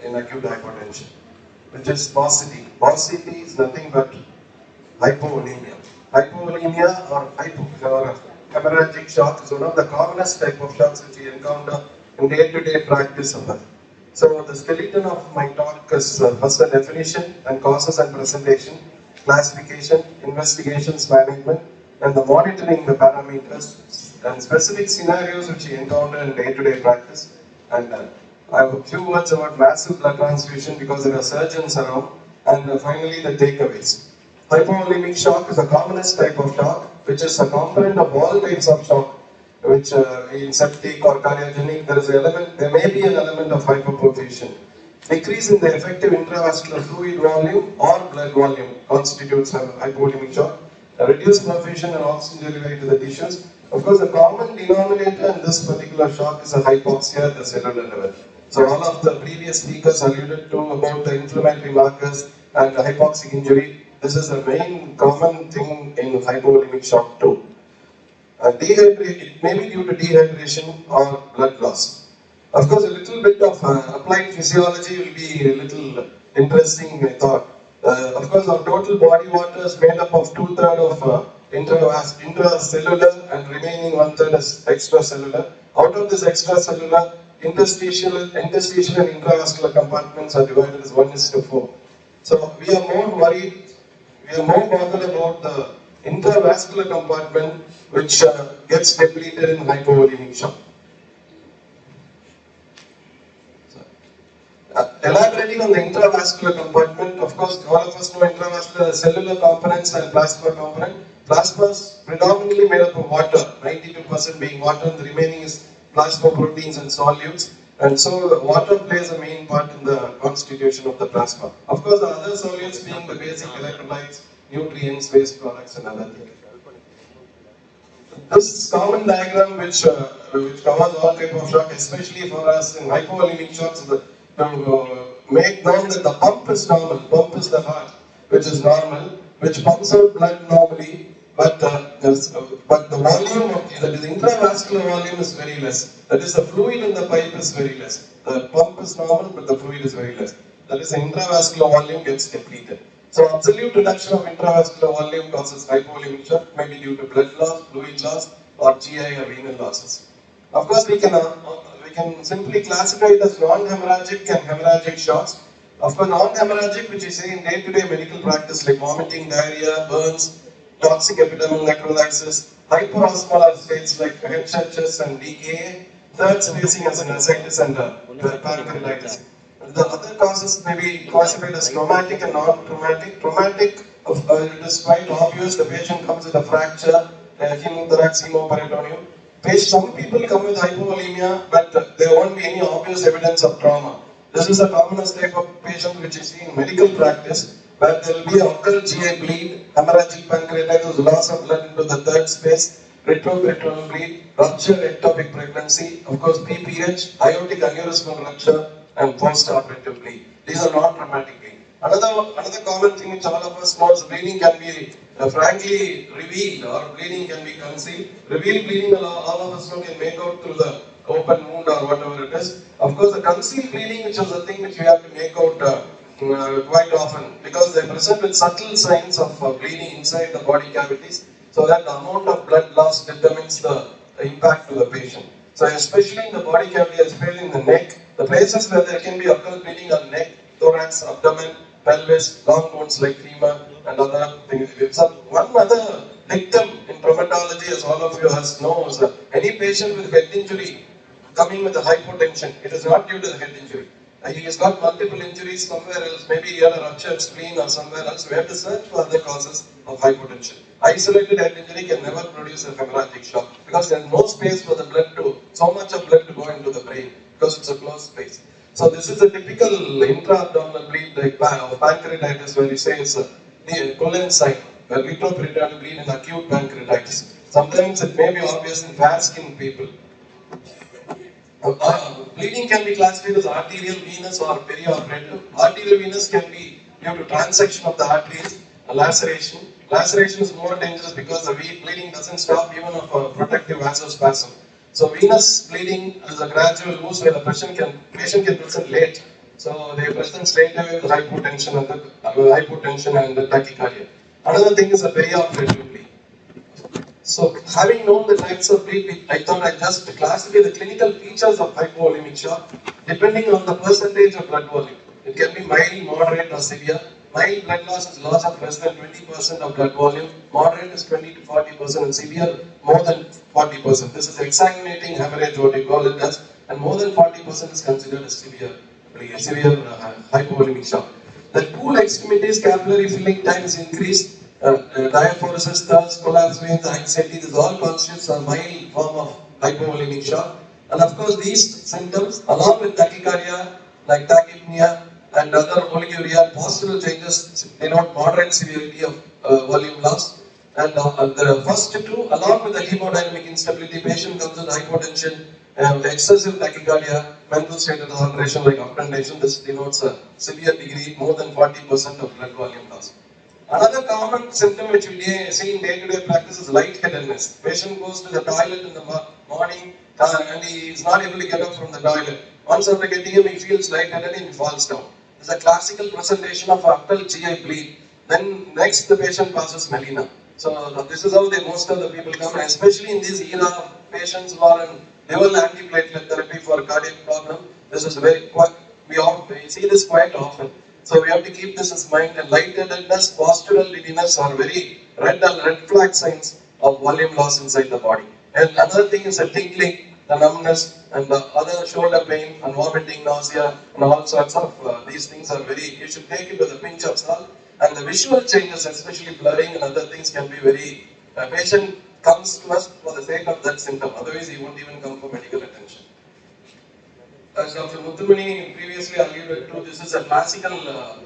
in acute hypertension, which is paucity. Paucity is nothing but hypovolemia. Hypovolemia or hemorrhagic shock is one of the commonest type of shocks which we encounter in day-to-day practice of life. So the skeleton of my talk is first a definition and causes and presentation, classification, investigations, management, and the monitoring the parameters and specific scenarios which we encounter in day-to-day practice. And I have a few words about massive blood transfusion because there are surgeons around. And finally, the takeaways. Hypovolemic shock is the commonest type of shock, which is a component of all types of shock, which in septic or cardiogenic, there may be an element of hypoperfusion. Decrease in the effective intravascular fluid volume or blood volume constitutes a hypovolemic shock. A reduced perfusion and oxygen delivery to the tissues. Of course, the common denominator in this particular shock is a hypoxia at the cellular level. So all of the previous speakers alluded to about the inflammatory markers and the hypoxic injury. This is the main common thing in hypovolemic shock too. It may be due to dehydration or blood loss. Of course, a little bit of applied physiology will be a little interesting, I thought. Of course, our total body water is made up of 2/3 of intracellular and remaining 1/3 is extracellular. Out of this extracellular, interstitial and intravascular compartments are divided as 1:4. So we are more bothered about the intravascular compartment which gets depleted in hypovolemic shock. Elaborating on the intravascular compartment, of course, all of us know intravascular cellular components and plasma component. Plasma is predominantly made up of water, 92% being water, and the remaining is plasma proteins and solutes. And so water plays a main part in the constitution of the plasma. Of course, the other solutes being the basic electrolytes, nutrients, waste products, and other things. This common diagram which covers all type of shock, especially for us in hypovolemic shocks, to make known that the pump is normal. Pump is the heart, which is normal, which pumps out blood normally, but the volume of the intravascular volume is very less. That is, the fluid in the pipe is very less. The pump is normal, but the fluid is very less. That is, the intravascular volume gets depleted. So absolute reduction of intravascular volume causes hypovolemic shock, maybe due to blood loss, fluid loss, or GI or renal losses. Of course, we can simply classify it as non-hemorrhagic and hemorrhagic shocks. Of course, non-hemorrhagic, which we say in day-to-day medical practice, like vomiting, diarrhea, burns, toxic epidermal necrolysis, hyperosmolar states like HHS and DKA, third spacing as an ascites and pancreatitis. The other causes may be classified as traumatic and non-traumatic. Traumatic, it is quite obvious, the patient comes with a fracture, pneumothorax, hemoperitoneum. Some people come with hypovolemia, but there won't be any obvious evidence of trauma. This is the commonest type of patient which is seen in medical practice, where there will be occult GI bleed, hemorrhagic pancreatitis, loss of blood into the third space, retroperitoneal bleed, ruptured ectopic pregnancy, of course PPH, aortic aneurysmal rupture, and post-operative bleed. These are not traumatic bleed. Another common thing which all of us know is bleeding can be frankly revealed or bleeding can be concealed. Revealed bleeding all of us know can make out through the open wound or whatever it is. Of course, the concealed bleeding, which is the thing which we have to make out quite often, because they present with subtle signs of bleeding inside the body cavities, so that the amount of blood loss determines the impact to the patient. So especially in the body cavity, especially in the neck, the places where there can be occult bleeding are neck, thorax, abdomen, pelvis, long bones like femur, and other things. So one other dictum in traumatology, as all of you know, is any patient with head injury coming with a hypotension, it is not due to the head injury. He has got multiple injuries somewhere else, maybe he had a ruptured spleen or somewhere else. We have to search for other causes of hypotension. Isolated head injury can never produce a hemorrhagic shock because there is no space for the blood so much of blood to go into the brain because it's a closed space. So this is a typical intra-abdominal bleed like pancreatitis, where you say it's a Cullen sign, where retroperitoneal bleed in acute pancreatitis. Sometimes it may be obvious in fair-skinned people. Bleeding can be classified as arterial, venous, or perioperative. Arterial venous can be due to transection of the arteries, a laceration, Laceration is more dangerous because the bleeding doesn't stop even of a protective vasospasm. So venous bleeding is a gradual loose where the patient can present late. So they present straight away with hypotension and the tachycardia. Another thing is the perioperative bleed. So, having known the types of bleed, I thought I'd just classify the clinical features of hypovolemic shock depending on the percentage of blood volume. It can be mild, moderate, or severe. Mild blood loss is loss of less than 20% of blood volume, moderate is 20 to 40%, and severe more than 40%. This is exsanguinating hemorrhage, what we call it as, and more than 40% is considered as severe hypovolemic shock. The pool extremities capillary filling time is increased. Diaphoresis, thirst, collapse veins, anxiety, this all constitutes a mild form of hypovolemic shock. And of course, these symptoms, along with tachycardia, like tachypnea, and other oliguria, postural changes denote moderate severity of volume loss. And the first two, along with the hemodynamic instability, patient comes with hypotension, excessive tachycardia, mental status alteration like obtundation. This denotes a severe degree, more than 40% of blood volume loss. Another common symptom which we see in day-to-day practice is lightheadedness. Patient goes to the toilet in the morning and he is not able to get up from the toilet. Once after getting him, he feels lightheaded and he falls down. This is a classical presentation of apical GI bleed. Then next the patient passes melena. So this is how most of the people come, and especially in this era of patients who are on dual antiplatelet therapy for cardiac problem. This is we see this quite often. So we have to keep this in mind, and lightheadedness, postural giddiness are very red flag signs of volume loss inside the body. And another thing is the tingling, the numbness, and the other shoulder pain, and vomiting, nausea, and all sorts of these things are you should take it with a pinch of salt. And the visual changes, especially blurring and other things, can be very, patient comes to us for the sake of that symptom, otherwise he won't even come for medical attention. As Dr. Muthumani previously alluded to, this is a classical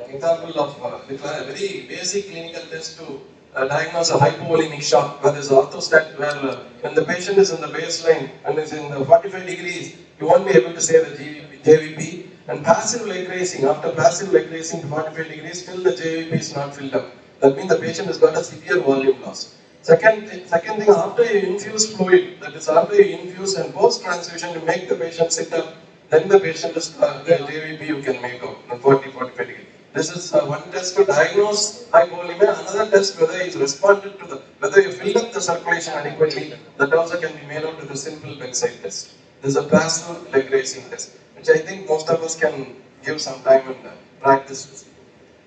example of a very basic clinical test to diagnose a hypovolemic shock, where there is orthostat, where when the patient is in the baseline and is in the 45 degrees, you won't be able to say the JVP. And passive leg raising, after passive leg raising to 45 degrees, still the JVP is not filled up. That means the patient has got a severe volume loss. Second thing, after you infuse fluid, that is after you infuse and post-transfusion, you make the patient sit up, then the patient is, the JVP you can make out, 40-45 degrees. This is one test to diagnose hypovolemia, another test whether he is responded to whether you filled up the circulation adequately, that also can be made out with a simple bedside test. This is a passive leg raising test, which I think most of us can give some time and practice.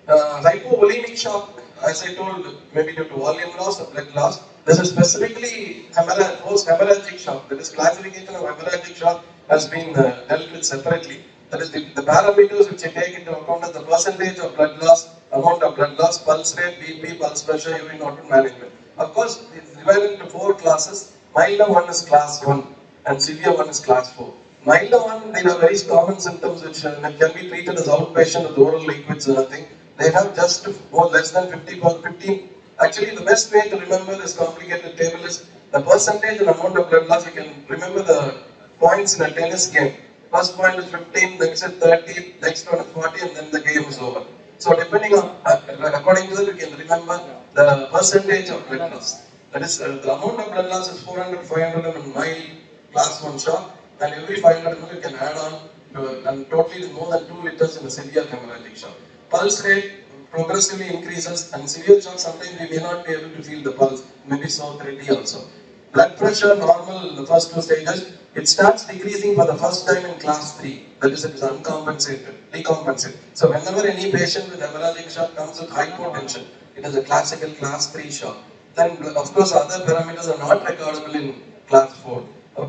Hypovolemic shock, as I told, maybe due to volume loss or blood loss. This is specifically post-hemorrhagic shock. That is, classification of hemorrhagic shock has been dealt with separately. That is, the parameters which you take into account are the percentage of blood loss, amount of blood loss, pulse rate, BP, pulse pressure, urine output management. Of course, it's divided into 4 classes. Milder one is class 1 and severe one is class 4. Milder one, they have very common symptoms which can be treated as outpatient with oral liquids or nothing. They have just less than 15. Actually, the best way to remember this complicated table is the percentage and amount of blood loss. You can remember the points in a tennis game. First point is 15, next is 30, next one is 40, and then the game is over. So depending on, according to that, you can remember the percentage of blood loss. That is, the amount of blood loss is 400, 500 in mild class 1 shock, and every 500 ml you can add on to, and totally is more than 2 liters in a severe hemorrhagic shock. Pulse rate progressively increases, and severe shock sometimes we may not be able to feel the pulse, maybe so 30 also. Blood pressure normal in the first 2 stages. It starts decreasing for the first time in class 3. That is, it is uncompensated, decompensated. So whenever any patient with hemorrhagic shock comes with hypotension, it is a classical class 3 shock. Then of course other parameters are not recordable in class 4.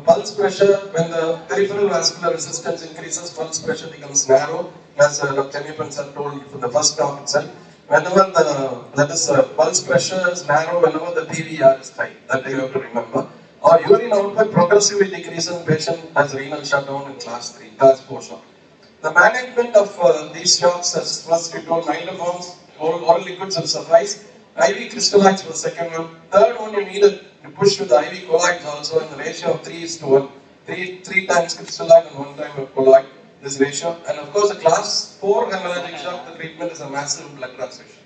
Pulse pressure, when the peripheral vascular resistance increases, pulse pressure becomes narrow, as Dr. Nipan sir told for the first talk itself. Whenever pulse pressure is narrow, whenever the PVR is high, that you have to remember. Or urine output progressively decreases in patient has renal shutdown in class 3, class 4 shock. The management of these shocks, as first we told, milder forms, oral liquids will suffice. IV crystalloids was the second one. Third one, you need to push with the IV colloids also in the ratio of 3:1. 3 times crystalloid and 1 time of colloid, this ratio. And of course, the class 4 hemorrhagic shock, the treatment is a massive blood transfusion.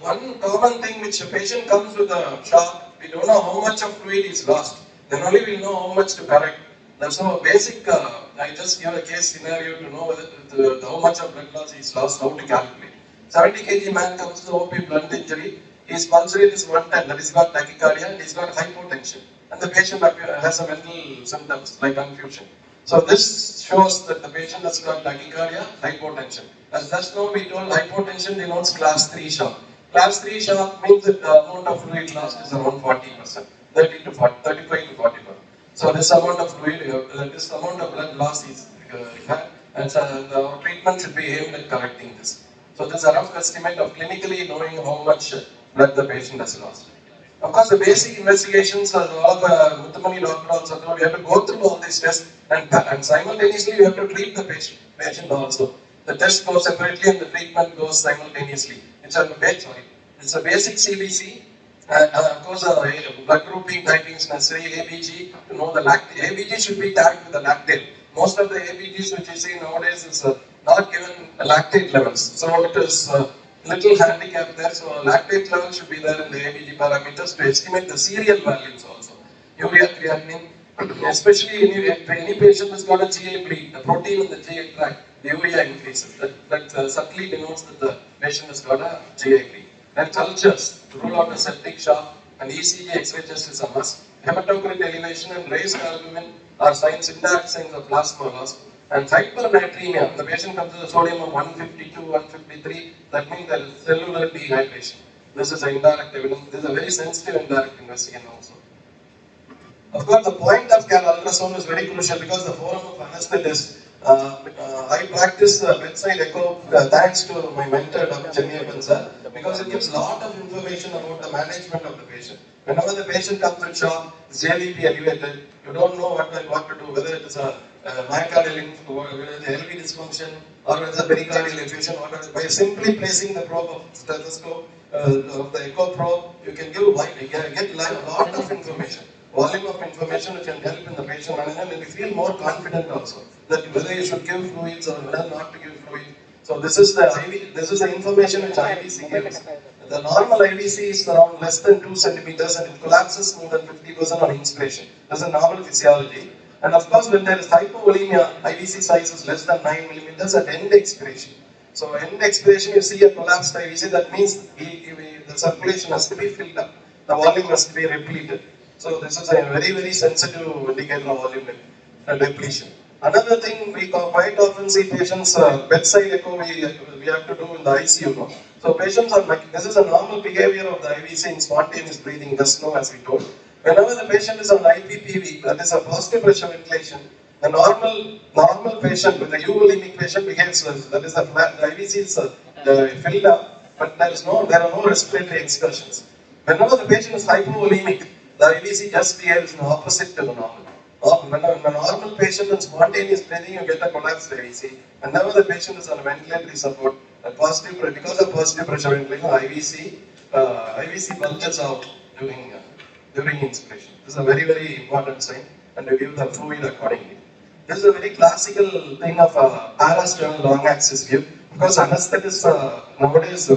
one common thing which a patient comes with a shock, we don't know how much of fluid is lost. Then only we'll know how much to correct. That's so basic. I just give a case scenario to know whether how much of blood loss is lost, how to calculate. 70 kg man comes to OP blunt injury. His pulse rate is 110. That is got tachycardia. He's got hypotension, and the patient has a mental symptoms like confusion. So this shows that the patient has got tachycardia, hypotension. As just now we told, hypotension denotes class 3 shock. Class 3 shock means that the amount of fluid lost is around 40%, 30 to 40, 35 to 40%. So this amount of fluid, this amount of blood loss is and so the treatment should be aimed at correcting this. So this is a rough estimate of clinically knowing how much blood the patient has lost. Of course, the basic investigations are all the Muthamani doctor also told, we have to go through all these tests and simultaneously we have to treat the patient also. The test goes separately and the treatment goes simultaneously. It's a basic CBC. Of course, blood grouping typing is necessary. ABG to know the lactate. ABG should be tagged with the lactate. Most of the ABGs which you see nowadays is not given lactate levels. So it is little handicap there. So lactate level should be there in the ABG parameters to estimate the serial values also. Urea creatinine, especially if any patient has got a GI bleed, the protein in the GI tract, the urea increases. That subtly denotes that the patient has got a GI bleed. Then cultures to rule out a septic shock, and ECG X-ray test is a must. Hematocrit elevation and raised albumin are signs, indirect signs of plasma loss. And hypernatremia, the patient comes with a sodium of 152, 153, that means there is cellular dehydration. This is an indirect evidence. This is a very sensitive indirect investigation also. Of course, the point of care ultrasound is very crucial because the forum of anesthetists. I practice bedside echo thanks to my mentor, Dr. Chennaiappan sir, because it gives a lot of information about the management of the patient. Whenever the patient comes with shock, JVP elevated, you don't know what to do, whether it is a myocardial whether it is LV dysfunction or whether it is a pericardial effusion. By simply placing the probe of stethoscope, of the echo probe, you can get a lot of information. Volume of information which can help in the patient management, and you feel more confident also that whether you should give fluids or whether not to give fluids. So this is the information which IVC gives. The normal IVC is around less than 2 centimeters and it collapses more than 50% on inspiration. That's a normal physiology. And of course, when there is hypovolemia, IVC size is less than 9 millimeters at end expiration. So end expiration, you see a collapsed IVC, that means the circulation has to be filled up. The volume has to be repleted. So this is a very, very sensitive indicator of volume depletion. Another thing, we quite often see patients, bedside echo we have to do in the ICU. No? So patients are like, this is a normal behavior of the IVC in spontaneous breathing, just now as we told. Whenever the patient is on IPPV, that is a positive pressure ventilation, the normal patient with a euvolemic patient behaves well. That is the IVC is filled up, but there are no respiratory excursions. Whenever the patient is hypovolemic, the IVC just behaves in opposite to the normal. When a normal patient in spontaneous breathing, you get a collapsed IVC. Whenever the patient is on ventilatory support, because of positive pressure ventilation, IVC bulges out during inspiration. This is a very, very important sign, and we give the fluid accordingly. This is a very classical thing of parasternal long axis view. Because anesthetists nowadays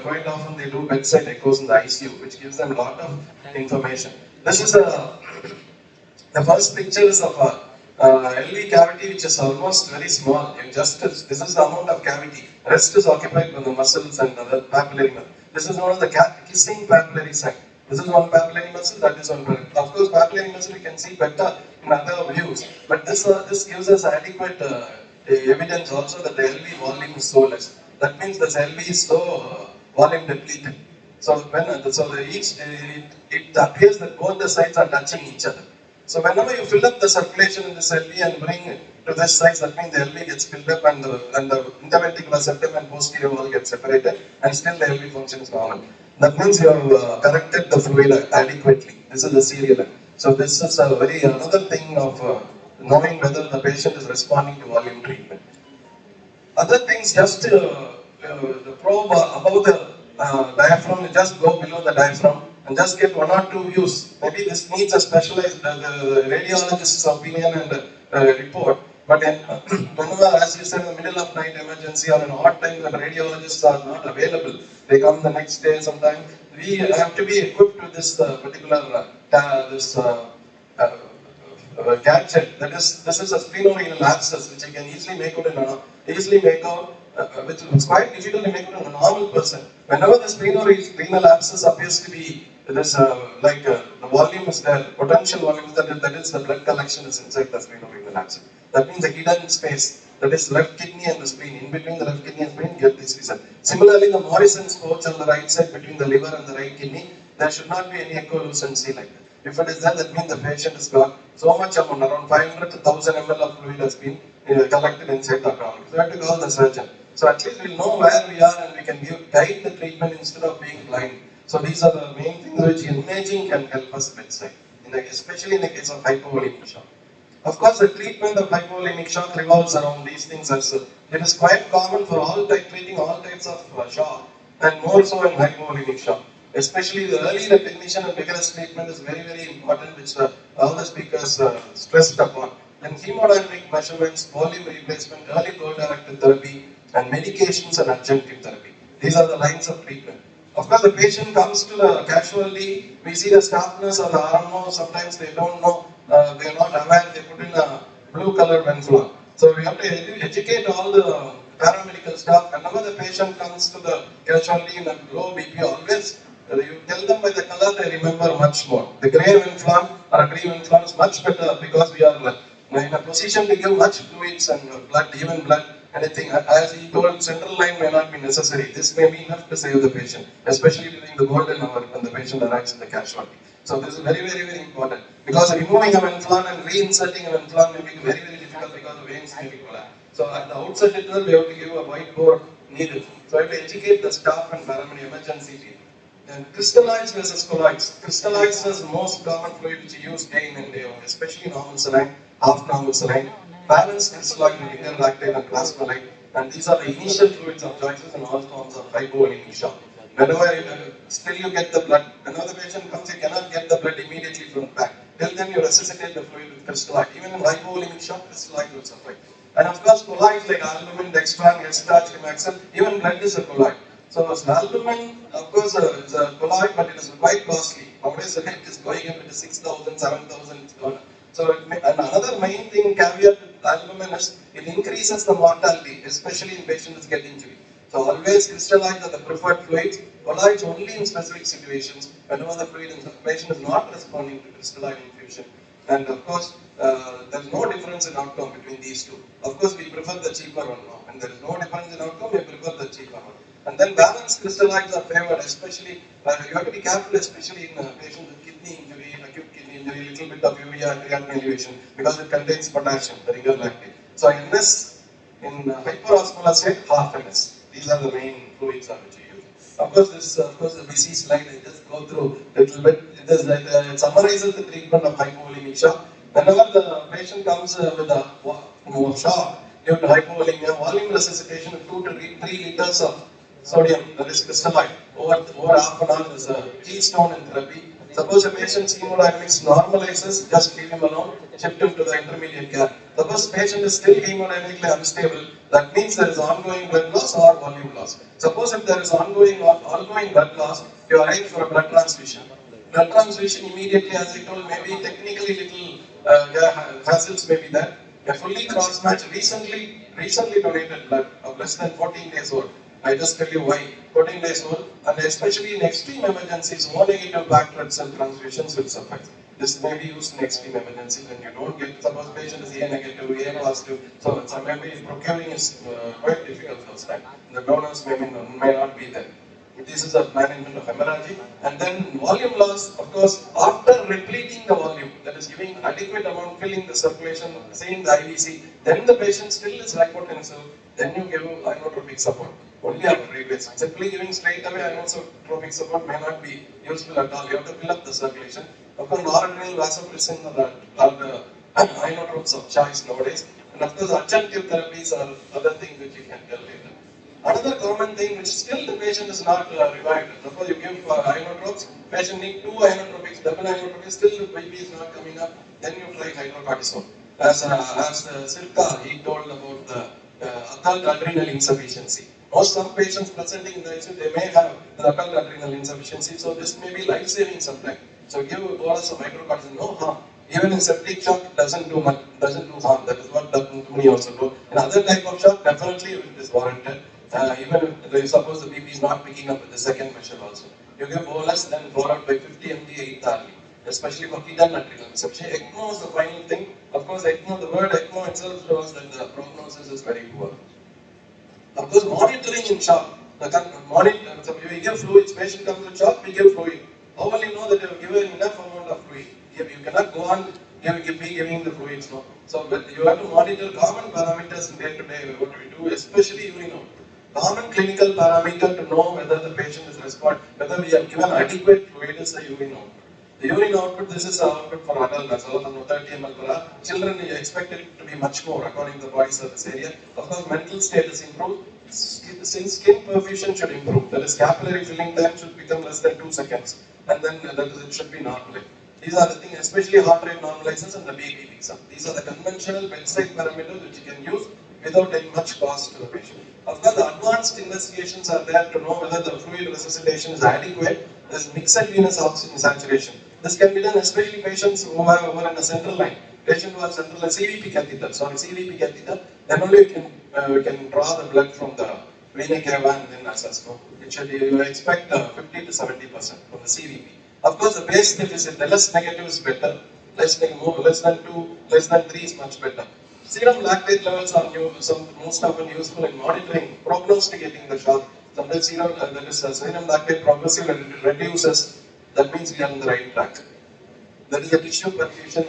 quite often they do bedside echoes in the ICU, which gives them a lot of information. This is the first picture is of a LV cavity which is almost very small. This is the amount of cavity. Rest is occupied by the muscles and other papillary muscle. This is one of the kissing papillary site. This is one papillary muscle, that is one papillary. Of course, papillary muscle we can see better in other views, but this gives us adequate evidence also that the LV volume is so less. That means the LV is so volume depleted. So it appears that both the sides are touching each other. So whenever you fill up the circulation in this LV and bring it to this side, that means the LV gets filled up and the interventricular septum and posterior wall gets separated, and still the LV function is normal. That means you have corrected the fluid adequately. This is the serial. So this is another thing of knowing whether the patient is responding to volume treatment. Other things, just the probe above the diaphragm, you just go below the diaphragm and just get 1 or 2 views. Maybe this needs a specialized radiologist's opinion and report. But whenever, as you said, in the middle of night emergency or in odd times when radiologists are not available, they come the next day sometime. We have to be equipped with this particular gadget. That is, this is a sphenorenal abscess which you can easily make out which is quite difficult to make out in a normal person. Whenever the sphenorenal abscess appears to be this the volume is there, potential volume is there, that is the blood collection is inside the sphenorenal abscess. That means the hidden space, that is left kidney and the spleen. In between the left kidney and spleen, get this result. Similarly, the Morrison's pouch on the right side between the liver and the right kidney, there should not be any echolucency like that. If it is there, that means the patient has got so much amount, around 500 to 1000 ml of fluid has been collected inside the abdomen. So we have to call the surgeon. So at least we'll know where we are and we can guide the treatment instead of being blind. So these are the main things which imaging can help us bedside, especially in the case of hypovolemic shock. Of course, the treatment of hypovolemic shock revolves around these things as well. It is quite common for treating all types of shock, and more so in hypovolemic shock. Especially the early recognition and vigorous treatment is very, very important, which all the speakers stressed upon. Then hemodynamic measurements, volume replacement, early co-directed therapy, and medications and adjunctive therapy. These are the lines of treatment. Of course, the patient comes to the casualty, we see the staff nurse or the RMO, sometimes they don't know, they are not aware, they put in a blue colored venflon. So we have to educate all the paramedical staff. Whenever the patient comes to the casualty in a low BP, always you tell them by the color, they remember much more. The grey venflon or a green venflon is much better because we are in a position to give much fluids and blood, even blood. Anything, as he told, central line may not be necessary. This may be enough to save the patient, especially during the golden hour when the patient arrives in the casualty. So this is very, very, very important. Because removing a venflon and reinserting a venflon may be very, very difficult because the veins may be collapsed. So at the outset itself, we have to give a white bore needle. So I have to educate the staff and paramedic emergency team. Then crystallized versus colloids. Crystallized is the most common fluid which you use day in and day out, especially normal saline, half normal saline. Balanced crystalloid with linear lactate and plasma-like, and these are the initial fluids of choices in all forms of hypovolemic shock. Whenever still you get the blood, whenever the patient comes, you cannot get the blood immediately from the back. Till then you resuscitate the fluid with crystalloid. Even in hypovolemic shock, crystalloid will suffice. And of course, colloids like albumin, dextran, L-starch, Limaxin, even blood is a colloid. So albumin, of course, is a colloid, but it is quite costly. Nowadays the rate is going up to 6,000, 7,000. So another main thing, caveat with albumin is it increases the mortality, especially in patients who get injury. So always crystalloids are the preferred fluids. Colloids only in specific situations, whenever the fluid in the patient is not responding to crystalloid infusion. And of course, there is no difference in outcome between these two. Of course, we prefer the cheaper one now. When there is no difference in outcome, we prefer the cheaper one. And then balanced crystalloids are favored, especially, you have to be careful, especially in patients with kidney injury, acute kidney injury, little bit of urea and creatinine elevation, because it contains potassium, the ringer lactate. So NS, in hyperosmolar state, half NS. These are the main fluids which you use. Of course, this the busy slide, I just go through a little bit. It summarizes the treatment of hypovolemic shock. Whenever the patient comes with a shock due to hypovolemia, volume resuscitation of 2 to 3 liters of sodium, that is crystalloid, over half an hour is a keystone in therapy. Suppose a patient's hemodynamics normalizes, just leave him alone, shift him to the intermediate care. Suppose patient is still hemodynamically unstable, that means there is ongoing blood loss or volume loss. Suppose if there is ongoing blood loss, you arrange for a blood transfusion. Blood transfusion immediately, as I told, maybe technically little hassles may be there. A fully cross-match recently donated blood of less than 14 days old. I just tell you why. 14 days old, and especially in extreme emergencies, O negative backed red cell transfusions will suffice. This may be used in extreme emergencies when you don't get, suppose patient is A negative, A positive, so maybe procuring is quite difficult first time. The donors may not be there. This is a management of hemorrhagic. And then volume loss, of course, after repleting the volume, that is giving adequate amount, filling the circulation, seeing the IVC, then the patient still is hypotensive, then you give inotropic support. Only after replacement. Simply giving straight away inotropic support may not be useful at all. You have to fill up the circulation. Of course, noradrenal vasopressin are the inotropes of choice nowadays. And of course, adjunctive therapies are other things which you can tell later. Another common thing which still the patient is not revived. Suppose you give inotropes, patient need 2 inotropics, double inotropics, still the baby is not coming up, then you try hydrocortisone. as Sirka, he told about the occult adrenal insufficiency. Or some patients presenting in the ICU, they may have the occult adrenal insufficiency, so this may be life-saving sometimes. So give a bolus of microcortisone, no harm. Even in septic shock, it doesn't do much, doesn't do harm. That is what Dr. Muni also told. In other type of shock, definitely it is warranted. Even if you suppose the BP is not picking up with the second measure also. You give bolus, then followed by 50 mg 8th hourly, especially for hidden adrenal insufficiency. ECMO is the final thing. Of course, ECMO, the word ECMO itself shows that the prognosis is very poor. Of course, monitoring in shock. So we give fluids, patient comes with shock, we give fluid. How will you know that you have given enough amount of fluid? You cannot go on giving the fluids, no. So you have to monitor common parameters day to day, what we do, especially urine output. Common clinical parameter to know whether the patient is responding, whether we have given adequate fluid is the urine output. The urine output, this is the output for adults, 30 ml per hour. Children, you expect it to be much more according to the body surface area. Of course, mental status improves. Skin perfusion should improve. That is, capillary filling time should become less than 2 seconds. And then it should be normal. These are the things, especially heart rate normalizes and the BP picks up. These are the conventional bedside parameters which you can use without any much cost to the patient. Of course, the advanced investigations are there to know whether the fluid resuscitation is adequate. There is mixed venous oxygen saturation. This can be done especially patients who are in a central line. Patient who has central line CVP catheter, then only we can draw the blood from the vena cava and then assess. No? It should you expect 50 to 70% from the CVP. Of course, the base deficit, the less negative is better. Less than 2, less than 3 is much better. Serum lactate levels are most often useful in monitoring, prognosticating the shock. Sometimes serum lactate progressively reduces. That means we are on the right track. That is the tissue perfusion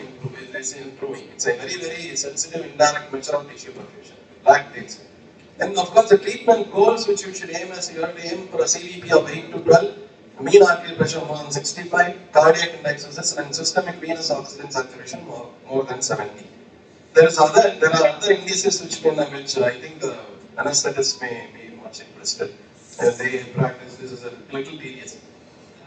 is improving. It's a very, very sensitive indirect measure of tissue perfusion. Lactates. And of course, the treatment goals which you should aim as you have to aim for a CVP of 8 to 12, mean arterial pressure more than 65, cardiac index and systemic venous oxygen saturation more than 70. There are other indices which I think the anesthetists may be much interested. They practice. This is a little tedious.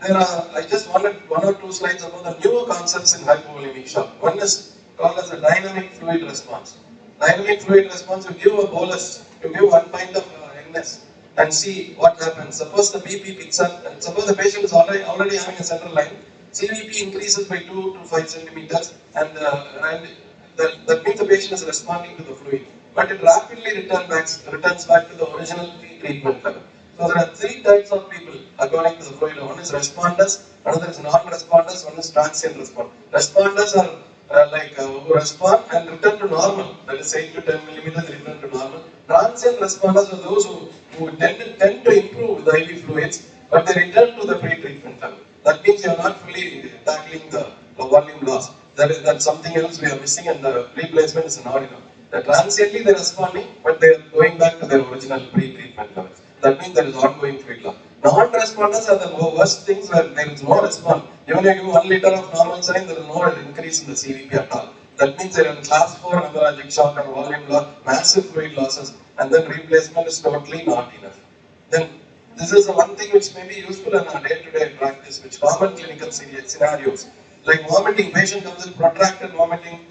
I just wanted 1 or 2 slides about the newer concepts in hypovolemic shock. One is called as a dynamic fluid response. Dynamic fluid response, you give a bolus, you give 1 pint of NS and see what happens. Suppose the BP picks up, and suppose the patient is already having a central line, CVP increases by 2 to 5 centimeters, and that means the patient is responding to the fluid. But it rapidly returns back to the original pre-treatment level. So there are 3 types of people according to the fluid. One is responders, another is non-responders, one is transient responders. Responders are who respond and return to normal. That is 8 to 10 millimeters return to normal. Transient responders are those who tend to improve with the IV fluids, but they return to the pre-treatment level. That means you are not fully tackling the volume loss. That's something else we are missing, and the replacement is not enough. Transiently they are responding, but they are going back to their original pre-treatment levels. That means there is ongoing fluid loss. Non-responders are the worst things where there is no response. Even if you give 1 liter of normal saline, there is no increase in the CVP at all. That means they are in class 4 hemorrhagic shock or volume loss, massive fluid losses, and then replacement is totally not enough. Then this is the one thing which may be useful in our day-to-day practice, which common clinical scenarios. Like vomiting, patient comes with protracted vomiting,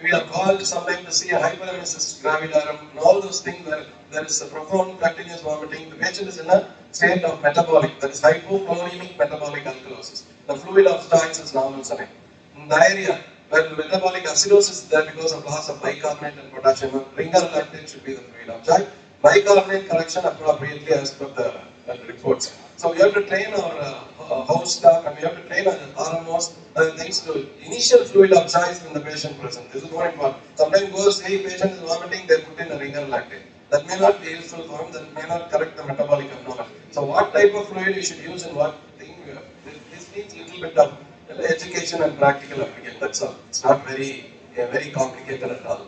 we are called sometimes to see a hyperemesis gravidarum, and all those things where there is a profound continuous vomiting. The patient is in a state of metabolic, that is hypochloremic metabolic alkalosis. The fluid of choice is normal saline. Diarrhea, where metabolic acidosis is there because of loss of bicarbonate and potassium. Ringer lactate should be the fluid of choice. Bicarbonate correction appropriately as per the reports. So we have to train our house staff, and we have to train our RMOs things to initial fluid of choice when the patient present. This is more important. Sometimes goes, hey, patient is vomiting, they put in a ringer lactate. That may not be useful for him, that may not correct the metabolic abnormality. So what type of fluid you should use and what thing, this needs a little bit of education and practical application, that's all. It's not very complicated at all.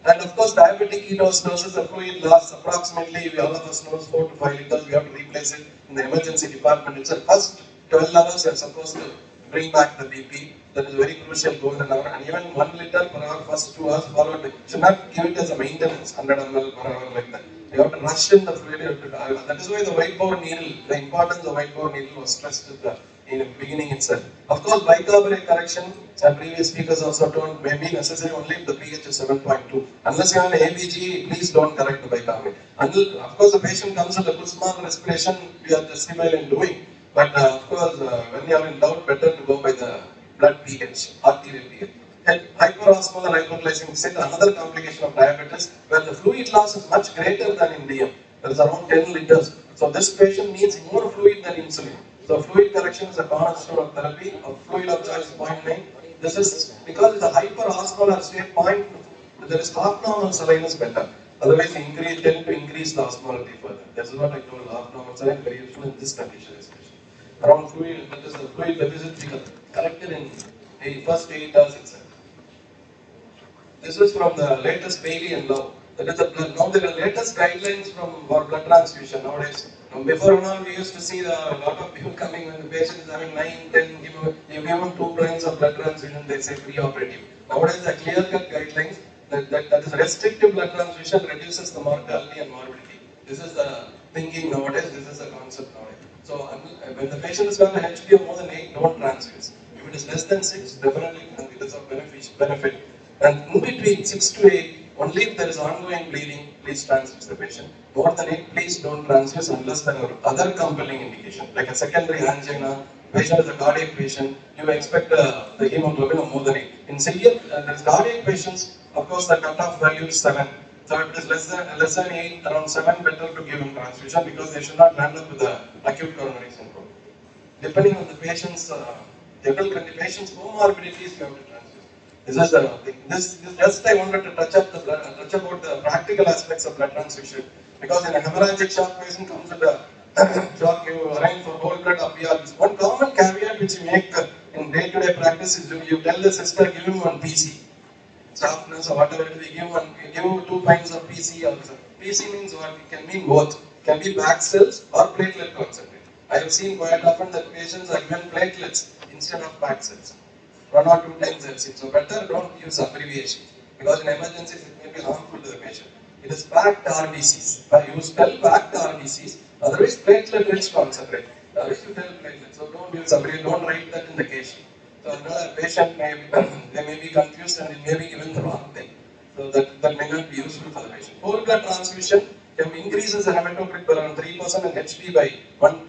And of course, diabetic ketoacidosis, the fluid loss approximately, all of us know, 4 to 5 liters, we have to replace it in the emergency department. It's the first 12 hours you are supposed to bring back the BP. That is very crucial, golden hour. And even 1 liter per hour, first 2 hours followed by, you should not give it as a maintenance, 100 ml per hour like that. You have to rush in the fluid. That is why the white bore needle, the importance of white bore needle was stressed with the in the beginning itself. Of course, bicarbonate correction, and previous speakers also told, may be necessary only if the pH is 7.2. Unless you have an ABG, please don't correct the bicarbonate. Of course, the patient comes with a good small respiration, we are justified in doing. But of course, when you are in doubt, better to go by the blood pH, arterial pH. And hyperosmolar hyperglycemia is another complication of diabetes, where the fluid loss is much greater than in DM. There is around 10 liters. So this patient needs more fluid than insulin. So fluid correction is a cornerstone of therapy. Of fluid of choice is 0.9. This is because it's a hyperosmolar state, 0.2. There is half normal saline is better. Otherwise, tend to increase the osmolarity further. That's what I told. Half normal saline very useful in this condition especially. Around fluid, that is the fluid deficit corrected in the first 8 hours itself. This is from the latest Bailey and Lowe. That is the blood. Now there are latest guidelines for blood transfusion nowadays. Now before we used to see a lot of people coming when the patient is having 9, 10, you give them 2 grains of blood transfusion, they say pre-operative. Nowadays the clear-cut guidelines that is restrictive blood transfusion reduces the mortality and morbidity. This is the thinking nowadays, this is the concept nowadays. So when the patient is got an HB of more than 8, don't transfuse. If it is less than 6, definitely it is of benefit. And in between 6 to 8, only if there is ongoing bleeding, please transfuse the patient. More than 8, please don't transfuse unless there are other compelling indication, like a secondary angina, patient is a cardiac patient, you expect the hemoglobin of more than 8. In severe cardiac patients, of course the cutoff value is 7. So if it is less than 8, around 7, better to give him transfusion because they should not land up with the acute coronary syndrome. Depending on the patient's patient's comorbidities, you have to transfuse. This is the thing. This just I wanted to touch about the practical aspects of blood transfusion, because in a hemorrhagic shock patient comes with a shock, you arrange for whole blood PRBs. One common caveat which you make in day-to-day practice is you tell the sister, give him one PC, softness or whatever it is, give 2 pints of PC also. PC means what? It can mean both. It can be back cells or platelet concentrate. I have seen quite often that patients are given platelets instead of back cells. 1 or 2 times I've seen. So better don't use abbreviation, because in emergencies it may be harmful to the patient. It is packed RBCs. You spell packed RBCs, otherwise platelet rich concentrate. Otherwise you tell platelet. So don't use abbreviation, don't write that in the case sheet. So another patient they may be confused and it may be given the wrong thing. So that may not be useful for the patient. Whole blood transfusion increases the hematocrit by around 3% and HB by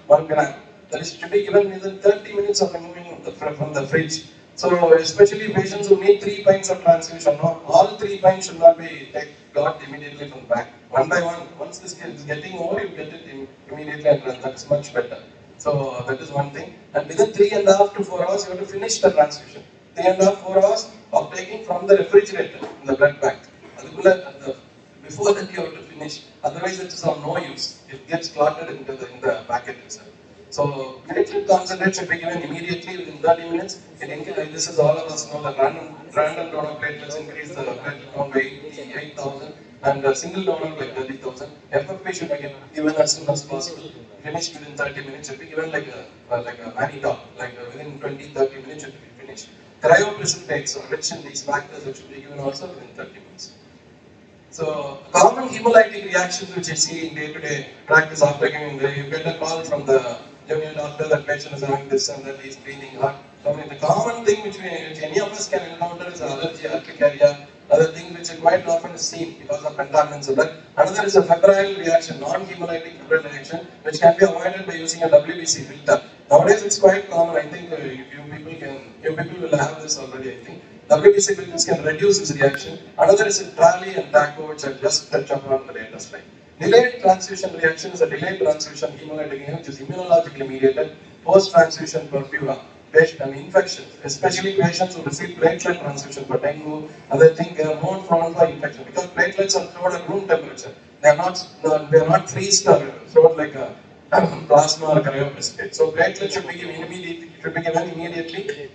1 gram. That is to be given within 30 minutes of removing from the fridge. So especially patients who need 3 pints of transfusion, no, all 3 pints should not be got immediately from the back. One by one, once this is getting over, you get it immediately and run. That's much better. So that is one thing. And within 3.5 to 4 hours, you have to finish the transfusion. 3.5 4 hours of taking from the refrigerator in the blood bank. Before that you have to finish. Otherwise it is of no use. It gets clotted in the packet itself. So platelet concentrate should be given immediately within 30 minutes. This is all of us know that random donor platelets increase the platelet count by 8,000 and single donor by 30,000. FFP should be given as soon as possible. Finished within 30 minutes. Should be given like a manitol, within 20-30 minutes should be finished. Cryoprecipitates are rich in these factors that should be given also within 30 minutes. So common hemolytic reactions which you see in day-to-day practice after giving you get a call from the junior doctor that patient is having this and that, he's breathing hard. So the common thing which any of us can encounter is allergy, urticaria, other things which are quite often seen because of contaminants of blood. Another is a febrile reaction, non-hemolytic febrile reaction, which can be avoided by using a WBC filter. Nowadays it's quite common. I think you people will have this already. I think WBC filters can reduce this reaction. Another is Trali and TACO, which I'll just touch upon in the later slide. Delayed transfusion reaction is a delayed transfusion hemolytic reaction, which is immunologically mediated. Post-transfusion purpura, infections, especially patients who receive platelet transfusion for dengue, other things, they are more prone for infection because platelets are stored at room temperature. They are not freezed or stored like a plasma or cryoprecipitate. So platelets should be given immediately.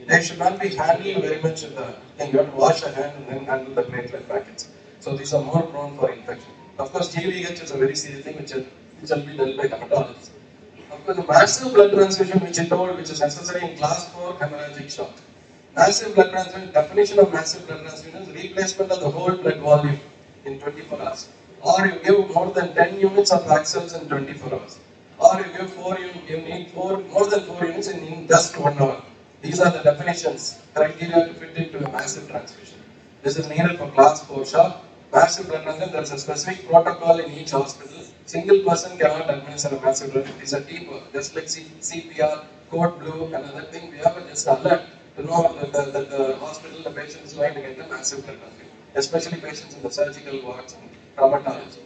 They should not be handled very much in the thing. You have to wash a hand and then handle the platelet packets. So these are more prone for infection. Of course, GVH is a very serious thing which will be dealt by hematologists. Of course, the massive blood transfusion which is necessary in class 4 hemorrhagic shock. Massive blood transfusion, definition of massive blood transfusion is replacement of the whole blood volume in 24 hours. Or you give more than 10 units of vaccines in 24 hours. or you give you need more than 4 units in just 1 hour. These are the definitions, criteria to fit into a massive transfusion. This is needed for class 4 shock. Massive blood transfusion, there is a specific protocol in each hospital. Single person cannot administer a massive blood. It is a teamwork, just like CPR, code blue, and other thing. We have a just alert to know that the hospital, the patient is going to get a massive blood transfusion, especially patients in the surgical wards and traumatology.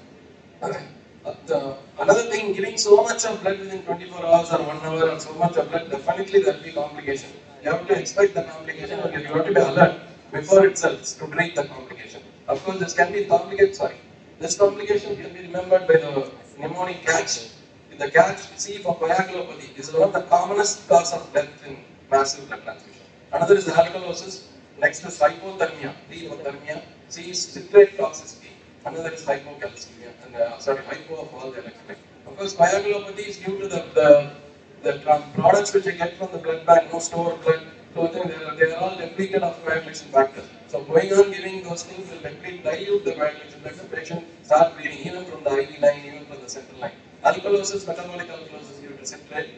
Another thing, giving so much of blood within 24 hours or 1 hour or so much of blood, definitely there will be complication. You have to expect the complication, or you have to be alert before itself to treat the complication. Of course, this can be complicated. This complication can be remembered by the mnemonic catch. The catch C for coagulopathy is one of the commonest cause of death in massive blood transfusion. Another is alkalosis. Next is hypothermia, D for thermia. C is citrate toxicity. Another is hypocalcemia, and hypo of all the electrolytes. Of course, coagulopathy is due to the products which you get from the blood bank, no stored blood, so they are all depleted of coagulation factors. So going on giving those things will dilute the coagulation factor. The patient start bleeding even from the IV line, even from the central line. Alkalosis, metabolic alkalosis due to citrate.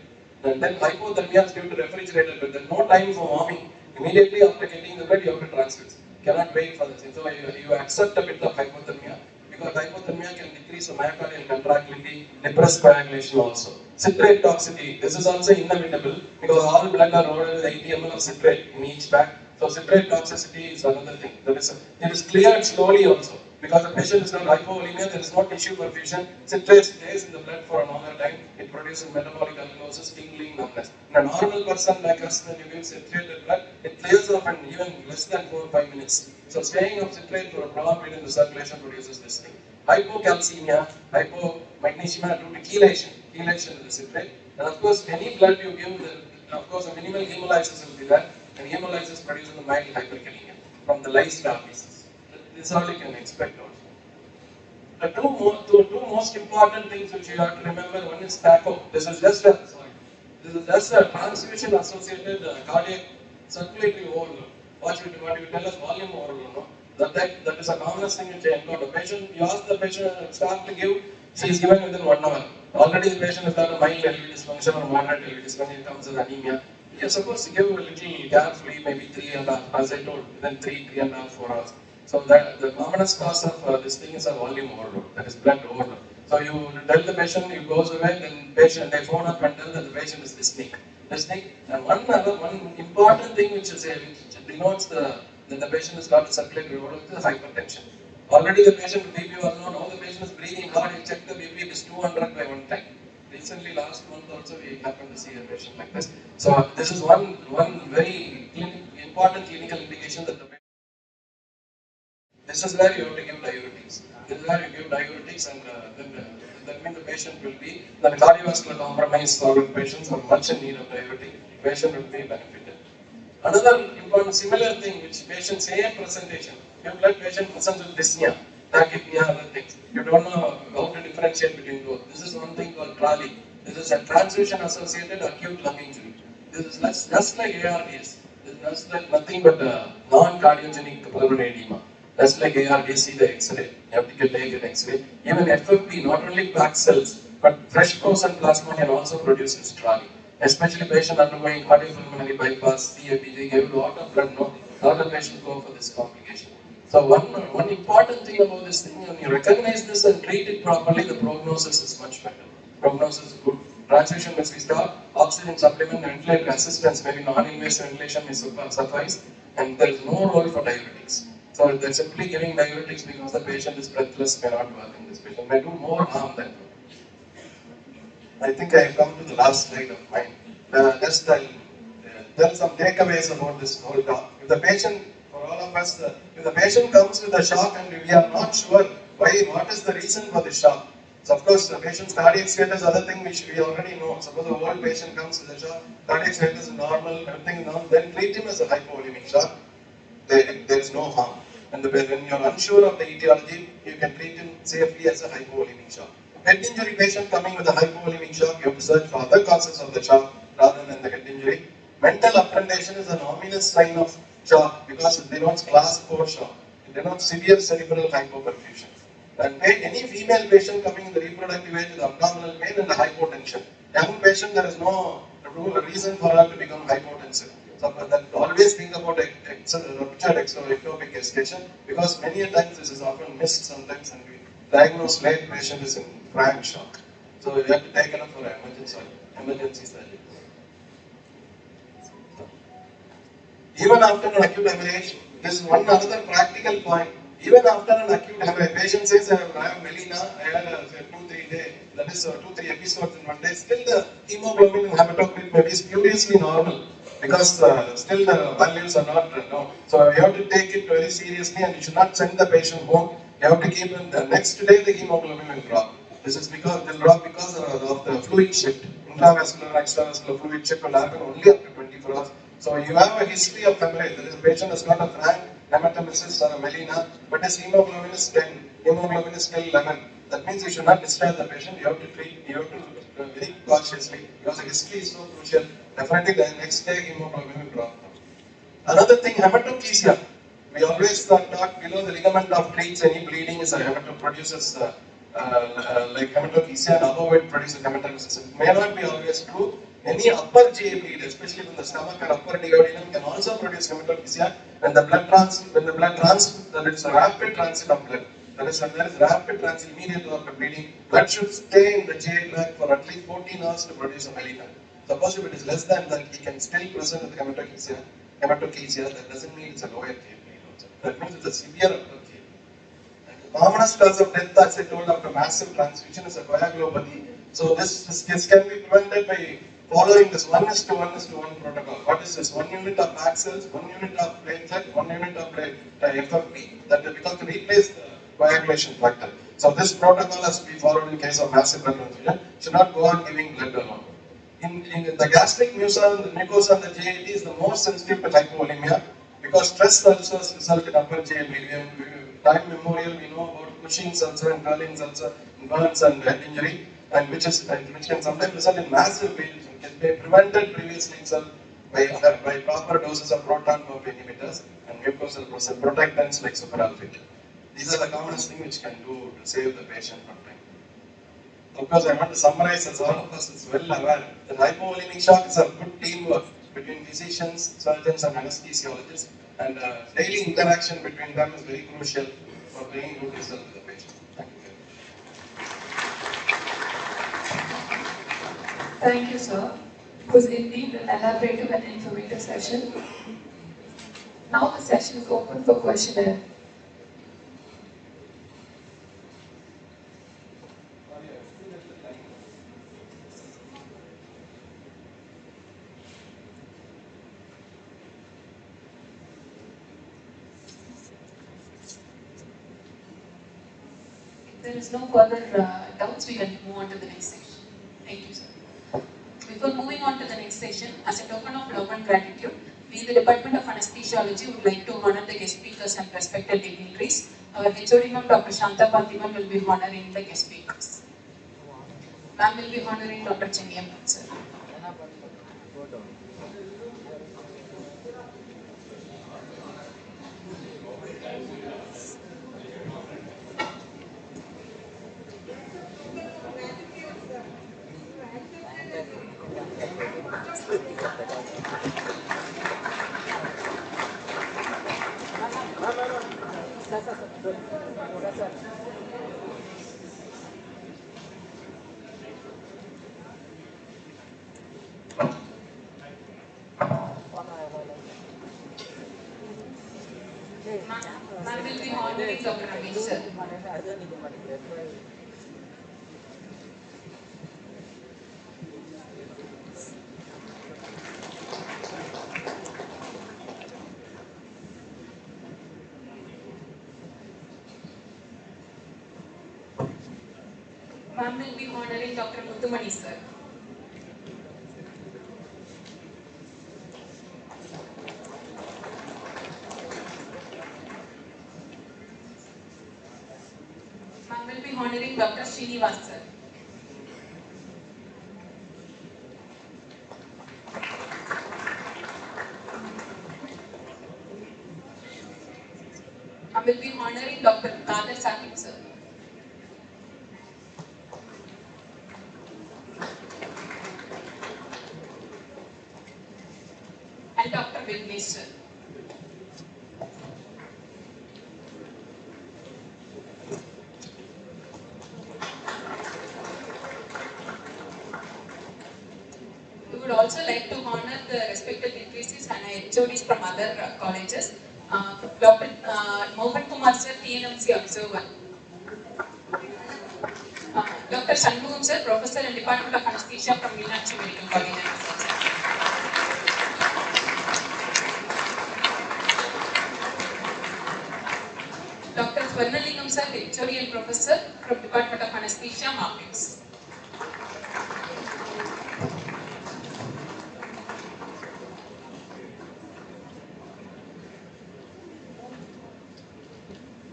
And then hypothermia is due to refrigerated blood. There is no time for warming. Immediately after getting the blood, you have to transfuse. Cannot wait for the thing. So you accept a bit of hypothermia, because hypothermia can decrease the myocardial contractility, depress coagulation also. Citrate toxicity, this is also inevitable because all blood are loaded with 80 ml of citrate in each pack. So citrate toxicity is another thing. It is cleared slowly also. Because the patient is not hypovolemia, there is no tissue perfusion. Citrate stays in the blood for a longer time. It produces metabolic alkalosis, tingling, numbness. In a normal person like us, when you give citrated blood, it clears off in even less than 4 or 5 minutes. So staying of citrate for a prolonged period in the circulation produces this thing. Hypocalcemia, hypomagnesemia due to chelation. Chelation is the citrate. And of course, any blood you give, of course, a minimal hemolysis will be there. And hemolysis produces the mild hyperkalemia from the lysed RBCs. This is all you can expect also. The two most important things which you have to remember, one is TACO. This is just a transfusion associated cardiac circulatory overload. What you tell us, volume overload. No? That is a commonest thing which I encounter. You ask the patient start to give, she is given within 1 hour. Already the patient has got a mild LV dysfunction or moderate LV dysfunction, it comes as anemia. You are supposed to give a little carefully, maybe 3.5, as I told, within 3.5, 4 hours. So the commonest cause of this thing is a volume overload, that is blood overload. So you tell the patient, he goes away, then they phone up and tell that the patient is dyspneic. And one important thing which denotes that the patient has got a circulatory overload is hypertension. Already the patient BP was known, now the patient is breathing hard, you check the BP, it is 200 by 1 time. Recently, last month also, we happened to see a patient like this. So this is one very important clinical indication that the patient. This is where you have to give diuretics. This is where you give diuretics, and that means the patient will be, the cardiovascular compromise for patients are much in need of diuretic. Patient will be benefited. Another important similar thing which patient same presentation, your blood patient presents with dyspnea, tachypnea, other things. You don't know how to differentiate between both. This is one thing called TRALI. This is a transfusion associated acute lung injury. This is just like ARDS. This is just like nothing but non-cardiogenic pulmonary edema. That's like ARDS, see the X-ray. You have to take an X-ray. Even FFP, not only packed cells, but fresh frozen plasma can also produce this TRALI. Especially patient undergoing cardiopulmonary bypass, CABG, give a lot of blood, no? A lot of patients go for this complication. So one important thing about this thing, when you recognize this and treat it properly, the prognosis is much better. Prognosis is good. Transfusion must be stopped, oxygen supplement, ventilator assistance, maybe non-invasive ventilation may suffice, and there is no role for diuretics. So they're simply giving diuretics because the patient is breathless, may not work in this patient, may do more harm than good. I think I have come to the last slide of mine. Just I'll tell some takeaways about this whole talk. If the patient, for all of us, if the patient comes with a shock and we are not sure what is the reason for the shock. So of course, the patient's cardiac status, other thing which we already know. Suppose a old patient comes with a shock, cardiac status is normal, everything is normal, then treat him as a hypovolemic shock. There is no harm. And when you are unsure of the etiology, you can treat him safely as a hypovolemic shock. Head injury patient coming with a hypovolemic shock, you have to search for other causes of the shock rather than the head injury. Mental upredation is an ominous sign of shock because it denotes class 4 shock. It denotes severe cerebral hypoperfusion. And any female patient coming in the reproductive age with abdominal pain and hypotension. Young patient, there is no reason for her to become hypotensive. So that always think about ruptured ectopic gestation, because many a times this is often missed sometimes, and we diagnose late patient is in frank shock. So you have to take it up for emergency surgery. Even after an acute hemorrhage, this is one another practical point. Even after an acute hemorrhage, patient says, I have melena, I had a 2-3 day, that is 2-3 episodes in one day, still the hemoglobin and hematocrit may be spuriously normal, because still the values are not known. So you have to take it very seriously, and you should not send the patient home. You have to keep him, the next day the hemoglobin will drop. This is because it will drop because of the fluid shift. Intravascular and extravascular fluid shift will happen only after 24 hours. So you have a history of hemorrhage. There is a patient has got a frank hematemesis or a melena, but his hemoglobin is 10, hemoglobin is still 11. That means you should not discharge the patient. You have to treat, you have to very cautiously, because the history is so crucial. Definitely the next day hemoglobin will drop. Another thing, hematochezia. We always talk below the ligament of treats any bleeding is a produces like hematochezia, and above it produces hematemesis. It may not be always true. Any upper GI bleed, especially from the stomach and upper duodenum, can also produce hematochezia when the blood there is a rapid transit of blood. There is rapid transit immediately after bleeding. Blood should stay in the GI tract for at least 14 hours to produce a melena. Suppose if it is less than that, he can still present with hematochezia. That doesn't mean it's a lower GI bleed also. That means it's a severe upper GI. The commonest cause of death, as I told, after massive transfusion is a coagulopathy. So this can be prevented by following this 1:1:1 protocol. What is this? 1 unit of back cells, 1 unit of platelet, 1 unit of FFP. That is because to replace the coagulation factor. So this protocol has to be followed in case of massive blood transfusion. Should not go on giving blood alone. In the gastric mucosa and the GIT is the most sensitive to hypovolemia, because stress ulcers result in upper GI bleeding. Time memorial, we know about Cushing's ulcer and Curling's ulcer, burns and head injury, and which can sometimes result in massive bleeding. It can be prevented previously itself by proper doses of proton pump inhibitors and mucosal protectants like superalpha. These are the commonest things which can do to save the patient from time. Of course, I want to summarize, as all of us is well aware, that hypovolemic shock is a good teamwork between physicians, surgeons, and anesthesiologists, and daily interaction between them is very crucial for bringing good results to the patient. Thank you. Thank you, sir. It was indeed an elaborative and informative session. Now the session is open for questionnaire. If there is no further doubts, we can move on to the next section. Thank you, sir. Before moving on to the next session, as a token of love and gratitude, we, the Department of Anaesthesiology, would like to honor the guest speakers and respected dignitaries. Our HOD, Dr. Shanta Pathiman, will be honoring the guest speakers. Ma'am will be honoring Dr. Chenniyam, sir. Ma'am will be honoring Dr. Ramesh, sir. Ma'am will be honoring Dr. Muttumani, sir. Ma'am will be honoring Dr. Srinivas, sir. Ma'am will be honoring Dr. Kader Sahib, sir. and Dr. Vignesh sir. We would also like to honor the respected DPCs and HODs from other colleges. Dr. Mohan Kumar sir, TNMC observer. Dr. Shanmugam sir, Professor in Department of Anesthesia from Meenakshi Medical College and Research. Dr. Swarnalingam sir, HOD and Professor from Department of Anesthesia, Markets.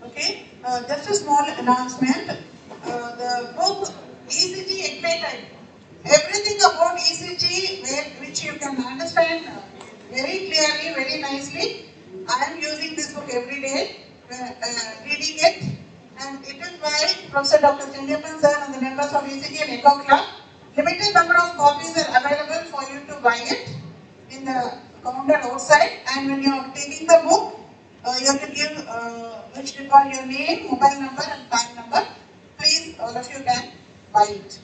Okay, just a small announcement. The book ECG Ignite, everything about ECG which you can understand very clearly, very nicely. I am using this book every day, reading it, and it is by Professor Dr. Chendiappan sir and the members of ECG and Echo Club. Limited number of copies are available for you to buy it in the counter outside, and when you are taking the book, you have to give which record your name, mobile number and PAN number. Please, all of you can buy it.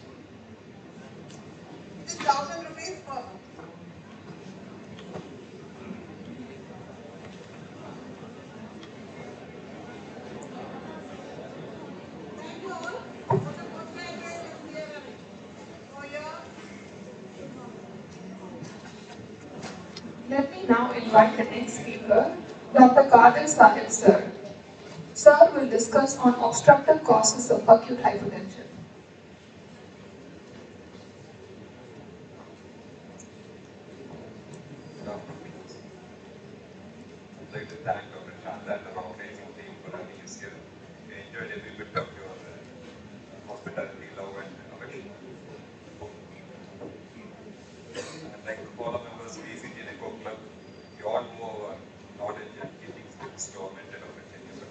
It is 1,000 rupees per book. Thank you all for the postgraduate for your Let me now invite the next speaker, Dr. Kadir Sahib sir. Sir will discuss on obstructive causes of acute hypertension. I'd like to thank Dr. Shanta and the organizing team for having us here. We enjoyed every bit of your hospitality, love and affection. I'd like to call on members of ECG and Echo Club. You all know our knowledge and teaching skills to augment and continue.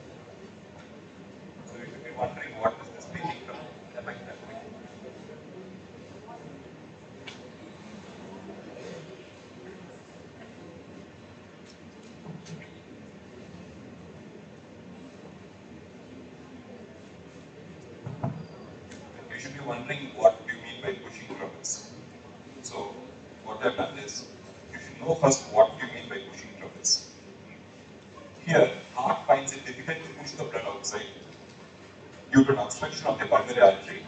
So you should be wondering what is this speaking from. Am I correct? You should be wondering what do you mean by pushing troubles. So what I've done is, you should know first what you mean by pushing troubles. Here, heart finds it difficult to push the blood outside due to an obstruction of the pulmonary artery,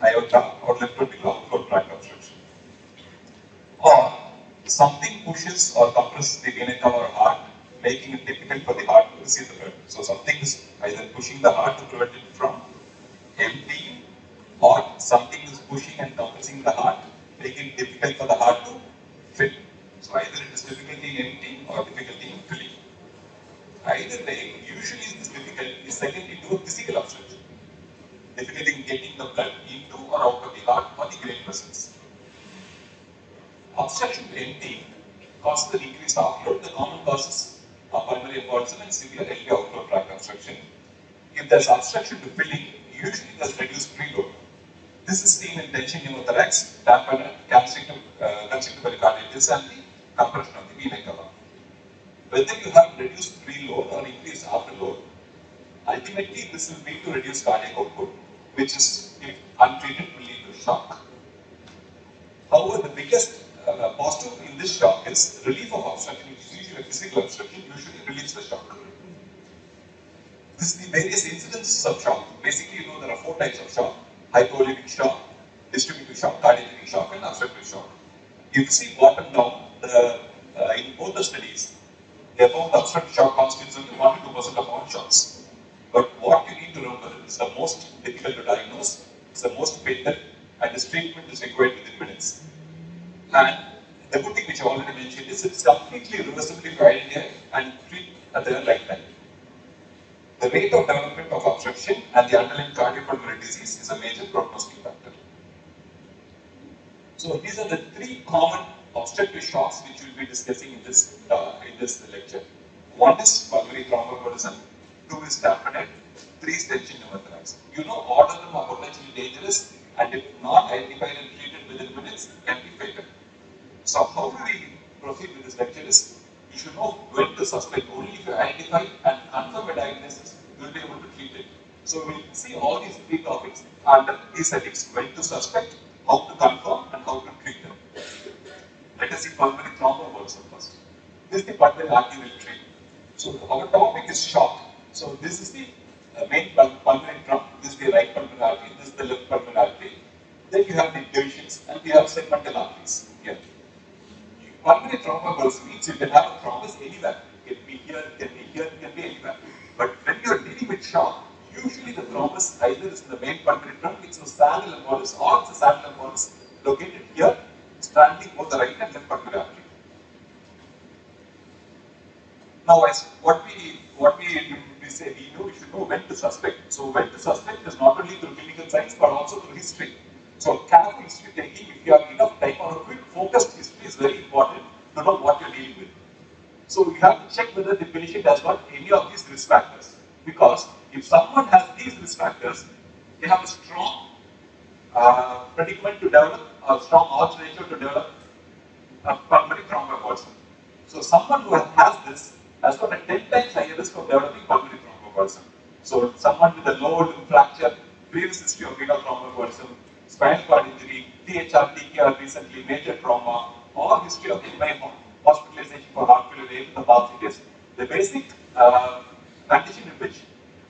aorta or left ventricular outflow tract obstruction. Or something pushes or compresses the vena cava or heart, making it difficult for the heart to receive the blood. So something is either pushing the heart to prevent it from emptying, or something is pushing and compressing the heart, making it difficult for the heart to fill. So either it is difficulty in emptying or difficulty in filling. Either way, usually this difficulty is secondary to a physical obstruction. Difficulty in getting the blood into or out of the heart or the great vessels. Obstruction to emptying causes an increased outflow. The common causes are pulmonary embolism and severe LV outflow tract obstruction. If there's obstruction to filling, usually there's reduced preload. This is seen in tension pneumothorax, tamponade, constrictive pericarditis, and the compression of the vena cava. Whether you have reduced preload or increased afterload, ultimately this will lead to reduced cardiac output, which is, if untreated, will lead to shock. However, the biggest positive in this shock is relief of obstruction, which is usually a physical obstruction, usually relieves the shock. This is the various incidences of shock. Basically, you know there are 4 types of shock: hypovolemic shock, distributive shock, cardiogenic shock, and obstructive shock. If you see bottom down, in both the studies, they found the obstructive shock constitutes only 1 to 2% of all shocks. But what you need to remember is the most difficult to diagnose, it's the most fatal, and its treatment is required within minutes. And the good thing which I already mentioned is it's completely reversible if you identify and treat at the right time. The rate of development of obstruction and the underlying cardiopulmonary disease is a major prognostic factor. So these are the 3 common obstructive shocks which we'll be discussing in this lecture. 1 is pulmonary thromboembolism, 2 is tamponade, 3 is tension pneumothorax. You know all of them are potentially dangerous, and if not identified and treated within minutes, can be fatal. So how do we proceed with this lecture is, suspect. Only if you identify and confirm a diagnosis, you will be able to treat it. So we'll see all these three topics under these settings: when to suspect, how to confirm, and how to treat them. Let us see pulmonary thromboembolism first. This is the pulmonary arterial tree. So our topic is short. So this is the main pulmonary trunk. This is the right pulmonary artery. This is the left pulmonary artery. Then you have the divisions and you have segmental arteries here. Pulmonary thromboembolism means you can have a thrombus anywhere. It can be here, it can be here, it can be anywhere. But when you are dealing with shock, usually the thrombus either is in the main pulmonary trunk, it's a saddle embolus, or it's a saddle embolus located here, straddling both the right and left pulmonary artery. Now, as what we say, we should know when to suspect. So, when to suspect is not only through clinical signs but also through history. So, careful history taking, if you have enough time or a quick focused history, is very important to know what you're dealing with. So, you have to check whether the patient has got any of these risk factors. Because if someone has these risk factors, they have a strong predicament to develop, a strong odds ratio to develop a pulmonary thromboembolism. So, someone who has this has got a 10 times higher risk of developing pulmonary thromboembolism. So, someone with a low limb fracture, previous history of renal thromboembolism, spinal cord injury, THR, TKR recently, major trauma, or history of hospitalization for heart failure in the past years. The basic condition in which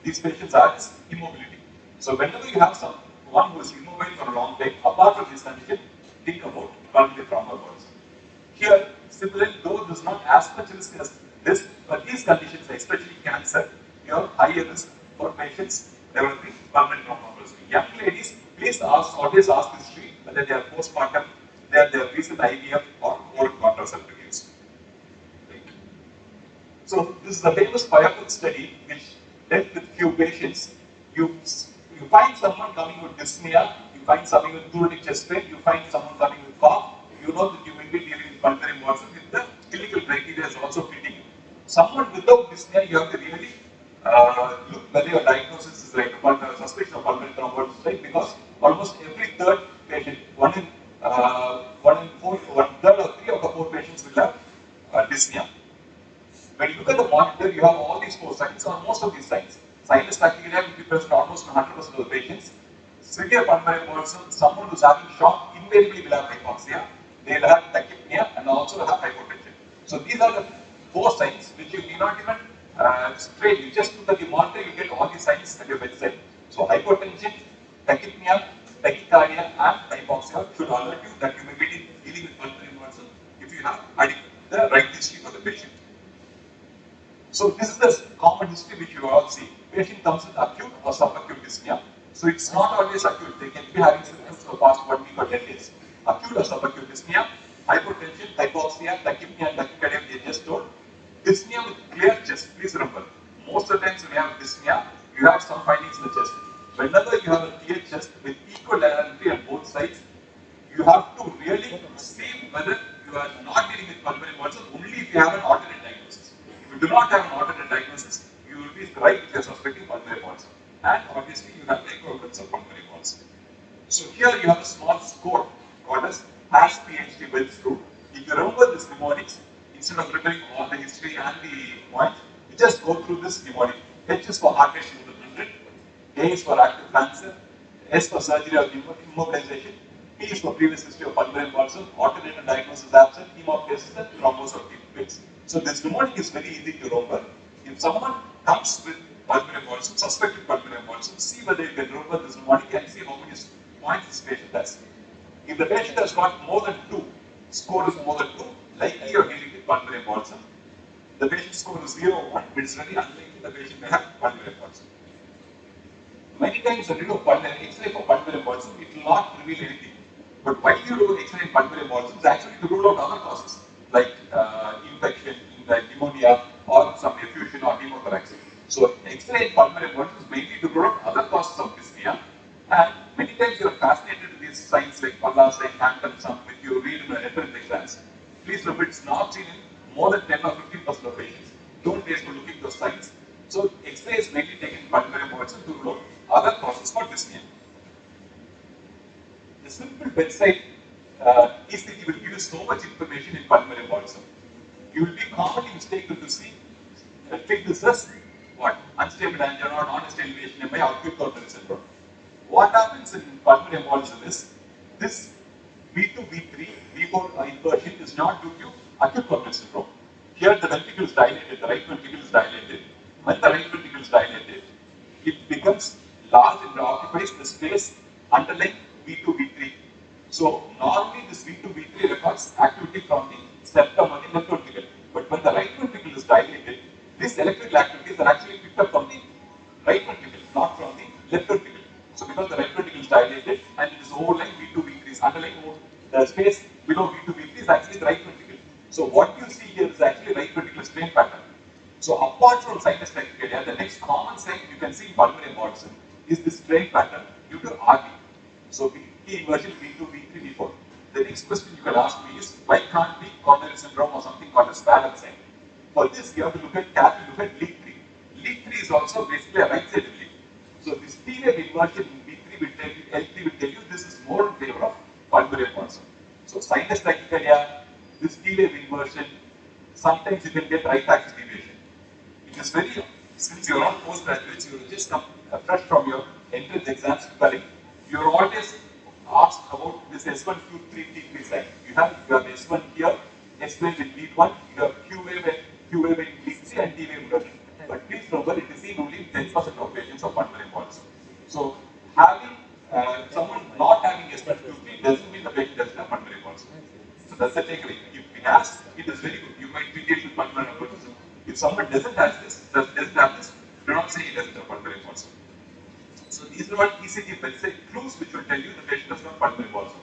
these patients are is immobility. So, whenever you have someone who is immobile for a long time, apart from this condition, think about pulmonary thromboembolism. Here, similarly, though there is not as much risk as this, but these conditions, especially cancer, you have higher risk for patients developing pulmonary thromboembolism. Young ladies, please always ask history whether they are postpartum, they are recent IVF or oral contraceptive use. Right. So this is the famous Firefoot study which dealt with few patients. You find someone coming with dyspnea, you find someone with chronic chest pain, you find someone coming with cough, you know that you will be dealing with pulmonary embolism with the clinical criteria is also fitting you. Someone without dyspnea, you have to really look whether your diagnosis is right, suspicion of pulmonary thrombosis is right, because almost every third patient, one third or 3 out of 4 patients will have dyspnea. When you look at the monitor, you have all these 4 signs or most of these signs. Sinus tachycardia will be present almost in 100% of the patients. Severe pulmonary embolism, someone who's having shock invariably will have hypoxia. They will have tachypnea and also have hypotension. So these are the 4 signs which you need not even straight. You just look at the monitor, you get all these signs at your bedside. So hypotension, tachypnea, tachycardia, and hypoxia should alert you that you may be dealing with pulmonary embolism if you have the right history for the patient. So this is the common history which you all see. Patient comes with acute or subacute dyspnea. So it's not always acute. They can be having symptoms for the past 1 week or 10 days. Acute or subacute dyspnea, hypotension, hypoxia, tachypnea, and tachycardia they just told. Dyspnea with clear chest. Please remember, most of the times when you have dyspnea, you have some findings in the chest. Whenever you have a clear chest with equilaterality on both sides, you have to really see whether you are not dealing with pulmonary embolism only if you have an alternate diagnosis. If you do not have an alternate diagnosis, you will be right if you are suspecting pulmonary embolism. And obviously, you have the equivalence of pulmonary embolism. So here you have a small score called as PhD Wells rule. If you remember this mnemonics, instead of remembering all the history and the points, you just go through this mnemonic. H is for heart rate more than 100, A is for active cancer, S for surgery or immobilization, P is for previous history of pulmonary embolism, alternative diagnosis absent, hemoptysis, and thrombosis or TPPs. So this mnemonic is very easy to remember. If someone comes with pulmonary embolism, suspected pulmonary embolism, see whether you can remember this mnemonic and see how many points this patient has. If the patient has got more than 2, score is more than 2, likely you are dealing with pulmonary embolism. The patient score is 0 or 1, it is very unlikely the patient may have pulmonary embolism. Many times when you do pulmonary X-ray for pulmonary embolism, it will not reveal anything. But while you do X-ray in pulmonary embolism, it's actually to rule out other causes like infection, like pneumonia, or some effusion or pneumothorax. So X-ray in pulmonary embolism is mainly to rule out other causes of dyspnea. And many times you are fascinated with these signs like Palla sign, Hampton sum, which you read in the entrance exams. Please remember, it's not seen in more than 10 or 15% of patients. Don't waste for looking at those signs. So X-ray is mainly taken in pulmonary embolism to rule out other causes for dyspnea. The simple bedside ECG will give you so much information in pulmonary embolism. You will be commonly mistaken to see That treat this as what? Unstable angina or non-stable elevation by acute coronary syndrome. What happens in pulmonary embolism is this V2, V3, V4 inversion is not due to acute coronary syndrome. Here the ventricle is dilated, the right ventricle is dilated. When the right ventricle is dilated, it becomes large and occupies the space underlying V2, V3. So normally this V2, V3 records activity from the septum or the left ventricle. But when the right ventricle is dilated, these electrical activities are actually picked up from the right ventricle, not from the left ventricle. So because the right ventricle is dilated and it is overlying V2, V3 is underlying the space below V2, V3 is actually the right ventricle. So what you see here is actually right ventricular strain pattern. So apart from sinus tachycardia, the next common sign you can see in pulmonary embolism is this strain pattern due to RV. So V inversion V2, V3, V4. The next question you can ask me is why can't be coronary syndrome or something called as balance sign? For this you have to carefully look at lead 3. Lead 3 is also basically a right-sided lead. So this T-wave inversion in V3 will tell you, L3 will tell you this is more in favor of pulmonary embolism. So sinus tachycardia, this T-wave inversion, sometimes you can get right axis deviation. It is very, since you are all postgraduates, you will just come fresh from your entrance exams preparing. You are always asked about this S1, Q3, T3 sign. You have S1 here, S1 with lead 1, you have Q wave in lead 3 and T wave inversion. But please remember, it is seen only in 10% of patients of pulmonary embolism. So having someone not having S1, Q3 doesn't mean the patient doesn't have pulmonary embolism. So that's the takeaway. If it has, it is very good. You might treat it with pulmonary embolism. If someone doesn't have this, do not say he doesn't have pulmonary embolism. So these are what ECG bedside clues which will tell you the patient has got pulmonary embolism.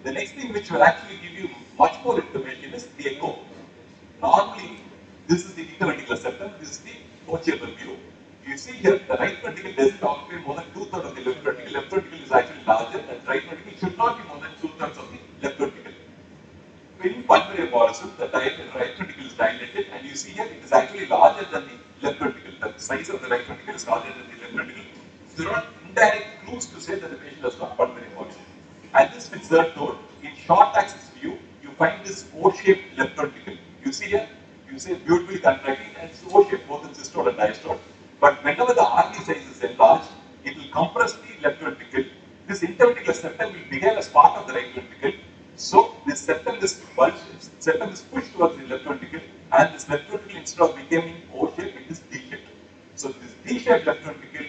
The next thing which will actually give you much more information is the echo. Normally, this is the interventricular septum, this is the posterior view. You see here, the right ventricle doesn't occupy more than 2/3 of the left ventricle. Left ventricle is actually larger, and right ventricle should not be more than 2/3 of the left ventricle. In pulmonary embolism, the right ventricle is dilated, and you see here it is actually larger than the left ventricle. The size of the right ventricle is larger than the left ventricle. So there are indirect clues to say that the patient has got pulmonary embolism. And this fits the door. In short axis view, you find this O-shaped left ventricle. You see here, you say beautifully contracting, and it's O-shaped both in systole and diastole. But whenever the RV size is enlarged, it will compress the left ventricle. This interventricular septum will behave as part of the right ventricle. So this septum is pushed towards the left ventricle, and this left ventricle, instead of becoming O-shaped, it is D-shaped. So this D-shaped left ventricle,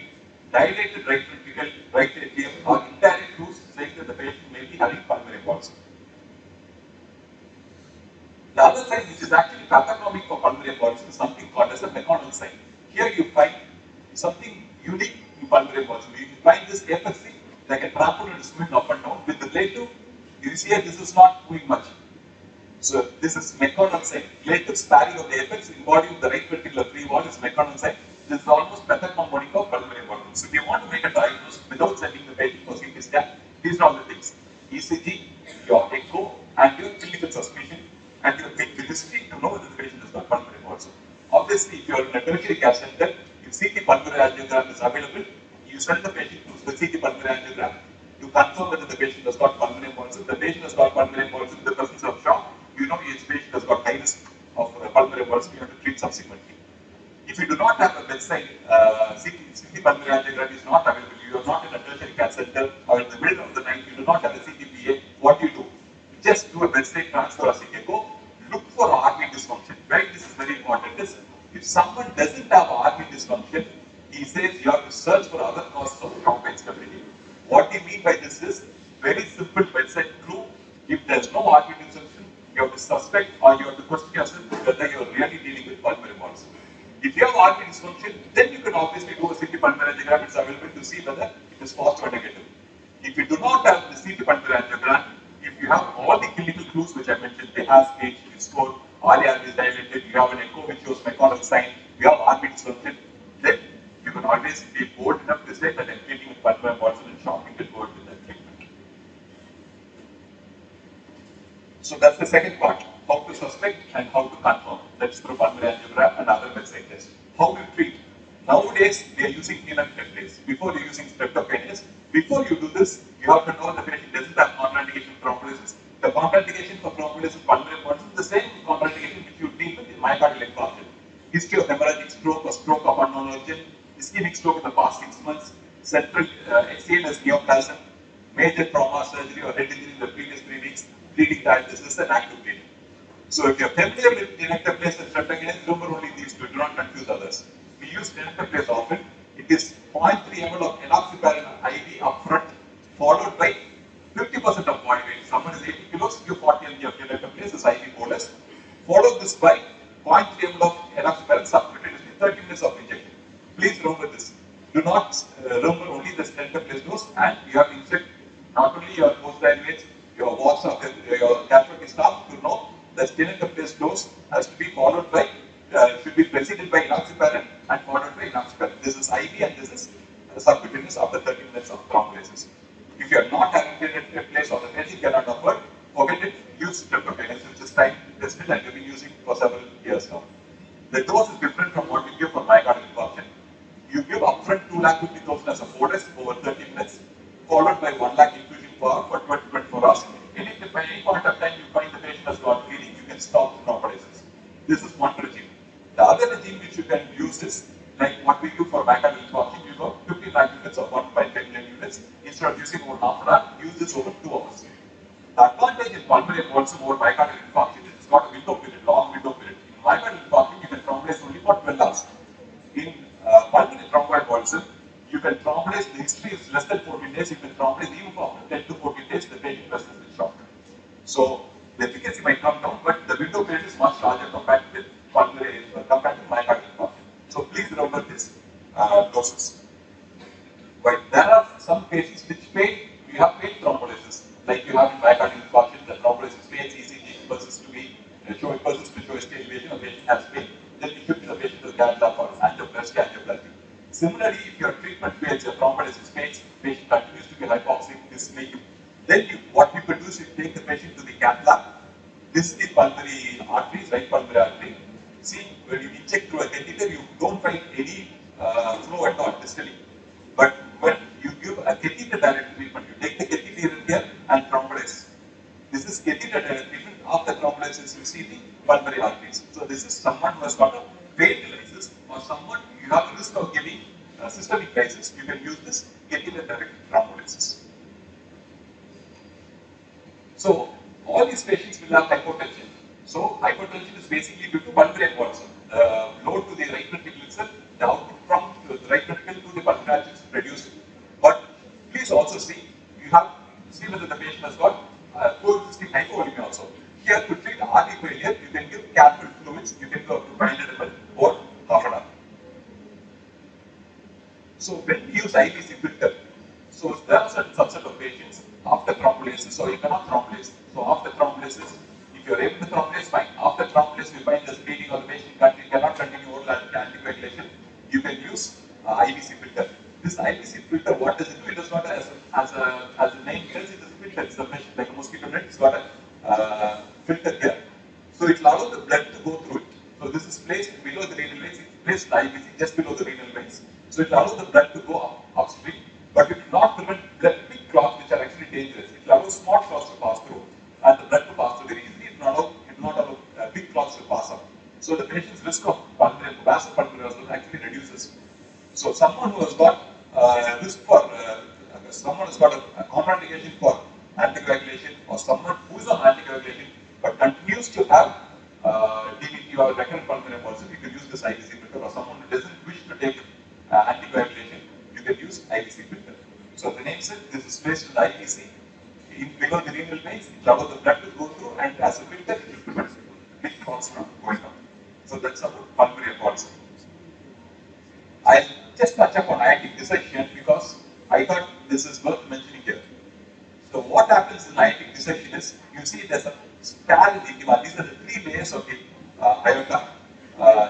dilated right ventricle, right atrium are indirect clues saying that the patient may be having pulmonary embolism. The other sign which is actually pathognomic for pulmonary embolism is something called as a McConnell sign. Here you find something unique in pulmonary embolism. You find this apex like a trampoline swimming up and down with the relative. You see here this is not doing much. So this is McConnell sign. Relative sparing of the apex embodying the right ventricular free wall is McConnell sign. This is almost pathognomonic of pulmonary embolism. So if you want to make a diagnosis without sending the patient for CT scan, these are all the things: ECG, your echo, and your clinical suspicion, and your clinical history to know whether the patient has got pulmonary embolism. Obviously, if you are in a tertiary care center, if CT pulmonary angiogram is available, you send the patient to the CT pulmonary angiogram to confirm whether the patient has got pulmonary embolism. The patient has got pulmonary embolism in the presence of shock. You know each patient has got high risk of pulmonary embolism. You have to treat subsequently. If you do not have a bedside CT pulmonary angiogram is not available, you are not in a tertiary care center, or in the middle of the night you do not have a CTPA, what do? You just do a bedside transfer or CT echo. Look for RV dysfunction. Why this is very important is, if someone doesn't have RV dysfunction, he says you have to search for other causes of shock instability. What we mean by this is very simple bedside clue. If there is no RV dysfunction, you have to suspect or you have to question yourself whether you are really dealing with pulmonary embolism. If you have RV dysfunction, then you can obviously do a CT pulmonary angiogram. It's available to see whether it is positive or negative. If you do not have the CT pulmonary angiogram, if you have all the clinical clues which I mentioned, they have stage, you score, RAR is dilated, you have an echo which shows McConnell sign, you have RV dysfunction, then you can always be bold enough to say that I'm treating with pulmonary embolism and shock, you can go into that treatment. So that's the second part, how to suspect and how to confirm. That's through pulmonary angiogram and other bedside tests. How to treat? Nowadays, they are using penile templates. Before you're using streptokinase. Before you do this, you have to know the patient doesn't have contraindication for thrombolysis. The contraindication for thrombolysis in pulmonary embolism is the same contraindication which you deal with in myocardial infarction. History of hemorrhagic stroke. non-urgent, ischemic stroke in the past 6 months, central ACLS neoplasm, major trauma surgery or head injury in the previous 3 weeks, bleeding dialysis and active bleeding. So if you're familiar with tenecteplase and streptokinase, remember only these two, do not confuse others. We use tenecteplase often. It is 0.3 ml of enoxaparin IV upfront, followed by 50% of body weight. Someone is 80 kilos, give 40 ml of tenecteplase as IV bolus. Follow this by 0.3 ml of enoxaparin subcutaneously, 30 minutes of injection. Please remember this. Do not remember only the tenecteplase dose, and you have to inject not only your postgraduates, your wards of your casualty staff to know the tenecteplase dose has to be followed by, should be preceded by enoxaparin and followed by enoxaparin. This is IV and this is subcutaneous after 30 minutes of thrombolysis. If you are not having tenecteplase or the patient cannot afford, forget it, use streptokinase, which is time tested and we have been using for several years now. The dose is different from what we give for myocardial infarction. You give upfront 2,50,000 as a bolus over 30 minutes, followed by 1 lakh infusion per hour for 24 hours. If at any point of time you find the patient has got bleeding, you can stop the thrombolysis. This is one regime. The other regime which you can use is like what we do for myocardial infarction. You go 15 lakh units or 1.5 million units. Instead of using over half an hour, use this over 2 hours. The advantage in pulmonary embolism over myocardial infarction is it's got a window period, long window period. In myocardial infarction, you can thrombolyze only for 12 hours. In pulmonary thromboembolism, you can thrombolyze, the history is less than 14 days, you can thrombolyze even for 10 to 14 days, the patient presses the shock. So the efficacy might come down, but the window period is much larger compared with pulmonary, compared to myocardial infarction. So please remember this doses. But there are some cases which fail, you have failed thrombolysis, like you have in myocardial infarction, the thrombolysis fails, ECG persists to be, persists to show ST elevation, the patient has failed. Then you shift the patient to the cath lab for angioplasty. Similarly, if your treatment fails, your thrombolysis fails, the patient continues to be hypoxic, dyspneic, then what you could do is you take the patient to the cath lab. This is the pulmonary arteries, right pulmonary artery. See, when you inject through a catheter, you don't find any flow at all distally. But when you give a catheter direct treatment, you take the catheter in here and thrombolyze. This is catheter direct treatment. After thrombolysis, you see the pulmonary arteries. So this is someone who has got a failed lysis or someone you have a risk of giving systemic lysis. You can use this catheter direct thrombolysis. So all these patients will have hypotension. So hypotension is basically due to pulmonary embolism. The load to the right ventricle itself, the output from the right ventricle to the pulmonary arteries is reduced. But please also see, you have to see whether the patient has got coexisting hypovolemia also. Here to treat RV failure, you can give capital fluids, you can go up to 500 ml or half an hour. So when we use IVC filter, so there are certain subset of patients after thrombolysis, or you cannot thrombolyze. So after thrombolysis, if you are able to thrombolyze, fine. After thrombolysis, we find there's bleeding or the patient cannot continue oral anticoagulation, you can use IVC filter. This IVC filter, what does it do? It does not, as the name tells, it is a filter. It's a mesh, like a mosquito net. It's got a filter here. So it allows the blood to go through it. So this is placed below the renal veins. It's placed IVC just below the renal veins. So it allows the blood to go upstream, but it will not prevent big clots which are actually dangerous. It allows small clots to pass through and the blood to pass through very easily. It will not allow big clots to pass up. So the patient's risk of vaso-pulmonary embolism actually reduces. So someone who has got risk for, someone has got a contraindication for anticoagulation, or someone who is on anticoagulation but continues to have DVT or recurrent pulmonary embolism, you can use this IVC filter, or someone who doesn't wish to take anticoagulation, you can use IVC filter. So the name says this is placed in the IVC below the renal veins, it allows the blood to go through, and as a filter, it will prevent big clots from going up. So that's about pulmonary embolism. I'll just touch upon aortic dissection because I thought this is worth mentioning here. So what happens in aortic dissection is, you see there's a scar in the intima. These are the 3 layers of the aorta.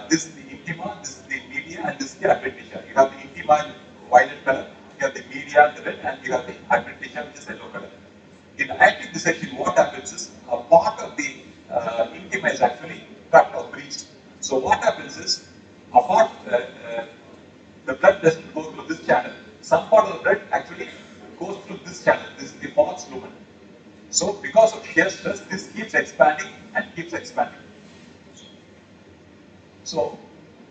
This is the intima, this is the media, and this is the adventitia. You have the intima in violet color, you have the media in the red, and you have the adventitia which is yellow color. In aortic dissection, what happens is a part of the intima is actually cut or breached. So what happens is, apart the blood doesn't go through this channel. Some part of the blood actually goes through this channel. This is the pons lumen. So because of shear stress, this keeps expanding and keeps expanding. So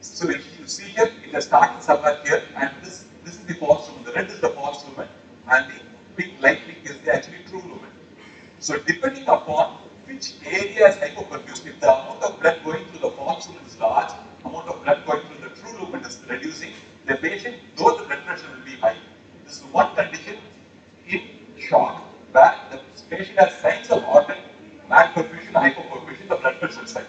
So if you see here, it has started somewhere here, and this is the false lumen. The red is the false lumen, and the pink, light pink is the actually true lumen. So depending upon which area is hypoperfused, if the amount of blood going through the false lumen is large, amount of blood going through the true lumen is reducing, the patient, though the blood pressure will be high. This is one condition in shock, where the patient has signs of organ malperfusion, hypoperfusion, the blood pressure is high.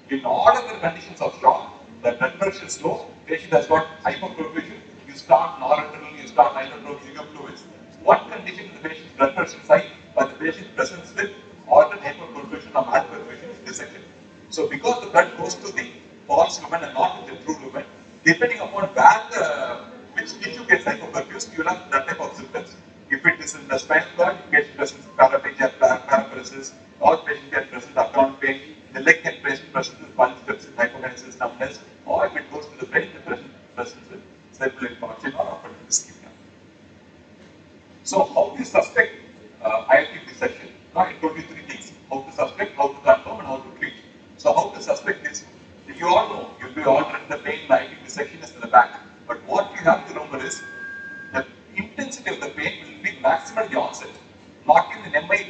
In all other conditions of shock, the blood pressure is low, patient has got hypoperfusion, you start noradrenaline, you start inotropic fluids. One condition the patient's blood pressure is high, but the patient presents with organ hyperperfusion or malperfusion is dissection. So because the blood goes to the false lumen and not to the true lumen, depending upon where which tissue gets hypoperfused, you will have that type of symptoms. If it is in the spinal cord, you get present paraplegia, paraparesis, or patient can present abdominal pain, the leg can present with pulse deficit, hypokinesis, numbness, or if it goes to the brain, the present with cerebral infarction or upper ischemia. So how do you suspect aortic dissection? Now I told you three things: how to suspect, how to confirm, and how to treat. So how to suspect is, you all know, you'll be all read the pain aortic dissection is in the back. But what you have to remember is, the intensity of the pain will be maximum at the onset. Not in the MI,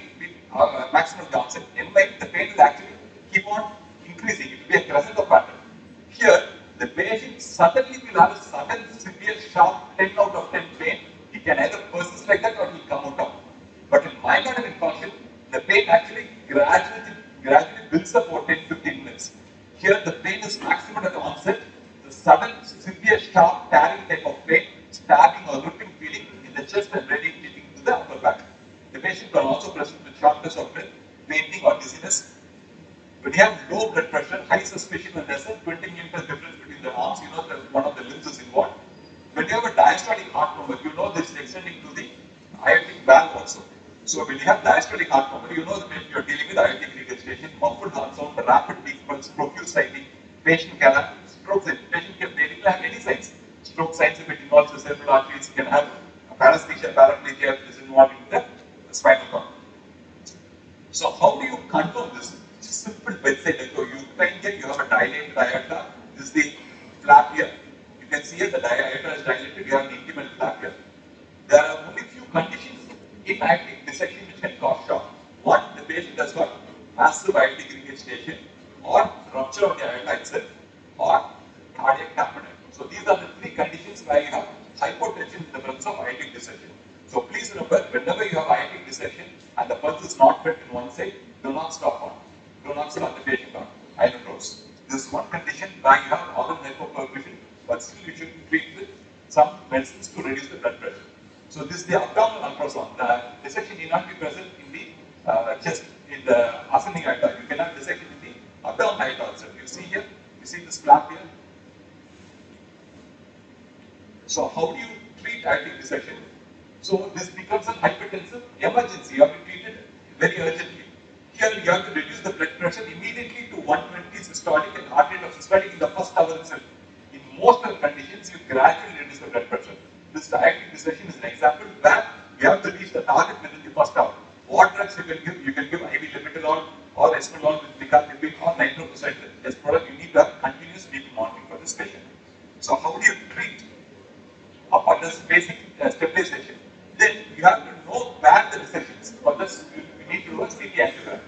maximum at the onset. MI, the pain will actually keep on increasing. It will be a crescendo pattern. Here, the patient suddenly will have a sudden severe sharp 10 out of 10 pain. It can either persist like that or it will come out of. But in myocardial infarction, the pain actually gradually builds up for 10-15 minutes. Here, the pain is maximum at the onset. The sudden severe sharp tearing type of pain, stabbing or ripping feeling in the chest and radiating to the upper back. The patient can also present with shortness of breath, fainting or dizziness. When you have low blood pressure, high suspicion, and there's a 20 millimeters difference between the arms, you know that one of the limbs is involved. When you have a diastolic heart murmur, you know this is extending to the aortic valve also. So when you have diastolic heart murmur, you know that you're dealing with aortic regurgitation, muffled heart sound, rapid deep pulse, profuse sighting, patient can have stroke signs. Patient can have any signs. Stroke signs, if it involves the cerebral arteries, can have paresthesia, paraplegia, if it is involving the spinal cord. So how do you confirm this? It's a simple bedside echo. You find here you have a dilated aorta. This is the flap here. You can see here the aorta is dilated. You have an intimal flap here. There are only few conditions in aortic dissection which can cause shock. One, the patient has got massive aortic regurgitation, or rupture of the aorta itself, or cardiac tamponade. So these are the three conditions where you have hypotension in the presence of aortic dissection. So please remember, whenever you have aortic dissection and the pulse is not felt in one side, do not stop on. Do not start the patient on inotropes. This is one condition where you have organ hypoperfusion, but still you should treat with some medicines to reduce the blood pressure. So this is the abdominal ultrasound. The dissection need not be present in the chest, in the ascending aorta. You cannot dissection in the abdominal aorta itself. You see here, you see this flap here. So how do you treat aortic dissection? So this becomes a hypertensive emergency. You have to treat it very urgently. Here you have to reduce the blood pressure immediately to 120 systolic and heart rate of systolic in the first hour itself. In most of the conditions, you gradually reduce the blood pressure. This aortic dissection is an example where you have to reach the target within the first hour. What drugs you can give? You can give IV limiterol or esmolol with nicardipine or nitroprusside. As product, you need to have continuous BP monitoring for this patient. So how do you treat upon this basic stabilization? Then you have to know where the dissection is. For this, you need to do a CT angiogram.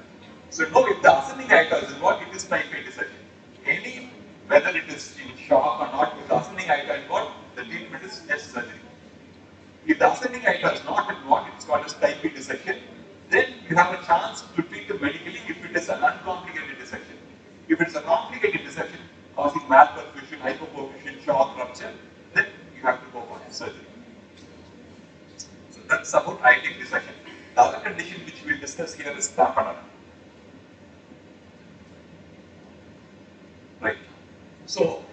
So know if the ascending aorta is involved, it is type A dissection. Whether it is in shock or not, if the ascending aorta is involved, the treatment is just surgery. If the ascending aorta is not involved, it is called as type B dissection. Then you have a chance to treat it medically if it is an uncomplicated dissection. If it is a complicated dissection causing malperfusion, hypoperfusion, shock, rupture, then you have to go for surgery. So that's about aortic dissection. The other condition which we discuss here is tamponade. Right. So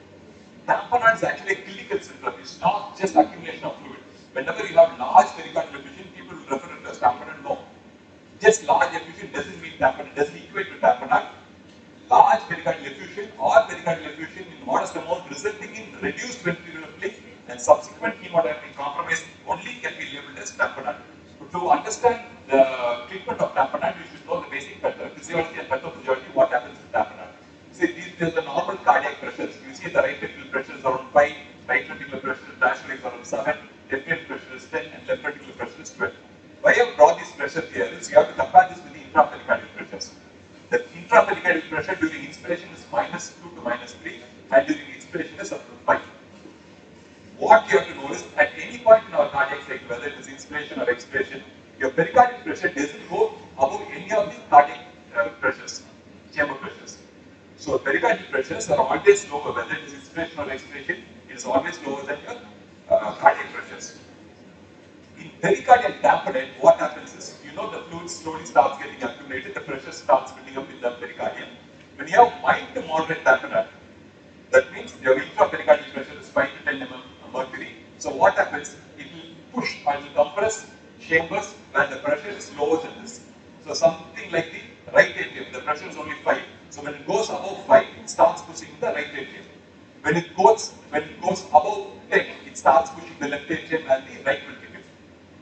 tamponade is actually a clinical syndrome. It's not just accumulation of fluid. Whenever you have large pericardial effusion, people will refer it as tamponade. No. Just large effusion doesn't mean tamponade, doesn't equate to tamponade. Large pericardial effusion or pericardial effusion in modest amount resulting in reduced ventricular flow and subsequent hemodynamic compromise only can be labeled as tamponade. To understand the treatment of tamponade, you should know the basic physiology and pathophysiology, what happens with tamponade. See, these are the normal cardiac pressures. You see the right ventricle is you have to compare this with the intrapericardial pressures. The intrapericardial pressure during inspiration is -2 to -3, and during expiration is up to 5. What you have to know is at any point in our cardiac cycle, whether it is inspiration or expiration, your pericardial pressure doesn't go above any of the cardiac pressures, chamber pressures. So pericardial pressures are always lower, whether it is inspiration or expiration, it is always lower than your cardiac pressures. In pericardial tamponade, what happens is, you know, the fluid slowly starts getting accumulated, the pressure starts building up in the pericardium. When you have mild to moderate tamponade, that means your intrapericardial pressure is 5 to 10 mm mercury. So what happens? It will push or it will compress chambers where the pressure is lower than this. So something like the right atrium, the pressure is only 5. So when it goes above 5, it starts pushing the right atrium. When it goes above 10, it starts pushing the left atrium and the right ventricle.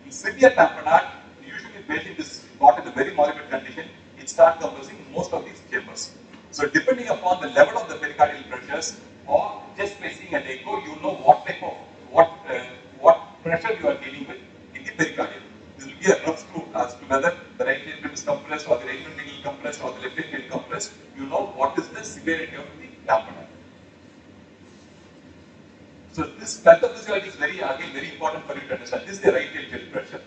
In severe tamponade, usually the patient is got in a very morbid condition, it starts compressing most of these chambers. So depending upon the level of the pericardial pressures, or just by seeing an echo, you know what type of what pressure you are dealing with in the pericardium. This will be a rough clue as to whether the right atrium is compressed or the right ventricle compressed or the left atrium compressed. You know what is the severity of the tamponade. So this pathophysiology is very important for you to understand. This is the right atrial pressure.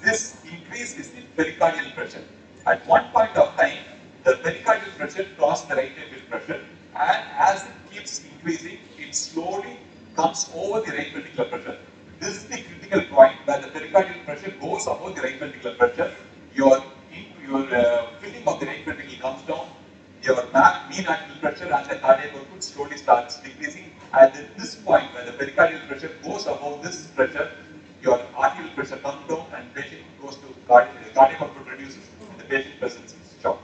This increase is the pericardial pressure. At one point of time, the pericardial pressure crosses the right atrial pressure, and as it keeps increasing, it slowly comes over the right ventricular pressure. This is the critical point where the pericardial pressure goes above the right ventricular pressure. Your filling of the right ventricle comes down. Your mean arterial pressure and the cardiac output slowly starts decreasing. And at this point, where the pericardial pressure goes above this pressure, your arterial pressure comes down and patient goes to cardiac output reduces and the patient presents shock.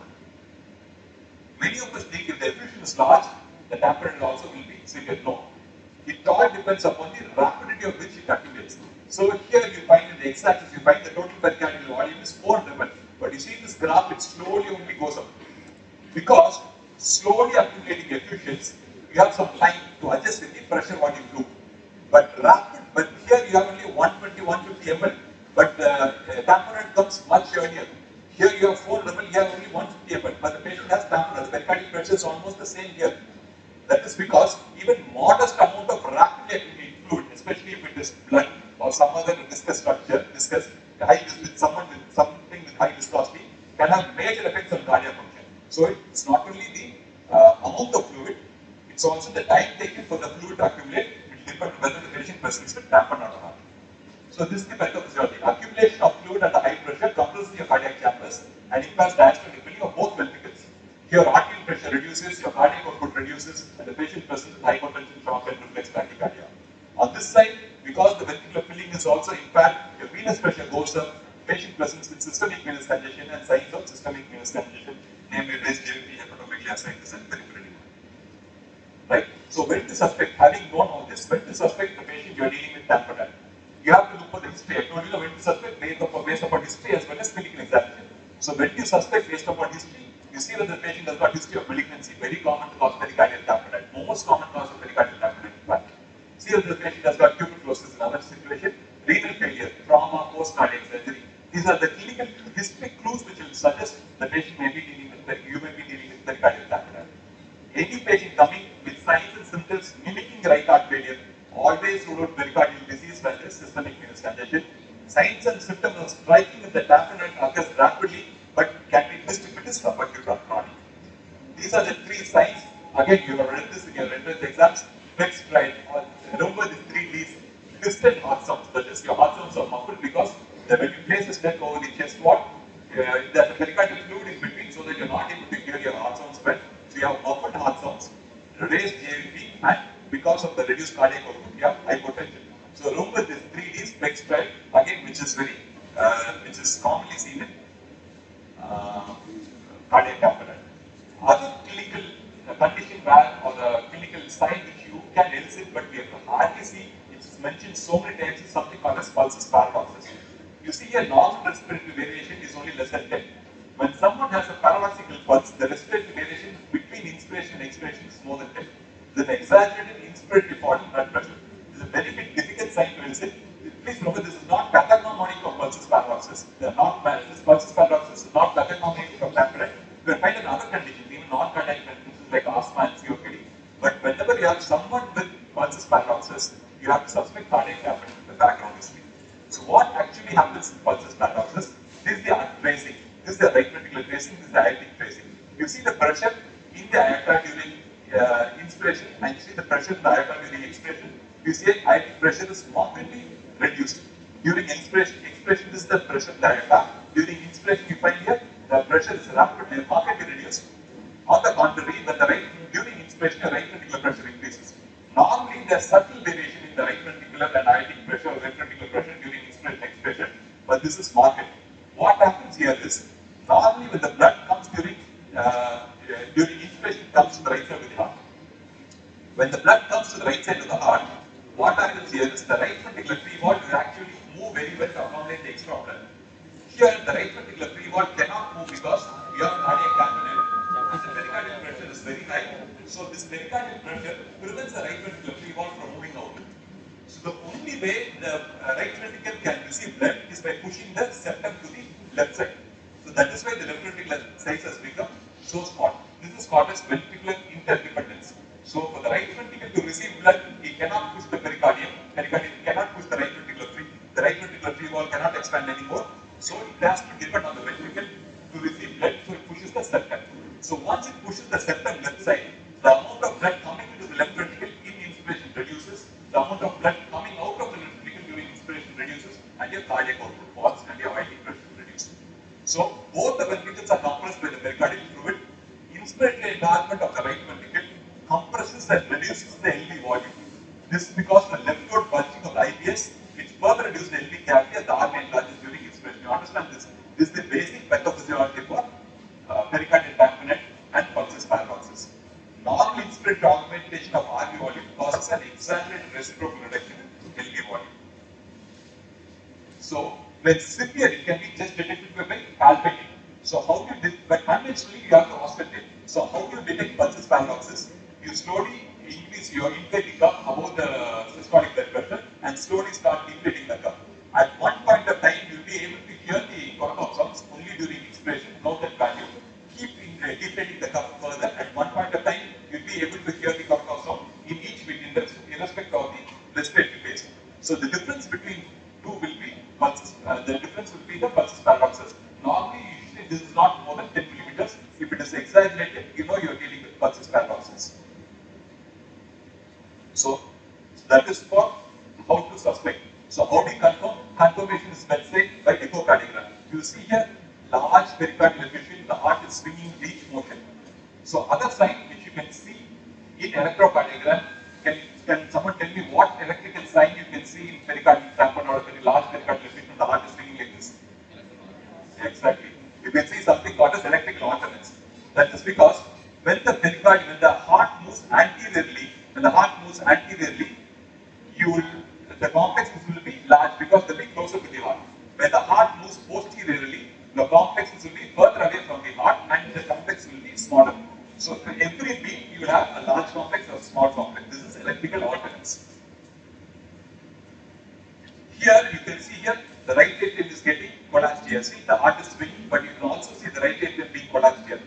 Many of us think if the effusion is large, the tamponade also will be severe. No. It all depends upon the rapidity of which it accumulates. So here you find in the x-axis, you find the total pericardial volume is 400 ml. But you see in this graph, it slowly only goes up. Because slowly accumulating effusions, you have some time to adjust with the pressure what you do. But here you have only 120, 150 ml. But tamponade comes much earlier. Here you have 400 ml, you have only 150 ml. But the patient has tamponade. The pericardial pressure is almost the same here. That is because even modest amount of rapidly accumulating fluid, especially if it is blood or some other viscous structure, with something with high viscosity, can have major effects on cardiac function. So it's not only the amount of fluid, it's also the time taken for the fluid to accumulate. It will depend whether the patient presents with tamponade or not. So this is the pathophysiology. Accumulation of fluid at the high pressure compresses your cardiac chambers and impairs diastolic filling of both ventricles. Your arterial pressure reduces, your cardiac output reduces, and the patient presents with hypertension, shock, and reflex tachycardia. On this side, because the ventricular filling is also impaired, your venous pressure goes up, patient presents with systemic venous congestion and signs of systemic venous congestion, namely raised JVP, hepatomegaly, and peripheral edema. Right? So when to suspect, having known all this, when to suspect the patient you are dealing with tamponade, you have to look for the history. I told you when to suspect based upon history as well as clinical examination. So when you suspect based upon history, you see that the patient has got history of malignancy, very common to cause pericardial tamponade, most common cause of pericardial tamponade in fact. See that the patient has got tuberculosis in another situation, renal failure, trauma, post-cardiac surgery. These are the clinical history clues which will suggest the patient may be dealing with, you may be dealing with pericardial tamponade. Any patient coming with signs and symptoms mimicking right heart failure, always rule out pericardial disease when there is systemic venous congestion. Signs and symptoms are striking if the tamponade occurs rapidly, but can be missed if it is subacute or chronic. These are the three signs. Again, you have read this in your entrance exams. Next slide. Remember the 3 Ds. Distant heart sounds. That is, your heart sounds are muffled because when you place a neck over the chest wall, there's a pericardial fluid in between, so that you're not able to hear your heart sounds well. So you have muffled heart sounds, raised JVP, and because of the reduced cardiac output, you have hypotension. So remember these 3 Ds. Next slide. Again, which is commonly seen in cardiac tamponade. Other clinical condition where or the clinical sign which you can elicit but we have hardly see, it's mentioned so many times, is something called as pulsus paradoxus. You see a normal respiratory variation is only less than 10. When someone has a paradoxical pulse, the respiratory variation between inspiration and expiration is more than 10. There's an exaggerated inspiratory fall in blood pressure. This is a very big difficult sign to elicit. Please remember, this is not pathognomonic of pulsus paradoxus. They are not, this pulses paradoxus is not lacunominate from tamperate, you can find in other conditions, even non-cardiac conditions like asthma and COPD. But whenever you have someone with pulses paradoxus, you have to suspect cardiac tamperate in the background history. So what actually happens in pulses paradoxus? This is the tracing. This is the right ventricular tracing. This is the aortic tracing. You see the pressure in the aorta during inspiration, and you see the pressure in the aorta during expiration. You see aortic pressure is markedly reduced. During expiration, this is the pressure in the aorta. During inspiration, you find here the pressure is rapidly, markedly reduced. On the contrary, when during inspiration, the right ventricular pressure increases. Normally, there is subtle variation in the right ventricular and aortic pressure or left ventricular pressure during inspiration and expiration, but this is marked. What happens here is, normally when the blood comes during inspiration, comes to the right side of the heart. When the blood comes to the right side of the heart, what happens here is the right ventricular free wall will actually move very well to accommodate the extra blood. Here, the right ventricular free wall cannot move because you have cardiac tamponade and the pericardial pressure is very high. So this pericardial pressure prevents the right ventricular free wall from moving out. So the only way the right ventricle can receive blood is by pushing the septum to the left side. So that is why the left ventricular size has become so small. This is called as ventricular interdependence. So for the right ventricle to receive blood, it cannot push the pericardium. Pericardium cannot push the right ventricular free. The right ventricular free wall cannot expand anymore. So it has to depend on the ventricle to receive blood. So it pushes the septum. So once it pushes the septum left side, the amount of blood coming into the left ventricle in inspiration reduces. The amount of blood coming out of the left ventricle during inspiration reduces, and your cardiac output falls and your aortic pressure reduces. So both the ventricles are compressed by the pericardial fluid. Inspiratory enlargement of the right ventricle compresses and reduces the LV volume. This is because the left load bulging of the IBS, which further reduces the LV cavity as the artery enlarges during inspiration. You understand this? This is the basic pathophysiology for pericardial tamponade and pulses paradoxus. Normal inspiratory augmentation of RV volume causes an exaggerated reciprocal reduction in LV volume. So when severe, it can be just detected by palpating. So how do you but conventionally you have to auscultate. So how do you detect pulses paradoxus? You slowly increase your inflating cup above the systolic blood pressure and slowly start deflating the cup. At one point of time, you will be able to hear the cork sounds only during expiration. Note that value. Keep deflating the cup further. At one point of time, you will be able to hear the cork sound in each bit, irrespective of the respiratory phase. So the difference between two will be pulses. The difference will be the pulses paradoxus. Normally, usually this is not more than 10 millimeters. If it is exaggerated, you know you are dealing with pulses paradoxus. So that is for how to suspect. So how do you confirm? Confirmation is best said by echocardiogram. You see here large pericardial effusion, the heart is swinging leech motion. So other sign which you can see in electrocardiogram, can someone tell me what electrical sign you can see in pericardial tamponade or very large pericardial effusion, the heart is swinging like this? Exactly. You can see something called as electrical alternance. That is because when the heart moves anteriorly, the complexes will be large because they will be closer to the heart. When the heart moves posteriorly, the complexes will be further away from the heart and the complex will be smaller. So for every beat, you will have a large complex or a small complex. This is electrical alternance. Here you can see here the right atrium is getting collapsed here. See the heart is swinging, but you can also see the right atrium being collapsed here.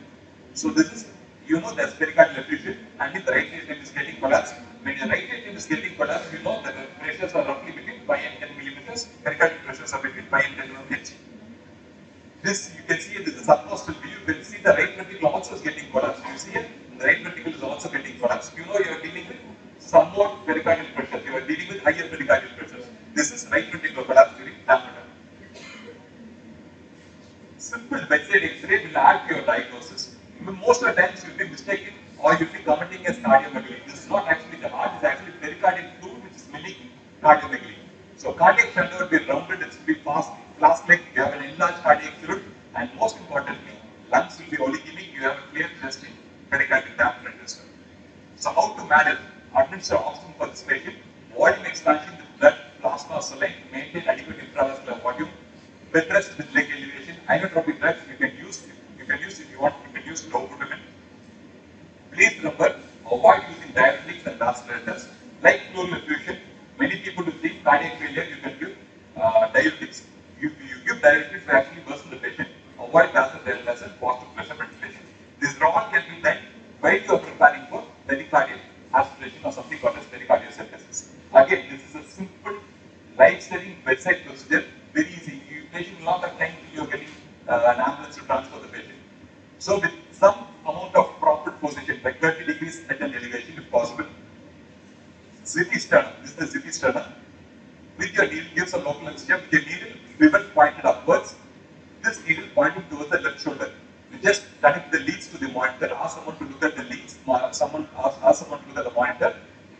So this is, you know, there's pericardial effusion, and if the right atrium is getting collapsed, when the right atrium is getting collapsed, you know that the pressures are roughly between 5 and 10 millimeters. Pericardial pressures are between 5 and 10 mm. This you can see in the subcostal view. You can see the right ventricle also is getting collapsed. You see here, the right ventricle is also getting collapsed. You know you are dealing with somewhat pericardial pressure. You are dealing with higher pericardial pressures. This is right ventricular collapse during tamponade. Simple bedside X-ray will add to your diagnosis. Most of the times you will be mistaken or you will be commenting as cardiomegaly. This is not actually the heart, it is actually pericardial fluid which is mimicking cardiomegaly. So cardiac center will be rounded, it will be flask-like, you have an enlarged cardiac fluid, and most importantly, lungs will be oligemic, you have a clear chest in pericardial tamponade as well. So how to manage? Administer oxygen for this patient, volume expansion with blood, plasma, saline, maintain adequate intravascular volume, bed rest with leg elevation, inotropic drugs you can use if you want, you can use dobutamine. Please remember, avoid using diuretics and vasopressors. Like pleural effusion, many people who think cardiac failure, you can give diuretics. You give diuretics to actually worsen the patient. avoid vasodilators and positive pressure ventilation. This all can be done while you are preparing for pericardial aspiration or something called as pericardiocentesis. Again, this is a simple life-saving bedside procedure, very easy. Patient will not have time till you are getting an ambulance to transfer the patient. So with some amount of proper position, like 30 degrees at an elevation if possible, zippy sternum, this is the zippy sternum. With your needle, give some local anesthesia, with your needle, pivot pointed upwards, this needle pointing towards the left shoulder. You just connect the leads to the monitor, ask someone to look at the leads, ask someone to look at the monitor.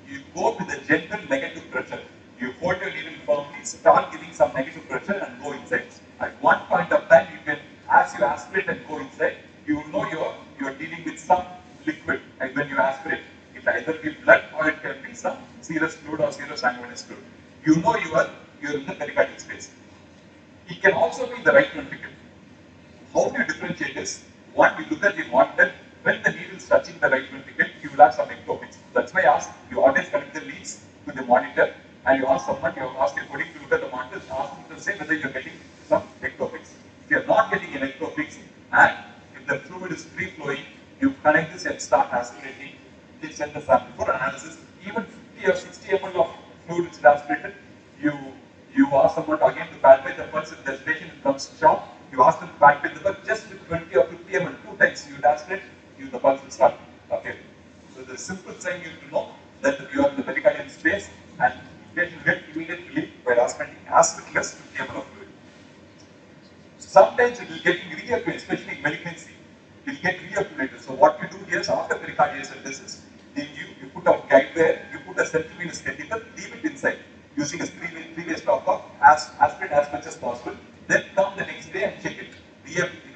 You go with a gentle negative pressure. You hold your needle firmly, start giving some negative pressure and go inside. At one point of time, you can, as you aspirate and go inside, you know you're dealing with some liquid and when you aspirate. It either be blood or it can be some serous fluid or serous sanguineous fluid. You know you're in the pericardial space. It can also be the right ventricle. How do you differentiate this? One, you look at the monitor. When the needle is touching the right ventricle, you will have some ectopics. That's why I ask, you always connect the leads to the monitor and you ask someone, you ask your colleague to look at the monitor, ask them to say whether you're getting some ectopics. If you're not getting an ectopics and if the fluid is free flowing, you connect this and start aspirating. They send the sample for analysis. Even 50 or 60 ml of fluid is aspirated, you ask someone again to palpate the pulse. If the patient comes short, you ask them to palpate the pulse just with 20 or 50 ml, 2 times you aspirate, the pulse will start. Okay. So the simple sign you have to know that you are in the pericardial space and the patient will get immediate relief by aspirating as little as 50 ml of fluid. Sometimes it will get reoccurring, especially in malignancy. It will get reoccurring. So what you do here is after pericardiocentesis, you put a guide wire, you put a central catheter, leave it inside using a three-way stopcock, aspirate as much as possible. Then come the next day and check it.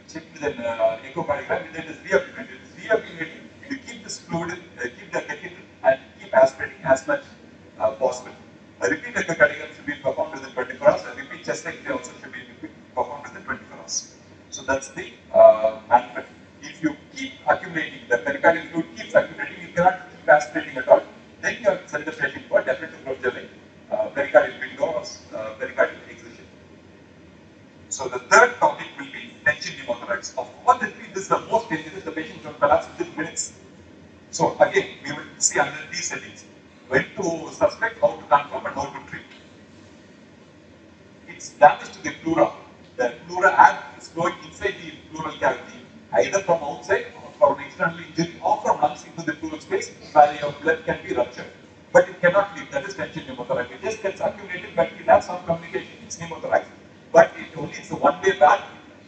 Check with an echocardiogram, and then it is reaccumulated. It is reaccumulating. You keep this fluid, keep the catheter, and keep aspirating as much possible. A repeat echocardiogram should be performed within 24 hours. A repeat chest X-ray also should be performed within 24 hours. So that's the management. If you keep accumulating, the pericardial fluid keeps accumulating, you cannot keep aspirating at all. Then you have to send the patient for definite procedure like pericardial window or pericardial excision. So the third topic will be tension pneumothorax. Of all the three, this is the most dangerous. The patient can collapse within minutes. So again, we will see under these settings when to suspect, how to confirm, and how to treat. It's damage to the pleura. The pleura air is flowing inside the pleural cavity, either from outside or from external injury or from lungs into the pleural space where your blood can be ruptured. But it cannot leave. That is tension pneumothorax. It just gets accumulated, but it has some communication. It's pneumothorax. But it's a one-way bag.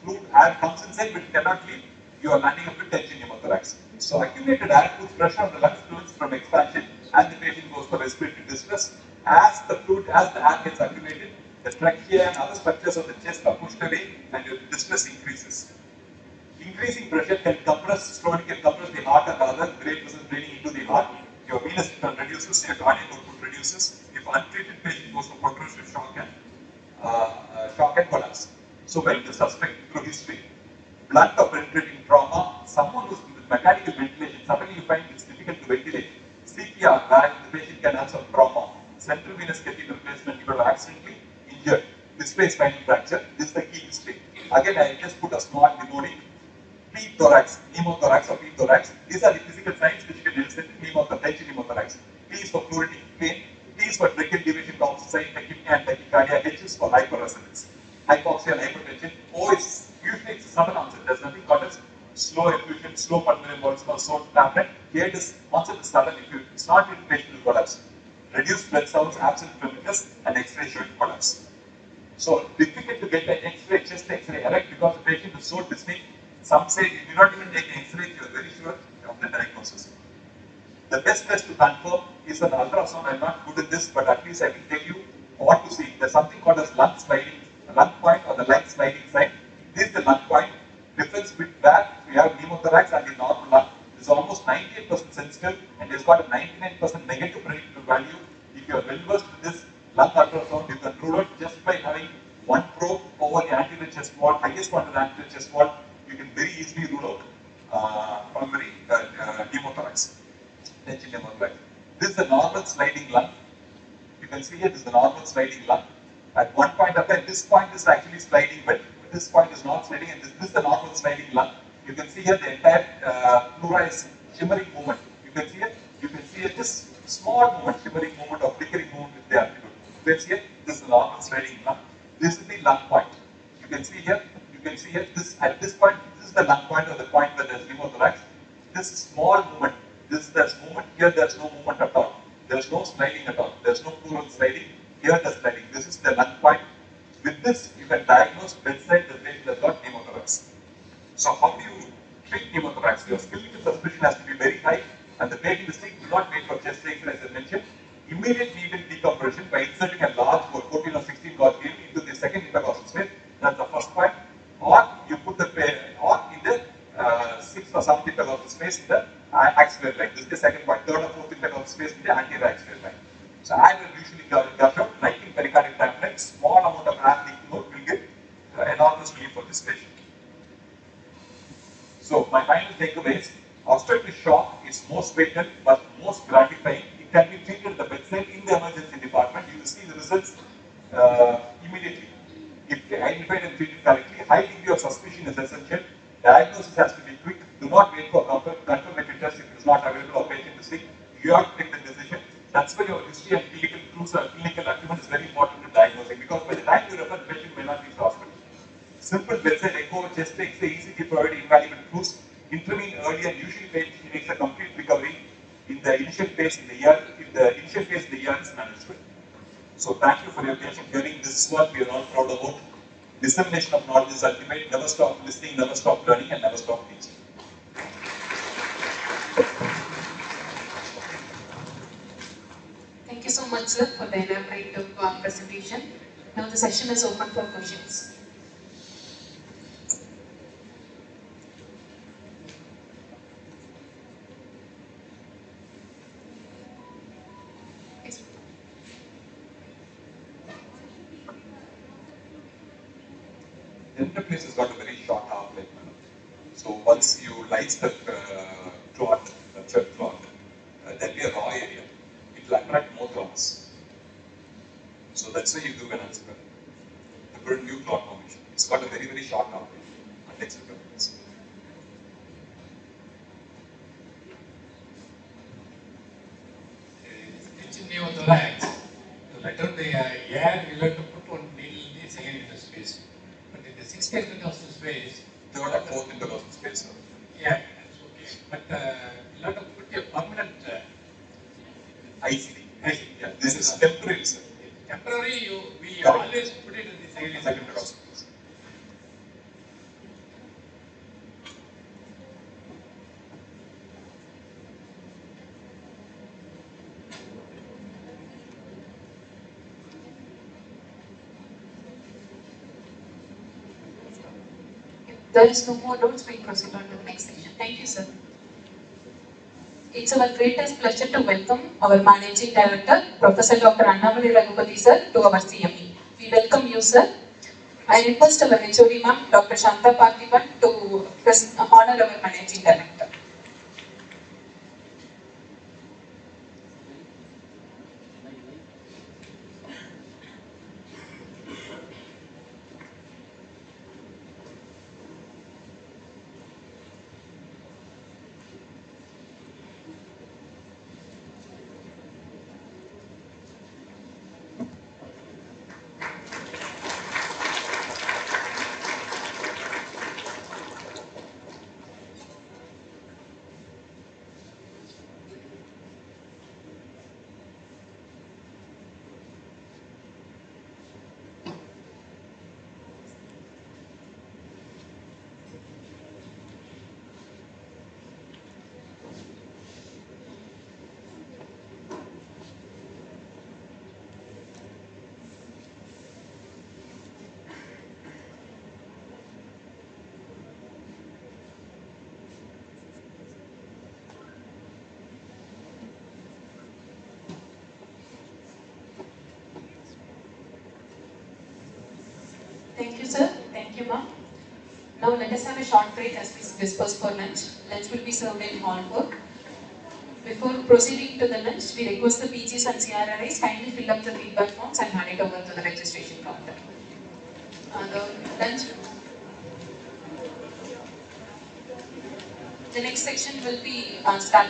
Fluid air comes inside, but it cannot leave. You are landing up with tension pneumothorax. So accumulated air puts pressure on the lung fluids from expansion, and the patient goes for respiratory distress. As the air gets accumulated, the trachea and other structures of the chest are pushed away, and your distress increases. Increasing pressure can compress, slowly can compress the heart and other great vessels draining into the heart. Your venous reduces, your cardiac output reduces. If untreated, patient goes for progressive shock and collapse. So when you suspect through history, blunt or penetrating trauma, someone who's with mechanical ventilation, suddenly you find it's difficult to ventilate. CPR, where the patient can have some trauma. Central venous catheter replacement, you were accidentally injured. Displaced spinal fracture, this is the key history. Again, I just put a small denoting. P-thorax, pneumothorax or P-thorax. These are the physical signs which you can elicit tension pneumothorax. P is for pleuritic pain. T is for tracheal deviation to opposite tachypnea and tachycardia. H is for hyperresonance. Hypoxia and hypertension. O is usually it's a sudden onset. There's nothing called as slow effusion, slow pulmonary embolism or slow tablet. Here it is onset is sudden. If you start with patient will collapse. Reduced blood sounds, absent tremulous, and X-ray showing collapse. So difficult to get an X-ray, chest X-ray erect because the patient is so distinct. Some say you do not even take an X-ray, you are very sure of the diagnosis. The best test to confirm is an ultrasound. I am not good at this, but at least I can tell you what to see. There's something called as lung sliding, lung point or the lung sliding sign. This is the lung point. Difference between that we have pneumothorax and the normal lung is almost 98% sensitive and it's got a 99% negative predictive value. If you are well versed with this lung ultrasound, you can rule out just by having one probe over the anterior chest wall, highest one to the anterior chest wall. You can very easily rule out pulmonary pneumothorax, tension pneumothorax. This is the normal sliding lung. You can see here, this is the normal sliding lung. At one point of time, this point is actually sliding well. this point is not sliding, and this is the normal sliding lung. You can see here the entire pleura is shimmering movement. You can see it. You can see it. This small movement, shimmering movement or flickering movement with the altitude. You can see it. This is the normal sliding lung. This is the lung point. You can see here. You can see here. This at this point. This is the lung point or the point where there is pneumothorax. This is small movement. There's movement. Here there's no movement at all. There's no sliding at all. There's no pleural sliding. Here the sliding. This is the lung point. With this, you can diagnose bedside the patient has got pneumothorax. So how do you treat pneumothorax? Your clinical suspicion has to be very high, and the patient is sick. Do not wait for chest X-ray, as I mentioned. Immediate needle decompression by inserting a large bore, 14 or 16 gauge needle into the second intercostal space. That's the first point. Or you put the or in the 6th or 7th intercostal space in the axillary line. This is the second point. 3rd or 4th intercostal space in the anterior axillary line. So I will usually gush out 19 pericardial tablets. Small amount of air leak will give enormous relief for this patient. So my final takeaway is obstructive shock is most fatal but most gratifying. It can be treated at the bedside in the emergency department. You will see the results immediately. If identified and treated correctly, high degree of suspicion is essential. Diagnosis has to be quick. Do not wait for confirmatory test if it is not available or patient is sick. You have to take the decision. That's why your history and clinical clues or clinical acumen is very important in diagnosing, because by the time you refer, the patient may not reach the hospital. Simple bedside echo, chest X-ray, ECG provide invaluable clues. Intervene early and usually patient makes a complete recovery in the initial phase in the year. If the initial phase in the year is managed well. So thank you for your patient hearing. This is what we are all proud about. Dissemination of knowledge is ultimate. Never stop listening, never stop learning, and never stop teaching. Thank you so much, sir, for the elaborate presentation. Now the session is open for questions. The interface has got a very short half-life. So once you lyse the clot, the thread clot, there'll be a raw area. It will attract more clots. So that's why you do an aspirin to prevent new clot formation. It's got a very, very short half-life, unlike interface. Stitch pneumothorax. Later the air you have to put one needle in the second interface. But in the 6th intercostal space, 3rd or 4th intercostal space. yeah, that's okay. But you have to put a permanent ICD. Yeah, this is temporary, sir. Temporary, we always put it in the second intercostal space. There is no more notes, we proceed on to the next section. Thank you, sir. It's our greatest pleasure to welcome our Managing Director, Professor Dr. Annamani Raghupati, sir, to our CME. We welcome you, sir. I request our HOD ma'am, Dr. Shanta Parthiban, to honor our Managing Director. Thank you, sir. Thank you, ma'am. Now let us have a short break as we disperse for lunch. Lunch will be served in hall 4. Before proceeding to the lunch, we request the PGs and CRRIs kindly fill up the feedback forms and hand it over to the registration counter. The lunch The next section will be started.